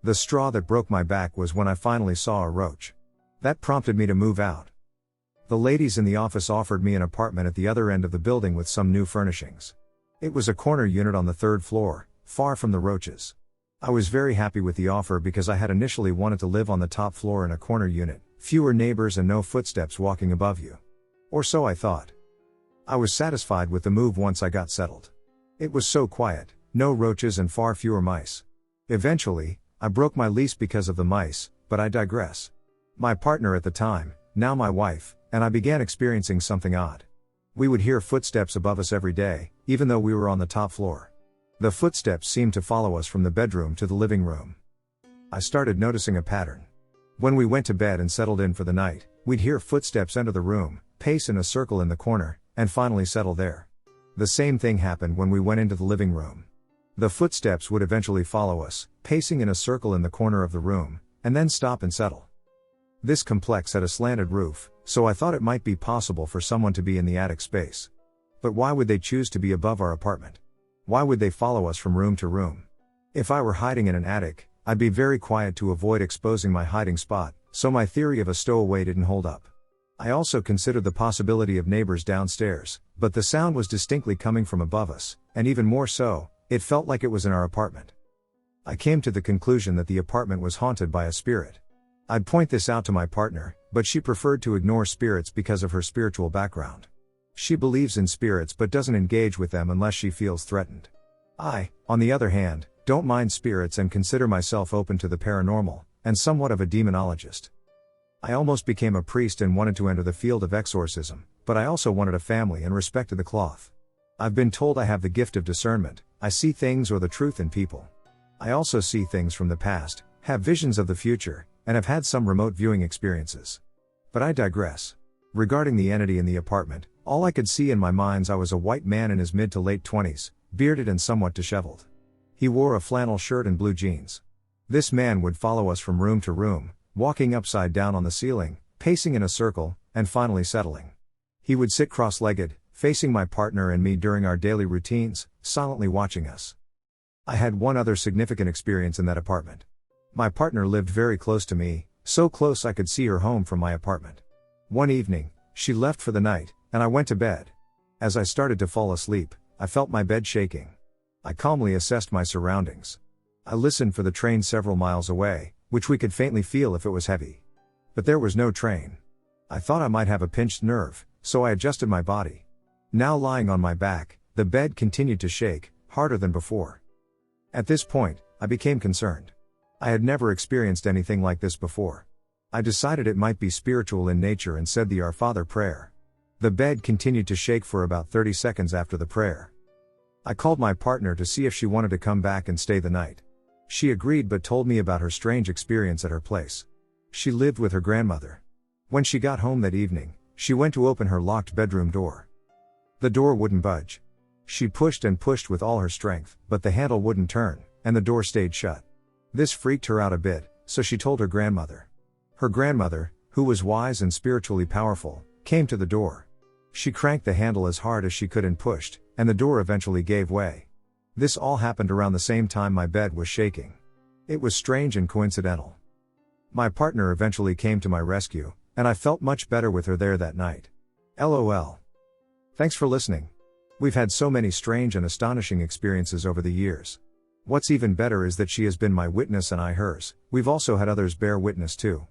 The straw that broke my back was when I finally saw a roach. That prompted me to move out. The ladies in the office offered me an apartment at the other end of the building with some new furnishings. It was a corner unit on the 3rd floor, far from the roaches. I was very happy with the offer because I had initially wanted to live on the top floor in a corner unit, fewer neighbors and no footsteps walking above you. Or so I thought. I was satisfied with the move once I got settled. It was so quiet, no roaches and far fewer mice. Eventually, I broke my lease because of the mice, but I digress. My partner at the time, now my wife, and I began experiencing something odd. We would hear footsteps above us every day, even though we were on the top floor. The footsteps seemed to follow us from the bedroom to the living room. I started noticing a pattern. When we went to bed and settled in for the night, we'd hear footsteps enter the room, pace in a circle in the corner, and finally settle there. The same thing happened when we went into the living room. The footsteps would eventually follow us, pacing in a circle in the corner of the room, and then stop and settle. This complex had a slanted roof, so I thought it might be possible for someone to be in the attic space. But why would they choose to be above our apartment? Why would they follow us from room to room? If I were hiding in an attic, I'd be very quiet to avoid exposing my hiding spot, so my theory of a stowaway didn't hold up. I also considered the possibility of neighbors downstairs, but the sound was distinctly coming from above us, and even more so, it felt like it was in our apartment. I came to the conclusion that the apartment was haunted by a spirit. I'd point this out to my partner, but she preferred to ignore spirits because of her spiritual background. She believes in spirits but doesn't engage with them unless she feels threatened. I, on the other hand, don't mind spirits and consider myself open to the paranormal, and somewhat of a demonologist. I almost became a priest and wanted to enter the field of exorcism, but I also wanted a family and respected the cloth. I've been told I have the gift of discernment, I see things or the truth in people. I also see things from the past, have visions of the future, and have had some remote viewing experiences. But I digress. Regarding the entity in the apartment, all I could see in my mind's eye was a white man in his mid to late 20s, bearded and somewhat disheveled. He wore a flannel shirt and blue jeans. This man would follow us from room to room, walking upside down on the ceiling, pacing in a circle, and finally settling. He would sit cross-legged, facing my partner and me during our daily routines, silently watching us. I had one other significant experience in that apartment. My partner lived very close to me, so close I could see her home from my apartment. One evening, she left for the night, and I went to bed. As I started to fall asleep, I felt my bed shaking. I calmly assessed my surroundings. I listened for the train several miles away, which we could faintly feel if it was heavy. But there was no train. I thought I might have a pinched nerve, so I adjusted my body. Now lying on my back, the bed continued to shake, harder than before. At this point, I became concerned. I had never experienced anything like this before. I decided it might be spiritual in nature and said the Our Father prayer. The bed continued to shake for about 30 seconds after the prayer. I called my partner to see if she wanted to come back and stay the night. She agreed but told me about her strange experience at her place. She lived with her grandmother. When she got home that evening, she went to open her locked bedroom door. The door wouldn't budge. She pushed and pushed with all her strength, but the handle wouldn't turn, and the door stayed shut. This freaked her out a bit, so she told her grandmother. Her grandmother, who was wise and spiritually powerful, came to the door. She cranked the handle as hard as she could and pushed, and the door eventually gave way. This all happened around the same time my bed was shaking. It was strange and coincidental. My partner eventually came to my rescue, and I felt much better with her there that night. LOL. Thanks for listening. We've had so many strange and astonishing experiences over the years. What's even better is that she has been my witness and I hers. We've also had others bear witness too.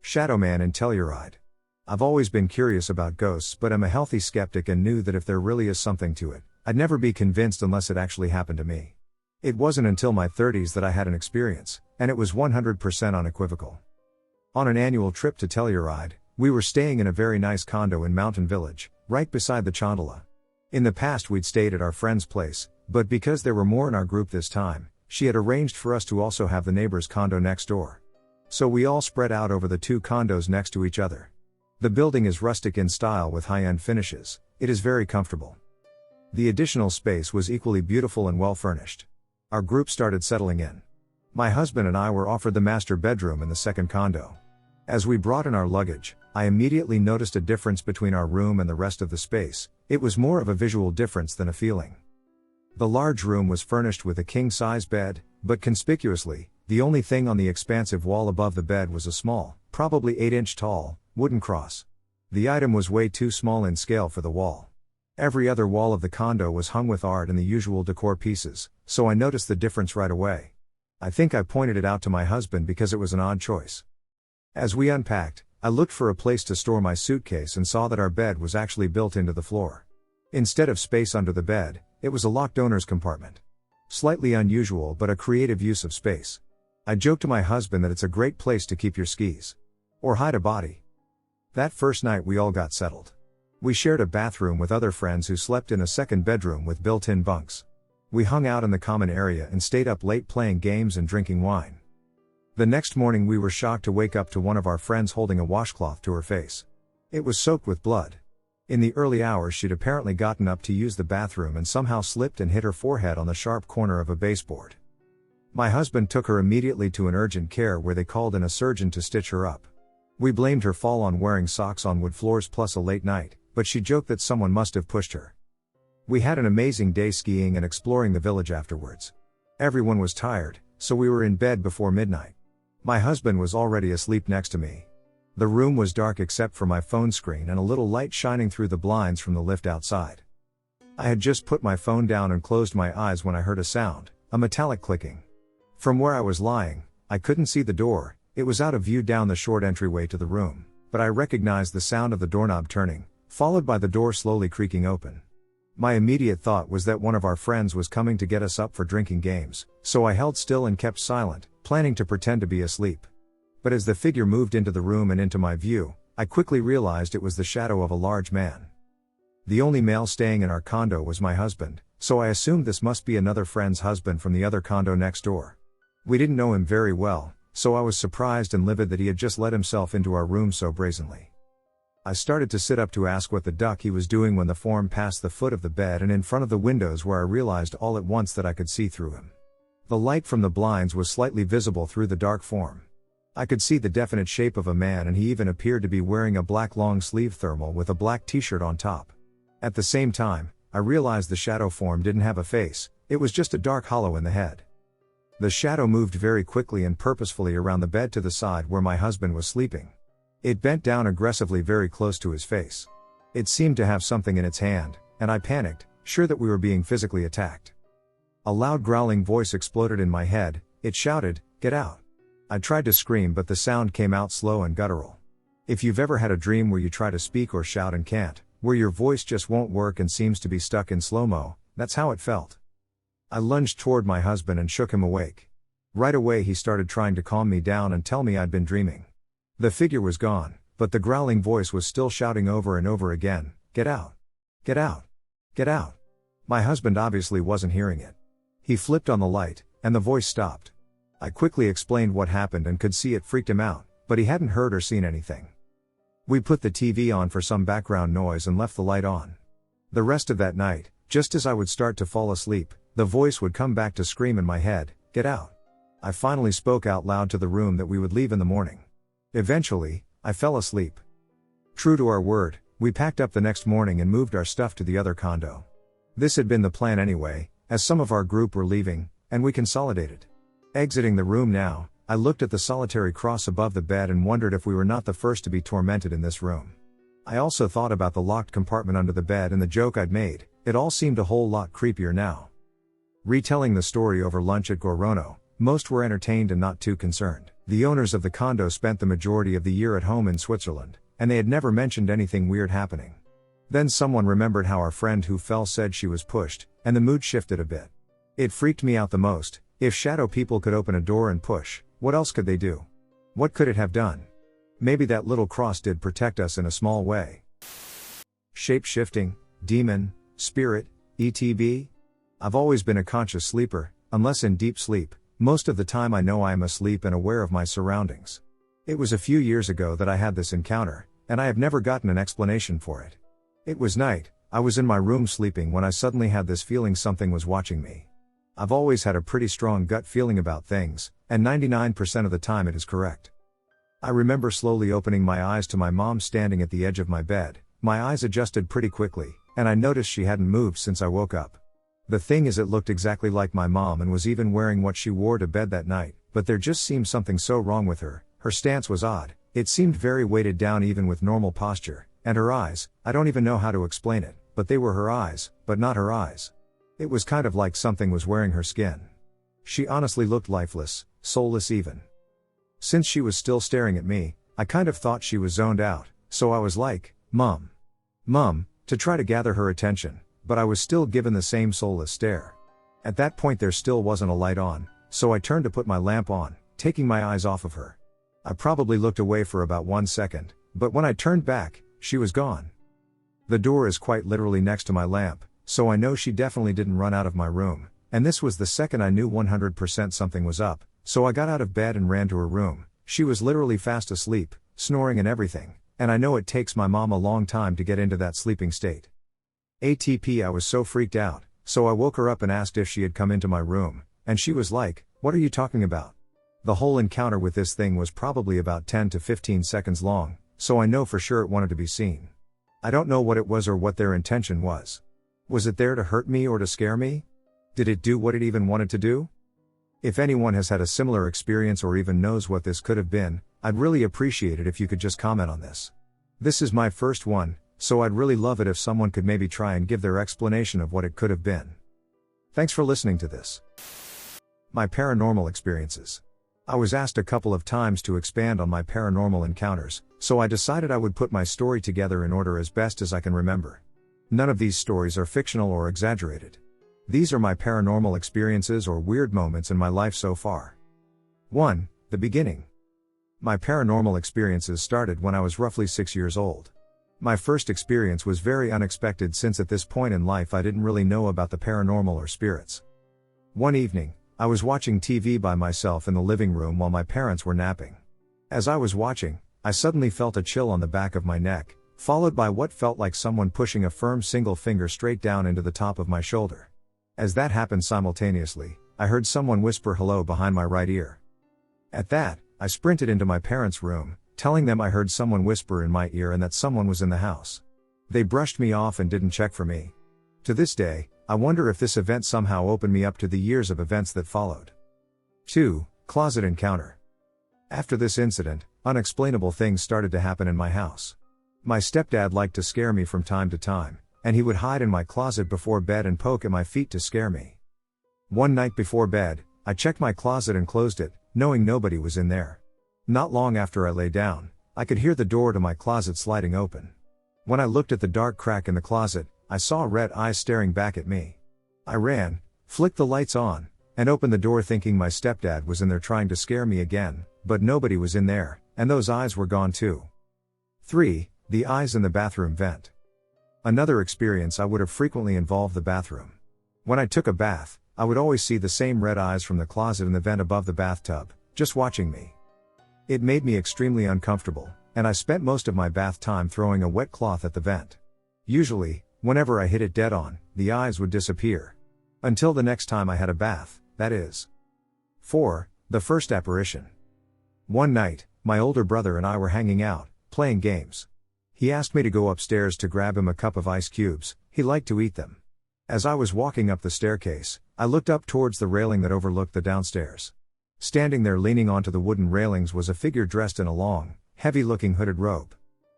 Shadowman in Telluride. I've always been curious about ghosts, but am a healthy skeptic and knew that if there really is something to it, I'd never be convinced unless it actually happened to me. It wasn't until my 30s that I had an experience, and it was 100% unequivocal. On an annual trip to Telluride, we were staying in a very nice condo in Mountain Village, right beside the Chandala. In the past we'd stayed at our friend's place, but because there were more in our group this time, she had arranged for us to also have the neighbor's condo next door. So we all spread out over the two condos next to each other. The building is rustic in style with high-end finishes. It is very comfortable. The additional space was equally beautiful and well furnished. Our group started settling in. My husband and I were offered the master bedroom in the second condo. As we brought in our luggage, I immediately noticed a difference between our room and the rest of the space. It was more of a visual difference than a feeling. The large room was furnished with a king-size bed, but conspicuously, the only thing on the expansive wall above the bed was a small, probably 8-inch tall, wooden cross. The item was way too small in scale for the wall. Every other wall of the condo was hung with art and the usual decor pieces, so I noticed the difference right away. I think I pointed it out to my husband because it was an odd choice. As we unpacked, I looked for a place to store my suitcase and saw that our bed was actually built into the floor. Instead of space under the bed, it was a locked owner's compartment. Slightly unusual but a creative use of space. I joked to my husband that it's a great place to keep your skis. Or hide a body. That first night we all got settled. We shared a bathroom with other friends who slept in a second bedroom with built-in bunks. We hung out in the common area and stayed up late playing games and drinking wine. The next morning we were shocked to wake up to one of our friends holding a washcloth to her face. It was soaked with blood. In the early hours she'd apparently gotten up to use the bathroom and somehow slipped and hit her forehead on the sharp corner of a baseboard. My husband took her immediately to an urgent care where they called in a surgeon to stitch her up. We blamed her fall on wearing socks on wood floors plus a late night, but she joked that someone must have pushed her. We had an amazing day skiing and exploring the village afterwards. Everyone was tired, so we were in bed before midnight. My husband was already asleep next to me. The room was dark except for my phone screen and a little light shining through the blinds from the lift outside. I had just put my phone down and closed my eyes when I heard a sound, a metallic clicking. From where I was lying, I couldn't see the door. It was out of view down the short entryway to the room, but I recognized the sound of the doorknob turning, followed by the door slowly creaking open. My immediate thought was that one of our friends was coming to get us up for drinking games, so I held still and kept silent, planning to pretend to be asleep. But as the figure moved into the room and into my view, I quickly realized it was the shadow of a large man. The only male staying in our condo was my husband, so I assumed this must be another friend's husband from the other condo next door. We didn't know him very well, so I was surprised and livid that he had just let himself into our room so brazenly. I started to sit up to ask what the duck he was doing when the form passed the foot of the bed and in front of the windows, where I realized all at once that I could see through him. The light from the blinds was slightly visible through the dark form. I could see the definite shape of a man, and he even appeared to be wearing a black long-sleeve thermal with a black t-shirt on top. At the same time, I realized the shadow form didn't have a face, It was just a dark hollow in the head. The shadow moved very quickly and purposefully around the bed to the side where my husband was sleeping. It bent down aggressively very close to his face. It seemed to have something in its hand, and I panicked, sure that we were being physically attacked. A loud growling voice exploded in my head. It shouted, "Get out." I tried to scream, but the sound came out slow and guttural. If you've ever had a dream where you try to speak or shout and can't, where your voice just won't work and seems to be stuck in slow-mo, that's how it felt. I lunged toward my husband and shook him awake. Right away he started trying to calm me down and tell me I'd been dreaming. The figure was gone, but the growling voice was still shouting over and over again, "Get out! Get out! Get out!" My husband obviously wasn't hearing it. He flipped on the light, and the voice stopped. I quickly explained what happened and could see it freaked him out, but he hadn't heard or seen anything. We put the TV on for some background noise and left the light on. The rest of that night, just as I would start to fall asleep, the voice would come back to scream in my head, "Get out." I finally spoke out loud to the room that we would leave in the morning. Eventually, I fell asleep. True to our word, we packed up the next morning and moved our stuff to the other condo. This had been the plan anyway, as some of our group were leaving, and we consolidated. Exiting the room now, I looked at the solitary cross above the bed and wondered if we were not the first to be tormented in this room. I also thought about the locked compartment under the bed and the joke I'd made. It all seemed a whole lot creepier now. Retelling the story over lunch at Gorono, most were entertained and not too concerned. The owners of the condo spent the majority of the year at home in Switzerland, and they had never mentioned anything weird happening. Then someone remembered how our friend who fell said she was pushed, and the mood shifted a bit. It freaked me out the most. If shadow people could open a door and push, what else could they do? What could it have done? Maybe that little cross did protect us in a small way. Shape-shifting, demon, spirit, ETB? I've always been a conscious sleeper, unless in deep sleep. Most of the time I know I am asleep and aware of my surroundings. It was a few years ago that I had this encounter, and I have never gotten an explanation for it. It was night, I was in my room sleeping when I suddenly had this feeling something was watching me. I've always had a pretty strong gut feeling about things, and 99% of the time it is correct. I remember slowly opening my eyes to my mom standing at the edge of my bed. My eyes adjusted pretty quickly, and I noticed she hadn't moved since I woke up. The thing is, it looked exactly like my mom and was even wearing what she wore to bed that night, but there just seemed something so wrong with her. Her stance was odd, it seemed very weighted down even with normal posture, and her eyes, I don't even know how to explain it, but they were her eyes, but not her eyes. It was kind of like something was wearing her skin. She honestly looked lifeless, soulless even. Since she was still staring at me, I kind of thought she was zoned out, so I was like, "Mom. Mom," to try to gather her attention, but I was still given the same soulless stare. At that point there still wasn't a light on, so I turned to put my lamp on, taking my eyes off of her. I probably looked away for about 1 second, but when I turned back, she was gone. The door is quite literally next to my lamp, so I know she definitely didn't run out of my room, and this was the second I knew 100% something was up, so I got out of bed and ran to her room. She was literally fast asleep, snoring and everything, and I know it takes my mom a long time to get into that sleeping state. I was so freaked out, so I woke her up and asked if she had come into my room, and she was like, "What are you talking about?" The whole encounter with this thing was probably about 10 to 15 seconds long, so I know for sure it wanted to be seen. I don't know what it was or what their intention was. Was it there to hurt me or to scare me? Did it do what it even wanted to do? If anyone has had a similar experience or even knows what this could have been, I'd really appreciate it if you could just comment on this. This is my first one, so I'd really love it if someone could maybe try and give their explanation of what it could have been. Thanks for listening to this. My paranormal experiences. I was asked a couple of times to expand on my paranormal encounters, so I decided I would put my story together in order as best as I can remember. None of these stories are fictional or exaggerated. These are my paranormal experiences or weird moments in my life so far. 1. The beginning. My paranormal experiences started when I was roughly 6 years old. My first experience was very unexpected since at this point in life I didn't really know about the paranormal or spirits. One evening, I was watching TV by myself in the living room while my parents were napping. As I was watching, I suddenly felt a chill on the back of my neck, followed by what felt like someone pushing a firm single finger straight down into the top of my shoulder. As that happened simultaneously, I heard someone whisper hello behind my right ear. At that, I sprinted into my parents' room, telling them I heard someone whisper in my ear and that someone was in the house. They brushed me off and didn't check for me. To this day, I wonder if this event somehow opened me up to the years of events that followed. 2. Closet encounter. After this incident, unexplainable things started to happen in my house. My stepdad liked to scare me from time to time, and he would hide in my closet before bed and poke at my feet to scare me. One night before bed, I checked my closet and closed it, knowing nobody was in there. Not long after I lay down, I could hear the door to my closet sliding open. When I looked at the dark crack in the closet, I saw red eyes staring back at me. I ran, flicked the lights on, and opened the door thinking my stepdad was in there trying to scare me again, but nobody was in there, and those eyes were gone too. 3. The eyes in the bathroom vent. Another experience I would have frequently involved the bathroom. When I took a bath, I would always see the same red eyes from the closet in the vent above the bathtub, just watching me. It made me extremely uncomfortable, and I spent most of my bath time throwing a wet cloth at the vent. Usually, whenever I hit it dead on, the eyes would disappear. Until the next time I had a bath, that is. 4. The first apparition. One night, my older brother and I were hanging out, playing games. He asked me to go upstairs to grab him a cup of ice cubes, he liked to eat them. As I was walking up the staircase, I looked up towards the railing that overlooked the downstairs. Standing there leaning onto the wooden railings was a figure dressed in a long, heavy-looking hooded robe.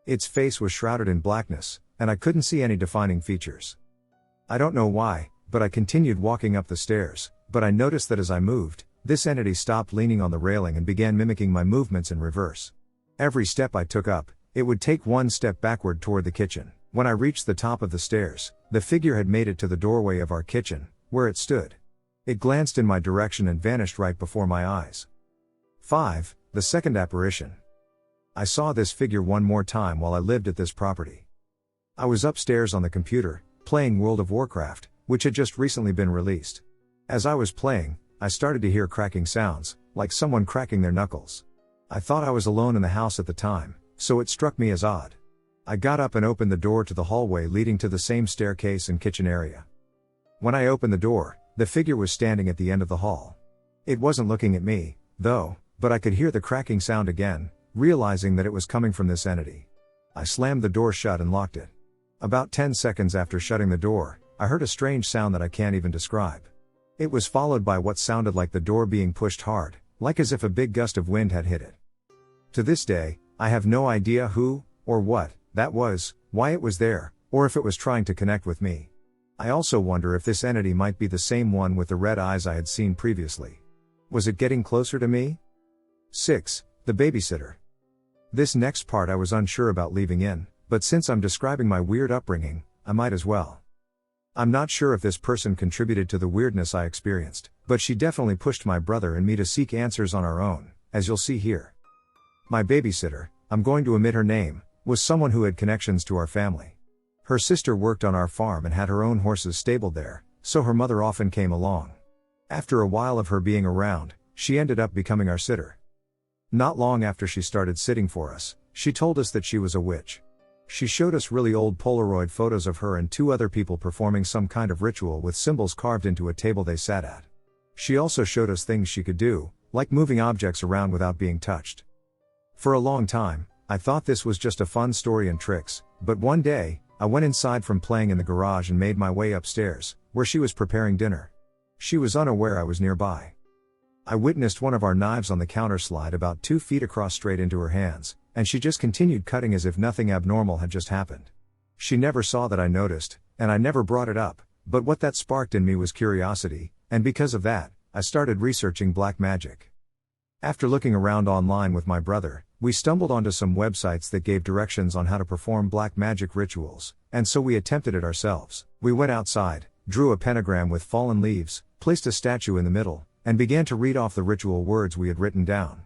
Its face was shrouded in blackness, and I couldn't see any defining features. I don't know why, but I continued walking up the stairs, but I noticed that as I moved, this entity stopped leaning on the railing and began mimicking my movements in reverse. Every step I took up, it would take one step backward toward the kitchen. When I reached the top of the stairs, the figure had made it to the doorway of our kitchen, where it stood. It glanced in my direction and vanished right before my eyes. 5. The second apparition. I saw this figure one more time while I lived at this property. I was upstairs on the computer, playing World of Warcraft, which had just recently been released. As I was playing, I started to hear cracking sounds, like someone cracking their knuckles. I thought I was alone in the house at the time, so it struck me as odd. I got up and opened the door to the hallway leading to the same staircase and kitchen area. When I opened the door, the figure was standing at the end of the hall. It wasn't looking at me, though, but I could hear the cracking sound again, realizing that it was coming from this entity. I slammed the door shut and locked it. About 10 seconds after shutting the door, I heard a strange sound that I can't even describe. It was followed by what sounded like the door being pushed hard, like as if a big gust of wind had hit it. To this day, I have no idea who, or what, that was, why it was there, or if it was trying to connect with me. I also wonder if this entity might be the same one with the red eyes I had seen previously. Was it getting closer to me? 6. The babysitter. This next part I was unsure about leaving in, but since I'm describing my weird upbringing, I might as well. I'm not sure if this person contributed to the weirdness I experienced, but she definitely pushed my brother and me to seek answers on our own, as you'll see here. My babysitter, I'm going to omit her name, was someone who had connections to our family. Her sister worked on our farm and had her own horses stabled there, so her mother often came along. After a while of her being around, she ended up becoming our sitter. Not long after she started sitting for us, she told us that she was a witch. She showed us really old Polaroid photos of her and 2 other people performing some kind of ritual with symbols carved into a table they sat at. She also showed us things she could do, like moving objects around without being touched. For a long time, I thought this was just a fun story and tricks, but one day, I went inside from playing in the garage and made my way upstairs, where she was preparing dinner. She was unaware I was nearby. I witnessed one of our knives on the counter slide about 2 feet across straight into her hands, and she just continued cutting as if nothing abnormal had just happened. She never saw that I noticed, and I never brought it up, but what that sparked in me was curiosity, and because of that, I started researching black magic. After looking around online with my brother, we stumbled onto some websites that gave directions on how to perform black magic rituals, and so we attempted it ourselves. We went outside, drew a pentagram with fallen leaves, placed a statue in the middle, and began to read off the ritual words we had written down.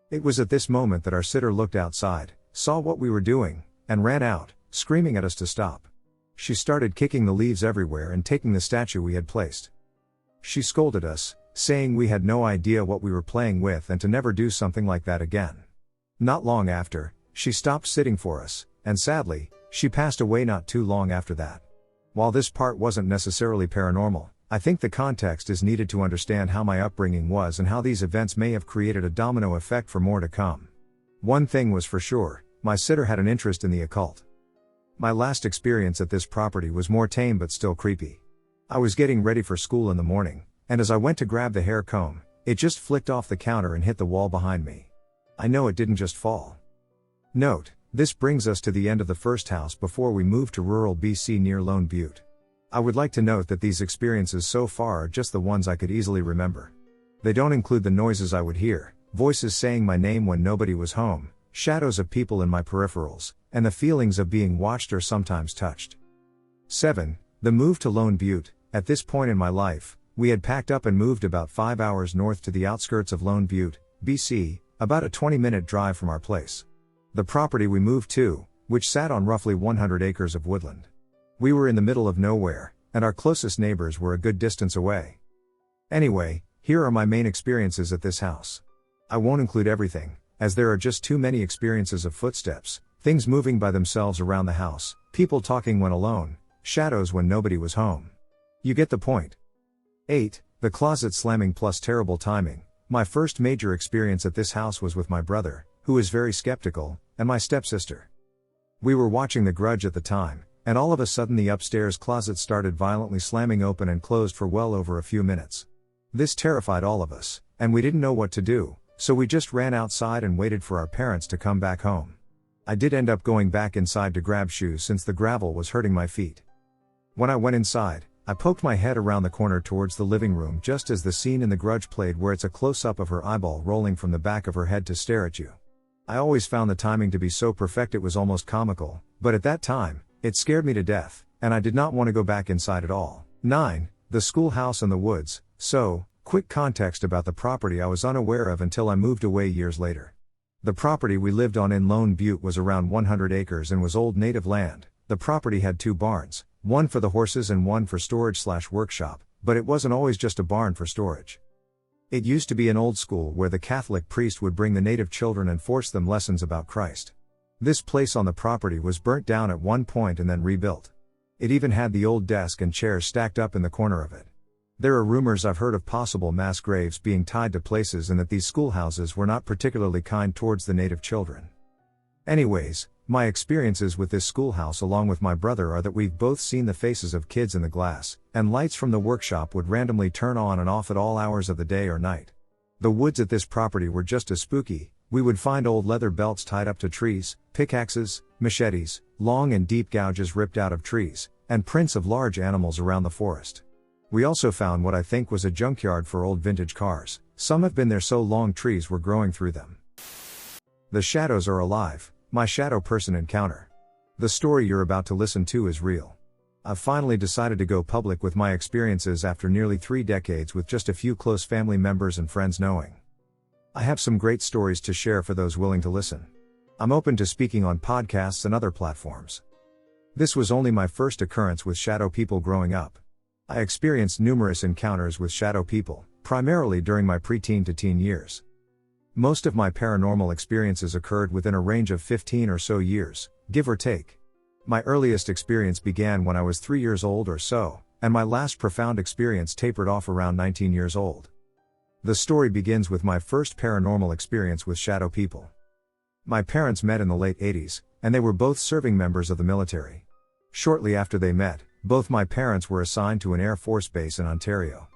It was at this moment that our sitter looked outside, saw what we were doing, and ran out, screaming at us to stop. She started kicking the leaves everywhere and taking the statue we had placed. She scolded us, saying we had no idea what we were playing with and to never do something like that again. Not long after, she stopped sitting for us, and sadly, she passed away not too long after that. While this part wasn't necessarily paranormal, I think the context is needed to understand how my upbringing was and how these events may have created a domino effect for more to come. One thing was for sure, my sitter had an interest in the occult. My last experience at this property was more tame but still creepy. I was getting ready for school in the morning, and as I went to grab the hair comb, it just flicked off the counter and hit the wall behind me. I know it didn't just fall. Note, this brings us to the end of the first house before we moved to rural BC near Lone Butte. I would like to note that these experiences so far are just the ones I could easily remember. They don't include the noises I would hear, voices saying my name when nobody was home, shadows of people in my peripherals, and the feelings of being watched or sometimes touched. 7. The move to Lone Butte. At this point in my life, we had packed up and moved about 5 hours north to the outskirts of Lone Butte, BC, about a 20-minute drive from our place. The property we moved to, which sat on roughly 100 acres of woodland. We were in the middle of nowhere, and our closest neighbors were a good distance away. Anyway, here are my main experiences at this house. I won't include everything, as there are just too many experiences of footsteps, things moving by themselves around the house, people talking when alone, shadows when nobody was home. You get the point. 8. The closet slamming plus terrible timing. My first major experience at this house was with my brother, who is very skeptical, and my stepsister. We were watching The Grudge at the time, and all of a sudden the upstairs closet started violently slamming open and closed for well over a few minutes. This terrified all of us, and we didn't know what to do, so we just ran outside and waited for our parents to come back home. I did end up going back inside to grab shoes since the gravel was hurting my feet. When I went inside, I poked my head around the corner towards the living room just as the scene in The Grudge played, where it's a close-up of her eyeball rolling from the back of her head to stare at you. I always found the timing to be so perfect it was almost comical, but at that time, it scared me to death, and I did not want to go back inside at all. 9. The schoolhouse in the woods. So, quick context about the property I was unaware of until I moved away years later. The property we lived on in Lone Butte was around 100 acres and was old native land. The property had 2 barns, one for the horses and one for storage/workshop, but it wasn't always just a barn for storage. It used to be an old school where the Catholic priest would bring the native children and force them lessons about Christ. This place on the property was burnt down at one point and then rebuilt. It even had the old desk and chairs stacked up in the corner of it. There are rumors I've heard of possible mass graves being tied to places and that these schoolhouses were not particularly kind towards the native children. Anyways, my experiences with this schoolhouse along with my brother are that we've both seen the faces of kids in the glass, and lights from the workshop would randomly turn on and off at all hours of the day or night. The woods at this property were just as spooky. We would find old leather belts tied up to trees, pickaxes, machetes, long and deep gouges ripped out of trees, and prints of large animals around the forest. We also found what I think was a junkyard for old vintage cars. Some have been there so long trees were growing through them. The shadows are alive. My shadow person encounter. The story you're about to listen to is real. I've finally decided to go public with my experiences after nearly 3 decades with just a few close family members and friends knowing. I have some great stories to share for those willing to listen. I'm open to speaking on podcasts and other platforms. This was only my first occurrence with shadow people growing up. I experienced numerous encounters with shadow people, primarily during my preteen to teen years. Most of my paranormal experiences occurred within a range of 15 or so years, give or take. My earliest experience began when I was 3 years old or so, and my last profound experience tapered off around 19 years old. The story begins with my first paranormal experience with shadow people. My parents met in the late 80s, and they were both serving members of the military. Shortly after they met, both my parents were assigned to an Air Force base in Ontario.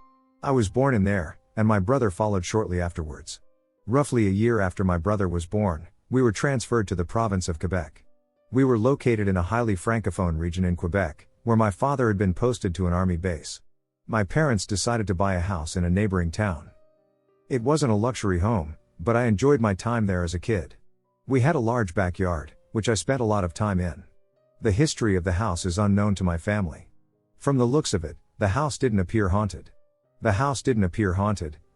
I was born in there, and my brother followed shortly afterwards. Roughly a year after my brother was born, we were transferred to the province of Quebec. We were located in a highly francophone region in Quebec, where my father had been posted to an army base. My parents decided to buy a house in a neighboring town. It wasn't a luxury home, but I enjoyed my time there as a kid. We had a large backyard, which I spent a lot of time in. The history of the house is unknown to my family. From the looks of it, the house didn't appear haunted.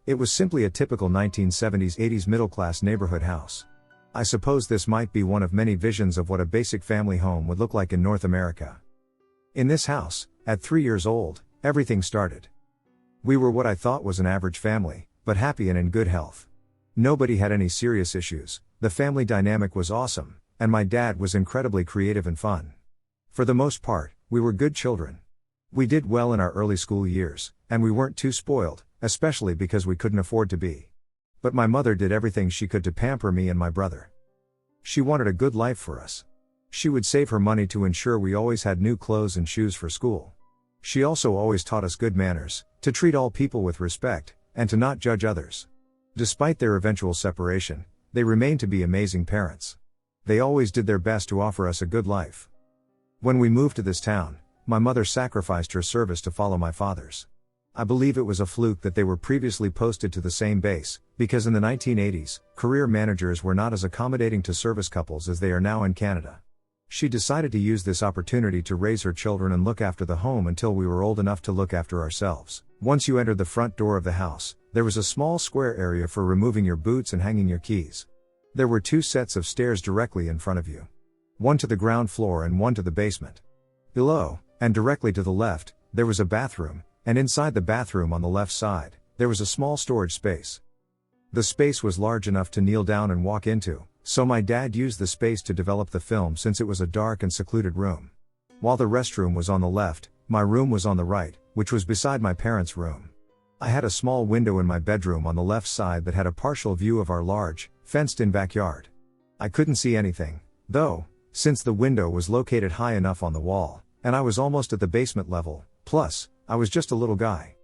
It was simply a typical 1970s-80s middle-class neighborhood house. I suppose this might be one of many visions of what a basic family home would look like in North America. In this house, at 3 years old, everything started. We were what I thought was an average family, but happy and in good health. Nobody had any serious issues, the family dynamic was awesome, and my dad was incredibly creative and fun. For the most part, we were good children. We did well in our early school years, and we weren't too spoiled, especially because we couldn't afford to be. But my mother did everything she could to pamper me and my brother. She wanted a good life for us. She would save her money to ensure we always had new clothes and shoes for school. She also always taught us good manners, to treat all people with respect, and to not judge others. Despite their eventual separation, they remained to be amazing parents. They always did their best to offer us a good life. When we moved to this town, my mother sacrificed her service to follow my father's. I believe it was a fluke that they were previously posted to the same base, because in the 1980s, career managers were not as accommodating to service couples as they are now in Canada. She decided to use this opportunity to raise her children and look after the home until we were old enough to look after ourselves. Once you entered the front door of the house, there was a small square area for removing your boots and hanging your keys. There were 2 sets of stairs directly in front of you. One to the ground floor and one to the basement. Below, and directly to the left, there was a bathroom, and inside the bathroom on the left side, there was a small storage space. The space was large enough to kneel down and walk into, so my dad used the space to develop the film since it was a dark and secluded room. While the restroom was on the left, my room was on the right, which was beside my parents' room. I had a small window in my bedroom on the left side that had a partial view of our large, fenced-in backyard. I couldn't see anything, though, since the window was located high enough on the wall, and I was almost at the basement level, plus, I was just a little guy.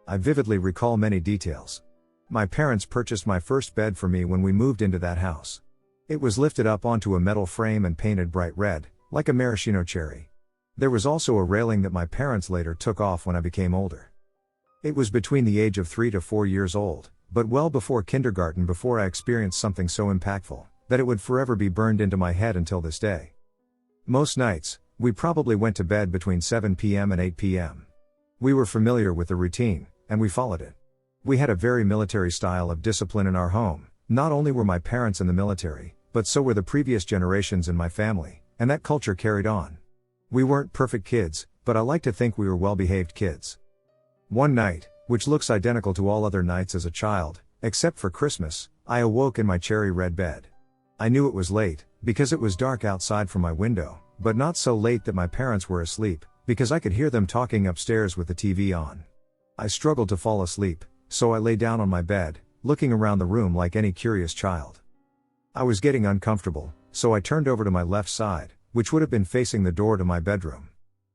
I vividly recall many details. My parents purchased my first bed for me when we moved into that house. It was lifted up onto a metal frame and painted bright red, like a maraschino cherry. There was also a railing that my parents later took off when I became older. It was between the age of 3 to 4 years old, but well before kindergarten before I experienced something so impactful, that it would forever be burned into my head until this day. Most nights, we probably went to bed between 7 p.m. and 8 p.m. We were familiar with the routine, and we followed it. We had a very military style of discipline in our home. Not only were my parents in the military, but so were the previous generations in my family, and that culture carried on. We weren't perfect kids, but I like to think we were well-behaved kids. One night, which looks identical to all other nights as a child, except for Christmas, I awoke in my cherry red bed. I knew it was late, because it was dark outside from my window, but not so late that my parents were asleep, because I could hear them talking upstairs with the TV on. I struggled to fall asleep, so I lay down on my bed, looking around the room like any curious child. I was getting uncomfortable, so I turned over to my left side, which would have been facing the door to my bedroom.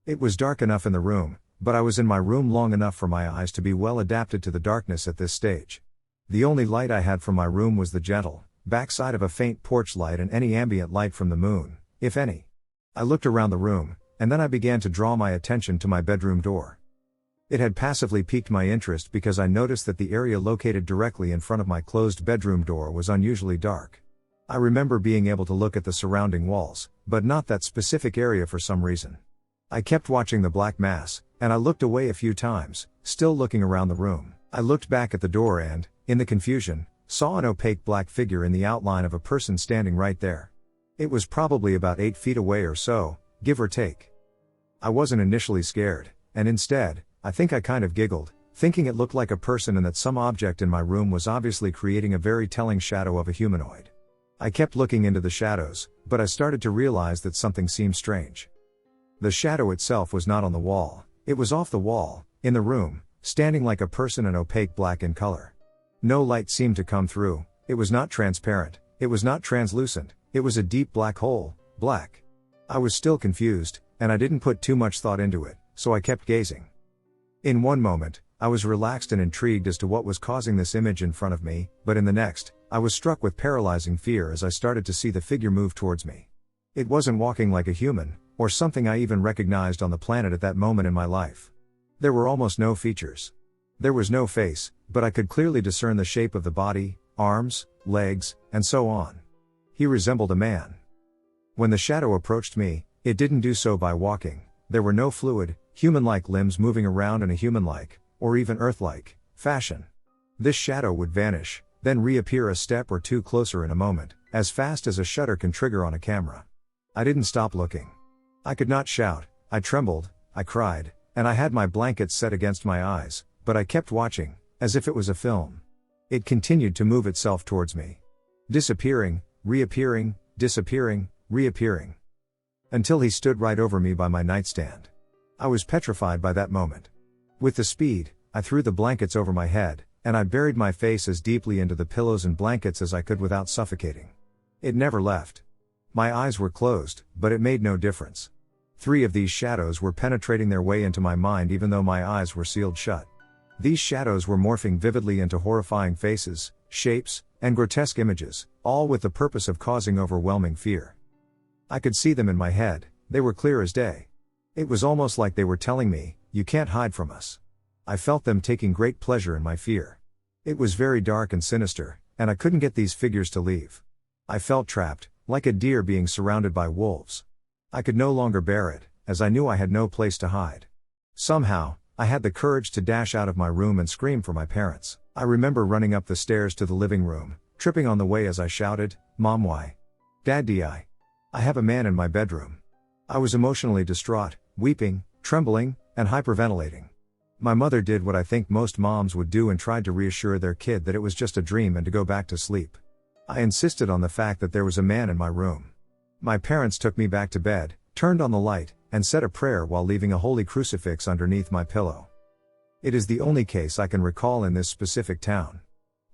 It was dark enough in the room, but I was in my room long enough for my eyes to be well adapted to the darkness at this stage. The only light I had from my room was the gentle backside of a faint porch light and any ambient light from the moon, if any. I looked around the room, and then I began to draw my attention to my bedroom door. It had passively piqued my interest because I noticed that the area located directly in front of my closed bedroom door was unusually dark. I remember being able to look at the surrounding walls, but not that specific area for some reason. I kept watching the black mass, and I looked away a few times, still looking around the room. I looked back at the door and, in the confusion, saw an opaque black figure in the outline of a person standing right there. It was probably about 8 feet away or so, give or take. I wasn't initially scared, and instead, I think I kind of giggled, thinking it looked like a person and that some object in my room was obviously creating a very telling shadow of a humanoid. I kept looking into the shadows, but I started to realize that something seemed strange. The shadow itself was not on the wall, it was off the wall, in the room, standing like a person and opaque black in color. No light seemed to come through, it was not transparent, it was not translucent, it was a deep black hole, black. I was still confused, and I didn't put too much thought into it, so I kept gazing. In one moment, I was relaxed and intrigued as to what was causing this image in front of me, but in the next, I was struck with paralyzing fear as I started to see the figure move towards me. It wasn't walking like a human, or something I even recognized on the planet at that moment in my life. There were almost no features. There was no face, but I could clearly discern the shape of the body, arms, legs, and so on. He resembled a man. When the shadow approached me, it didn't do so by walking. There were no fluid, human-like limbs moving around in a human-like, or even earth-like, fashion. This shadow would vanish, then reappear a step or two closer in a moment, as fast as a shutter can trigger on a camera. I didn't stop looking. I could not shout, I trembled, I cried, and I had my blankets set against my eyes, but I kept watching, as if it was a film. It continued to move itself towards me. Disappearing, reappearing, disappearing, reappearing. Until he stood right over me by my nightstand. I was petrified by that moment. With the speed, I threw the blankets over my head, and I buried my face as deeply into the pillows and blankets as I could without suffocating. It never left. My eyes were closed, but it made no difference. 3 of these shadows were penetrating their way into my mind even though my eyes were sealed shut. These shadows were morphing vividly into horrifying faces, shapes, and grotesque images, all with the purpose of causing overwhelming fear. I could see them in my head, they were clear as day. It was almost like they were telling me, "You can't hide from us." I felt them taking great pleasure in my fear. It was very dark and sinister, and I couldn't get these figures to leave. I felt trapped, like a deer being surrounded by wolves. I could no longer bear it, as I knew I had no place to hide. Somehow, I had the courage to dash out of my room and scream for my parents. I remember running up the stairs to the living room, tripping on the way as I shouted, "Mom, why? Dad, I have a man in my bedroom." I was emotionally distraught, weeping, trembling, and hyperventilating. My mother did what I think most moms would do and tried to reassure their kid that it was just a dream and to go back to sleep. I insisted on the fact that there was a man in my room. My parents took me back to bed, turned on the light, and said a prayer while leaving a holy crucifix underneath my pillow. It is the only case I can recall in this specific town.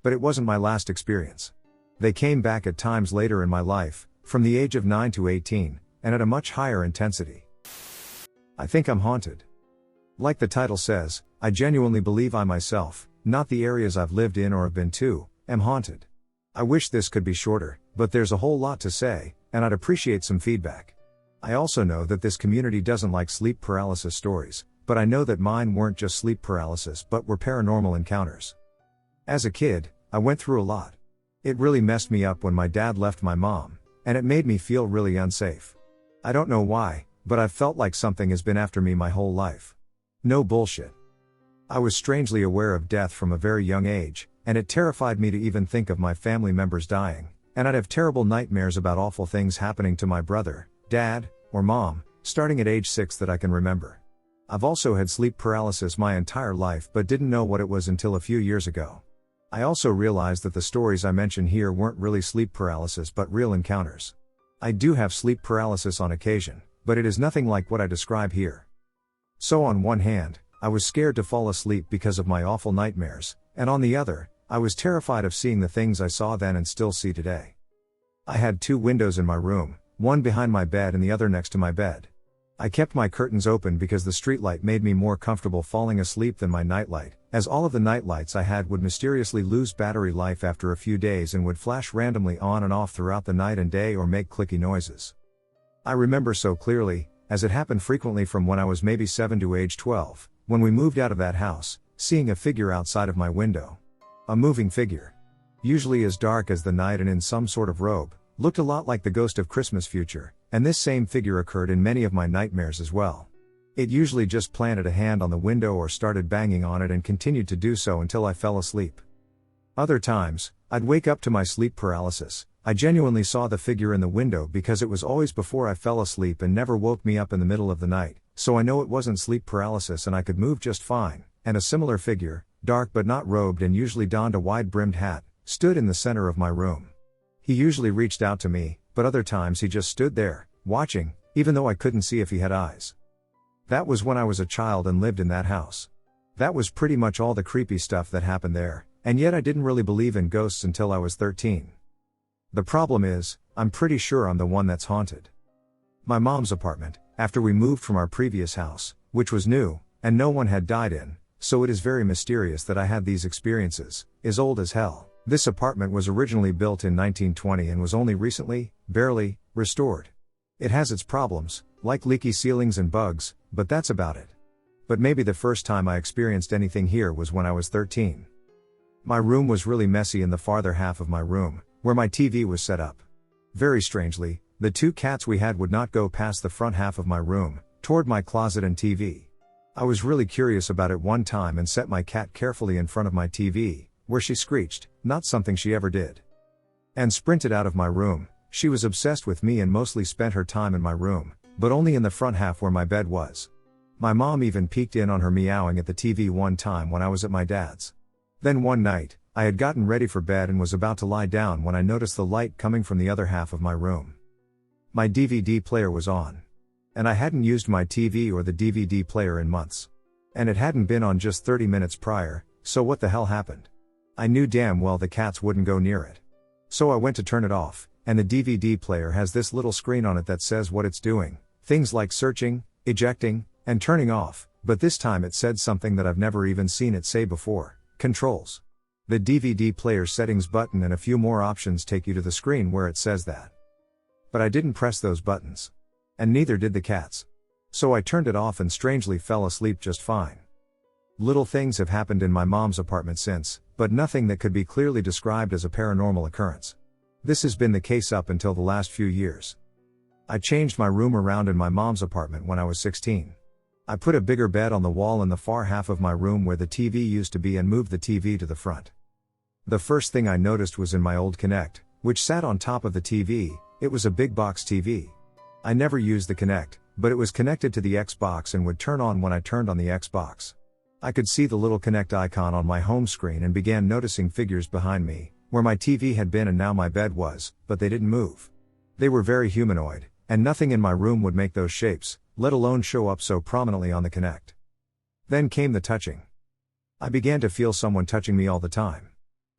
But it wasn't my last experience. They came back at times later in my life, from the age of 9 to 18, and at a much higher intensity. I think I'm haunted. Like the title says, I genuinely believe I myself, not the areas I've lived in or have been to, am haunted. I wish this could be shorter, but there's a whole lot to say, and I'd appreciate some feedback. I also know that this community doesn't like sleep paralysis stories, but I know that mine weren't just sleep paralysis but were paranormal encounters. As a kid, I went through a lot. It really messed me up when my dad left my mom, and it made me feel really unsafe. I don't know why, but I've felt like something has been after me my whole life. No bullshit. I was strangely aware of death from a very young age, and it terrified me to even think of my family members dying, and I'd have terrible nightmares about awful things happening to my brother, dad, or mom, starting at age 6 that I can remember. I've also had sleep paralysis my entire life but didn't know what it was until a few years ago. I also realized that the stories I mention here weren't really sleep paralysis but real encounters. I do have sleep paralysis on occasion, but it is nothing like what I describe here. So on one hand, I was scared to fall asleep because of my awful nightmares, and on the other, I was terrified of seeing the things I saw then and still see today. I had 2 windows in my room, one behind my bed and the other next to my bed. I kept my curtains open because the streetlight made me more comfortable falling asleep than my nightlight, as all of the nightlights I had would mysteriously lose battery life after a few days and would flash randomly on and off throughout the night and day or make clicky noises. I remember so clearly, as it happened frequently from when I was maybe 7 to age 12, when we moved out of that house, seeing a figure outside of my window. A moving figure. Usually as dark as the night and in some sort of robe, looked a lot like the ghost of Christmas Future, and this same figure occurred in many of my nightmares as well. It usually just planted a hand on the window or started banging on it and continued to do so until I fell asleep. Other times, I'd wake up to my sleep paralysis. I genuinely saw the figure in the window because it was always before I fell asleep and never woke me up in the middle of the night, so I know it wasn't sleep paralysis and I could move just fine. And a similar figure, dark but not robed and usually donned a wide-brimmed hat, stood in the center of my room. He usually reached out to me, but other times he just stood there, watching, even though I couldn't see if he had eyes. That was when I was a child and lived in that house. That was pretty much all the creepy stuff that happened there, and yet I didn't really believe in ghosts until I was 13. The problem is, I'm pretty sure I'm the one that's haunted. My mom's apartment, after we moved from our previous house, which was new, and no one had died in, so it is very mysterious that I had these experiences, is old as hell. This apartment was originally built in 1920 and was only recently, barely, restored. It has its problems, like leaky ceilings and bugs, but that's about it. But maybe the first time I experienced anything here was when I was 13. My room was really messy in the farther half of my room, where my TV was set up. Very strangely, the 2 cats we had would not go past the front half of my room, toward my closet and TV. I was really curious about it one time and set my cat carefully in front of my TV, where she screeched, not something she ever did, and sprinted out of my room. She was obsessed with me and mostly spent her time in my room, but only in the front half where my bed was. My mom even peeked in on her meowing at the TV one time when I was at my dad's. Then one night, I had gotten ready for bed and was about to lie down when I noticed the light coming from the other half of my room. My DVD player was on. And I hadn't used my TV or the DVD player in months. And it hadn't been on just 30 minutes prior, so what the hell happened? I knew damn well the cats wouldn't go near it. So I went to turn it off, and the DVD player has this little screen on it that says what it's doing, Things like searching, ejecting, and turning off, but this time it said something that I've never even seen it say before: controls. The DVD player settings button and a few more options take you to the screen where it says that. But I didn't press those buttons. And neither did the cats. So I turned it off and strangely fell asleep just fine. Little things have happened in my mom's apartment since, but nothing that could be clearly described as a paranormal occurrence. This has been the case up until the last few years. I changed my room around in my mom's apartment when I was 16. I put a bigger bed on the wall in the far half of my room where the TV used to be and moved the TV to the front. The first thing I noticed was in my old Kinect, which sat on top of the TV. It was a big box TV. I never used the Kinect, but it was connected to the Xbox and would turn on when I turned on the Xbox. I could see the little Kinect icon on my home screen and began noticing figures behind me, where my TV had been and now my bed was, but they didn't move. They were very humanoid, and nothing in my room would make those shapes, let alone show up so prominently on the Kinect. Then came the touching. I began to feel someone touching me all the time.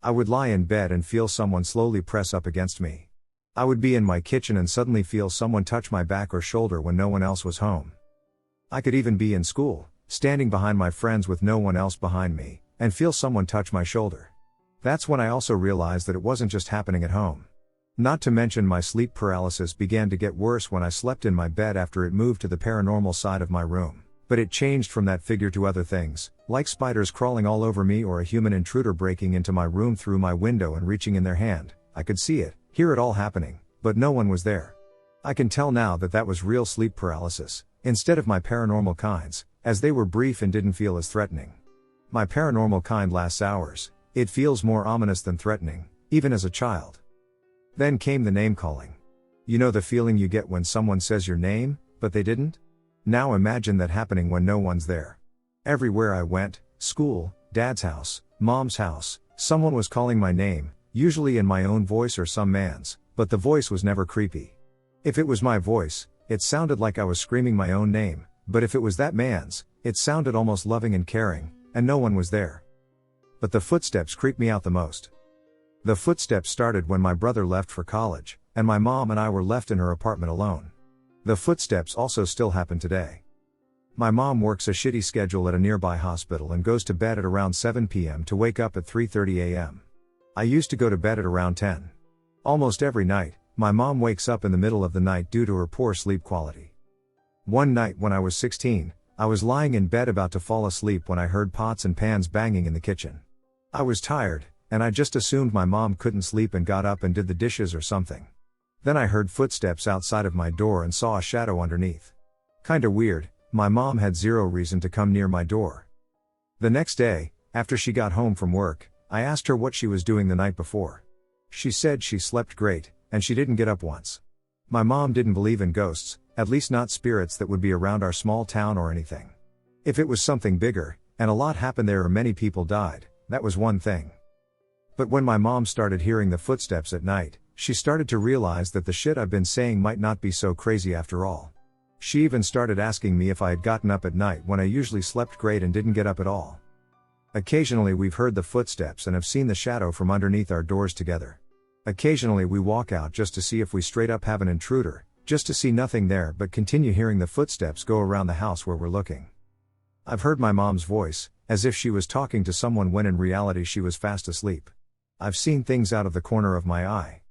I would lie in bed and feel someone slowly press up against me. I would be in my kitchen and suddenly feel someone touch my back or shoulder when no one else was home. I could even be in school, standing behind my friends with no one else behind me, and feel someone touch my shoulder. That's when I also realized that it wasn't just happening at home. Not to mention my sleep paralysis began to get worse when I slept in my bed after it moved to the paranormal side of my room. But it changed from that figure to other things, like spiders crawling all over me or a human intruder breaking into my room through my window and reaching in their hand. I could see it, hear it all happening, but no one was there. I can tell now that that was real sleep paralysis, instead of my paranormal kinds, as they were brief and didn't feel as threatening. My paranormal kind lasts hours. It feels more ominous than threatening, even as a child. Then came the name calling. You know the feeling you get when someone says your name, but they didn't? Now imagine that happening when no one's there. Everywhere I went, school, dad's house, mom's house, someone was calling my name, usually in my own voice or some man's, but the voice was never creepy. If it was my voice, it sounded like I was screaming my own name, but if it was that man's, it sounded almost loving and caring, and no one was there. But the footsteps creeped me out the most. The footsteps started when my brother left for college, and my mom and I were left in her apartment alone. The footsteps also still happen today. My mom works a shitty schedule at a nearby hospital and goes to bed at around 7 p.m. to wake up at 3:30 a.m. I used to go to bed at around 10. Almost every night, my mom wakes up in the middle of the night due to her poor sleep quality. One night when I was 16, I was lying in bed about to fall asleep when I heard pots and pans banging in the kitchen. I was tired, and I just assumed my mom couldn't sleep and got up and did the dishes or something. Then I heard footsteps outside of my door and saw a shadow underneath. Kinda weird, my mom had zero reason to come near my door. The next day, after she got home from work, I asked her what she was doing the night before. She said she slept great, and she didn't get up once. My mom didn't believe in ghosts, at least not spirits that would be around our small town or anything. If it was something bigger, and a lot happened there or many people died, that was one thing. But when my mom started hearing the footsteps at night, she started to realize that the shit I've been saying might not be so crazy after all. She even started asking me if I had gotten up at night when I usually slept great and didn't get up at all. Occasionally we've heard the footsteps and have seen the shadow from underneath our doors together. Occasionally we walk out just to see if we straight up have an intruder, just to see nothing there but continue hearing the footsteps go around the house where we're looking. I've heard my mom's voice, as if she was talking to someone when in reality she was fast asleep. I've seen things out of the corner of my eye.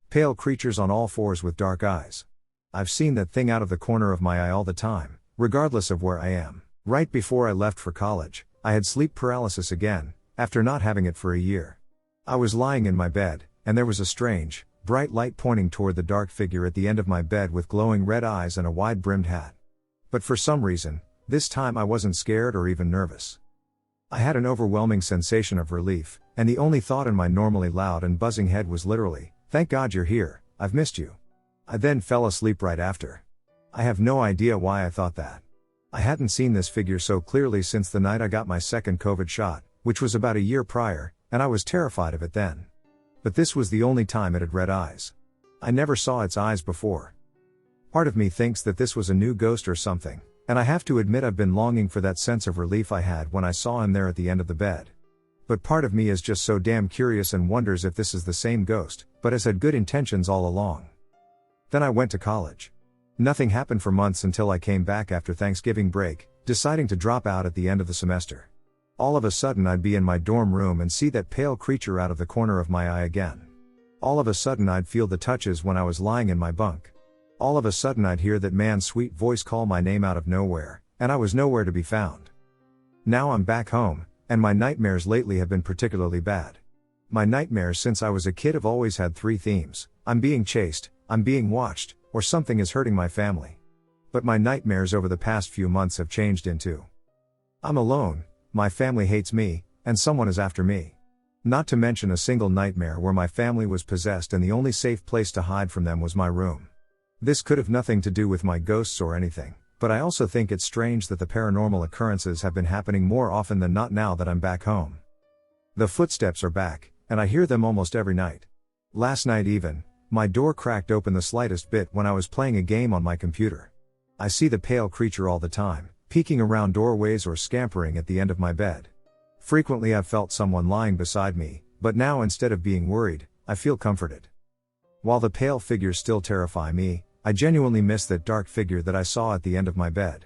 Pale creatures on all fours with dark eyes. I've seen that thing out of the corner of my eye all the time, regardless of where I am. Right before I left for college, I had sleep paralysis again, after not having it for a year. I was lying in my bed, and there was a strange, bright light pointing toward the dark figure at the end of my bed with glowing red eyes and a wide-brimmed hat. But for some reason, this time I wasn't scared or even nervous. I had an overwhelming sensation of relief, and the only thought in my normally loud and buzzing head was literally, "Thank God you're here, I've missed you." I then fell asleep right after. I have no idea why I thought that. I hadn't seen this figure so clearly since the night I got my second COVID shot, which was about a year prior, and I was terrified of it then. But this was the only time it had red eyes. I never saw its eyes before. Part of me thinks that this was a new ghost or something, and I have to admit I've been longing for that sense of relief I had when I saw him there at the end of the bed. But part of me is just so damn curious and wonders if this is the same ghost, but has had good intentions all along. Then I went to college. Nothing happened for months until I came back after Thanksgiving break, deciding to drop out at the end of the semester. All of a sudden I'd be in my dorm room and see that pale creature out of the corner of my eye again. All of a sudden I'd feel the touches when I was lying in my bunk. All of a sudden I'd hear that man's sweet voice call my name out of nowhere, and I was nowhere to be found. Now I'm back home, and my nightmares lately have been particularly bad. My nightmares since I was a kid have always had three themes: I'm being chased, I'm being watched, or something is hurting my family. But my nightmares over the past few months have changed into I'm alone, my family hates me, and someone is after me. Not to mention a single nightmare where my family was possessed and the only safe place to hide from them was my room. This could have nothing to do with my ghosts or anything, but I also think it's strange that the paranormal occurrences have been happening more often than not now that I'm back home. The footsteps are back, and I hear them almost every night. Last night even, my door cracked open the slightest bit when I was playing a game on my computer. I see the pale creature all the time, peeking around doorways or scampering at the end of my bed. Frequently I've felt someone lying beside me, but now instead of being worried, I feel comforted. While the pale figures still terrify me, I genuinely miss that dark figure that I saw at the end of my bed.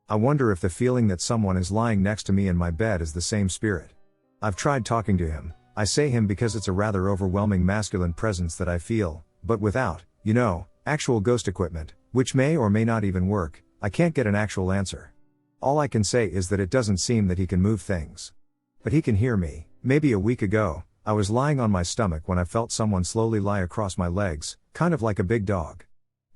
I wonder if the feeling that someone is lying next to me in my bed is the same spirit. I've tried talking to him. I say him because it's a rather overwhelming masculine presence that I feel, but without, actual ghost equipment, which may or may not even work, I can't get an actual answer. All I can say is that it doesn't seem that he can move things. But he can hear me. Maybe a week ago, I was lying on my stomach when I felt someone slowly lie across my legs, kind of like a big dog.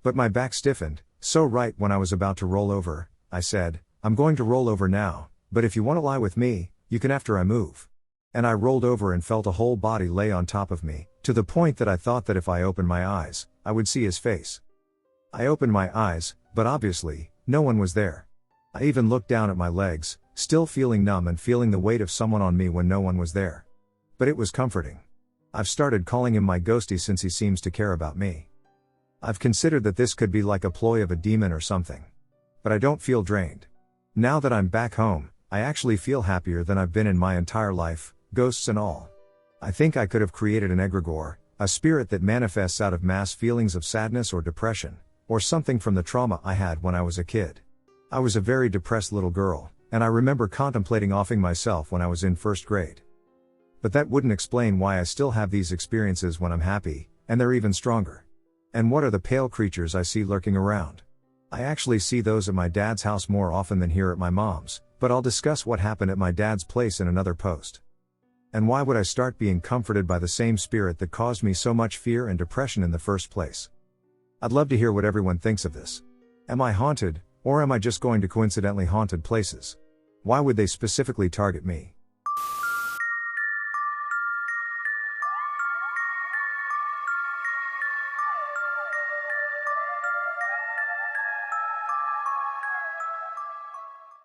But my back stiffened, so right when I was about to roll over, I said, "I'm going to roll over now, but if you want to lie with me, you can after I move." And I rolled over and felt a whole body lay on top of me, to the point that I thought that if I opened my eyes, I would see his face. I opened my eyes, but obviously, no one was there. I even looked down at my legs, still feeling numb and feeling the weight of someone on me when no one was there. But it was comforting. I've started calling him my ghostie since he seems to care about me. I've considered that this could be like a ploy of a demon or something. But I don't feel drained. Now that I'm back home, I actually feel happier than I've been in my entire life, ghosts and all. I think I could have created an egregore, a spirit that manifests out of mass feelings of sadness or depression, or something from the trauma I had when I was a kid. I was a very depressed little girl, and I remember contemplating offing myself when I was in first grade. But that wouldn't explain why I still have these experiences when I'm happy, and they're even stronger. And what are the pale creatures I see lurking around? I actually see those at my dad's house more often than here at my mom's, but I'll discuss what happened at my dad's place in another post. And why would I start being comforted by the same spirit that caused me so much fear and depression in the first place? I'd love to hear what everyone thinks of this. Am I haunted, or am I just going to coincidentally haunted places? Why would they specifically target me?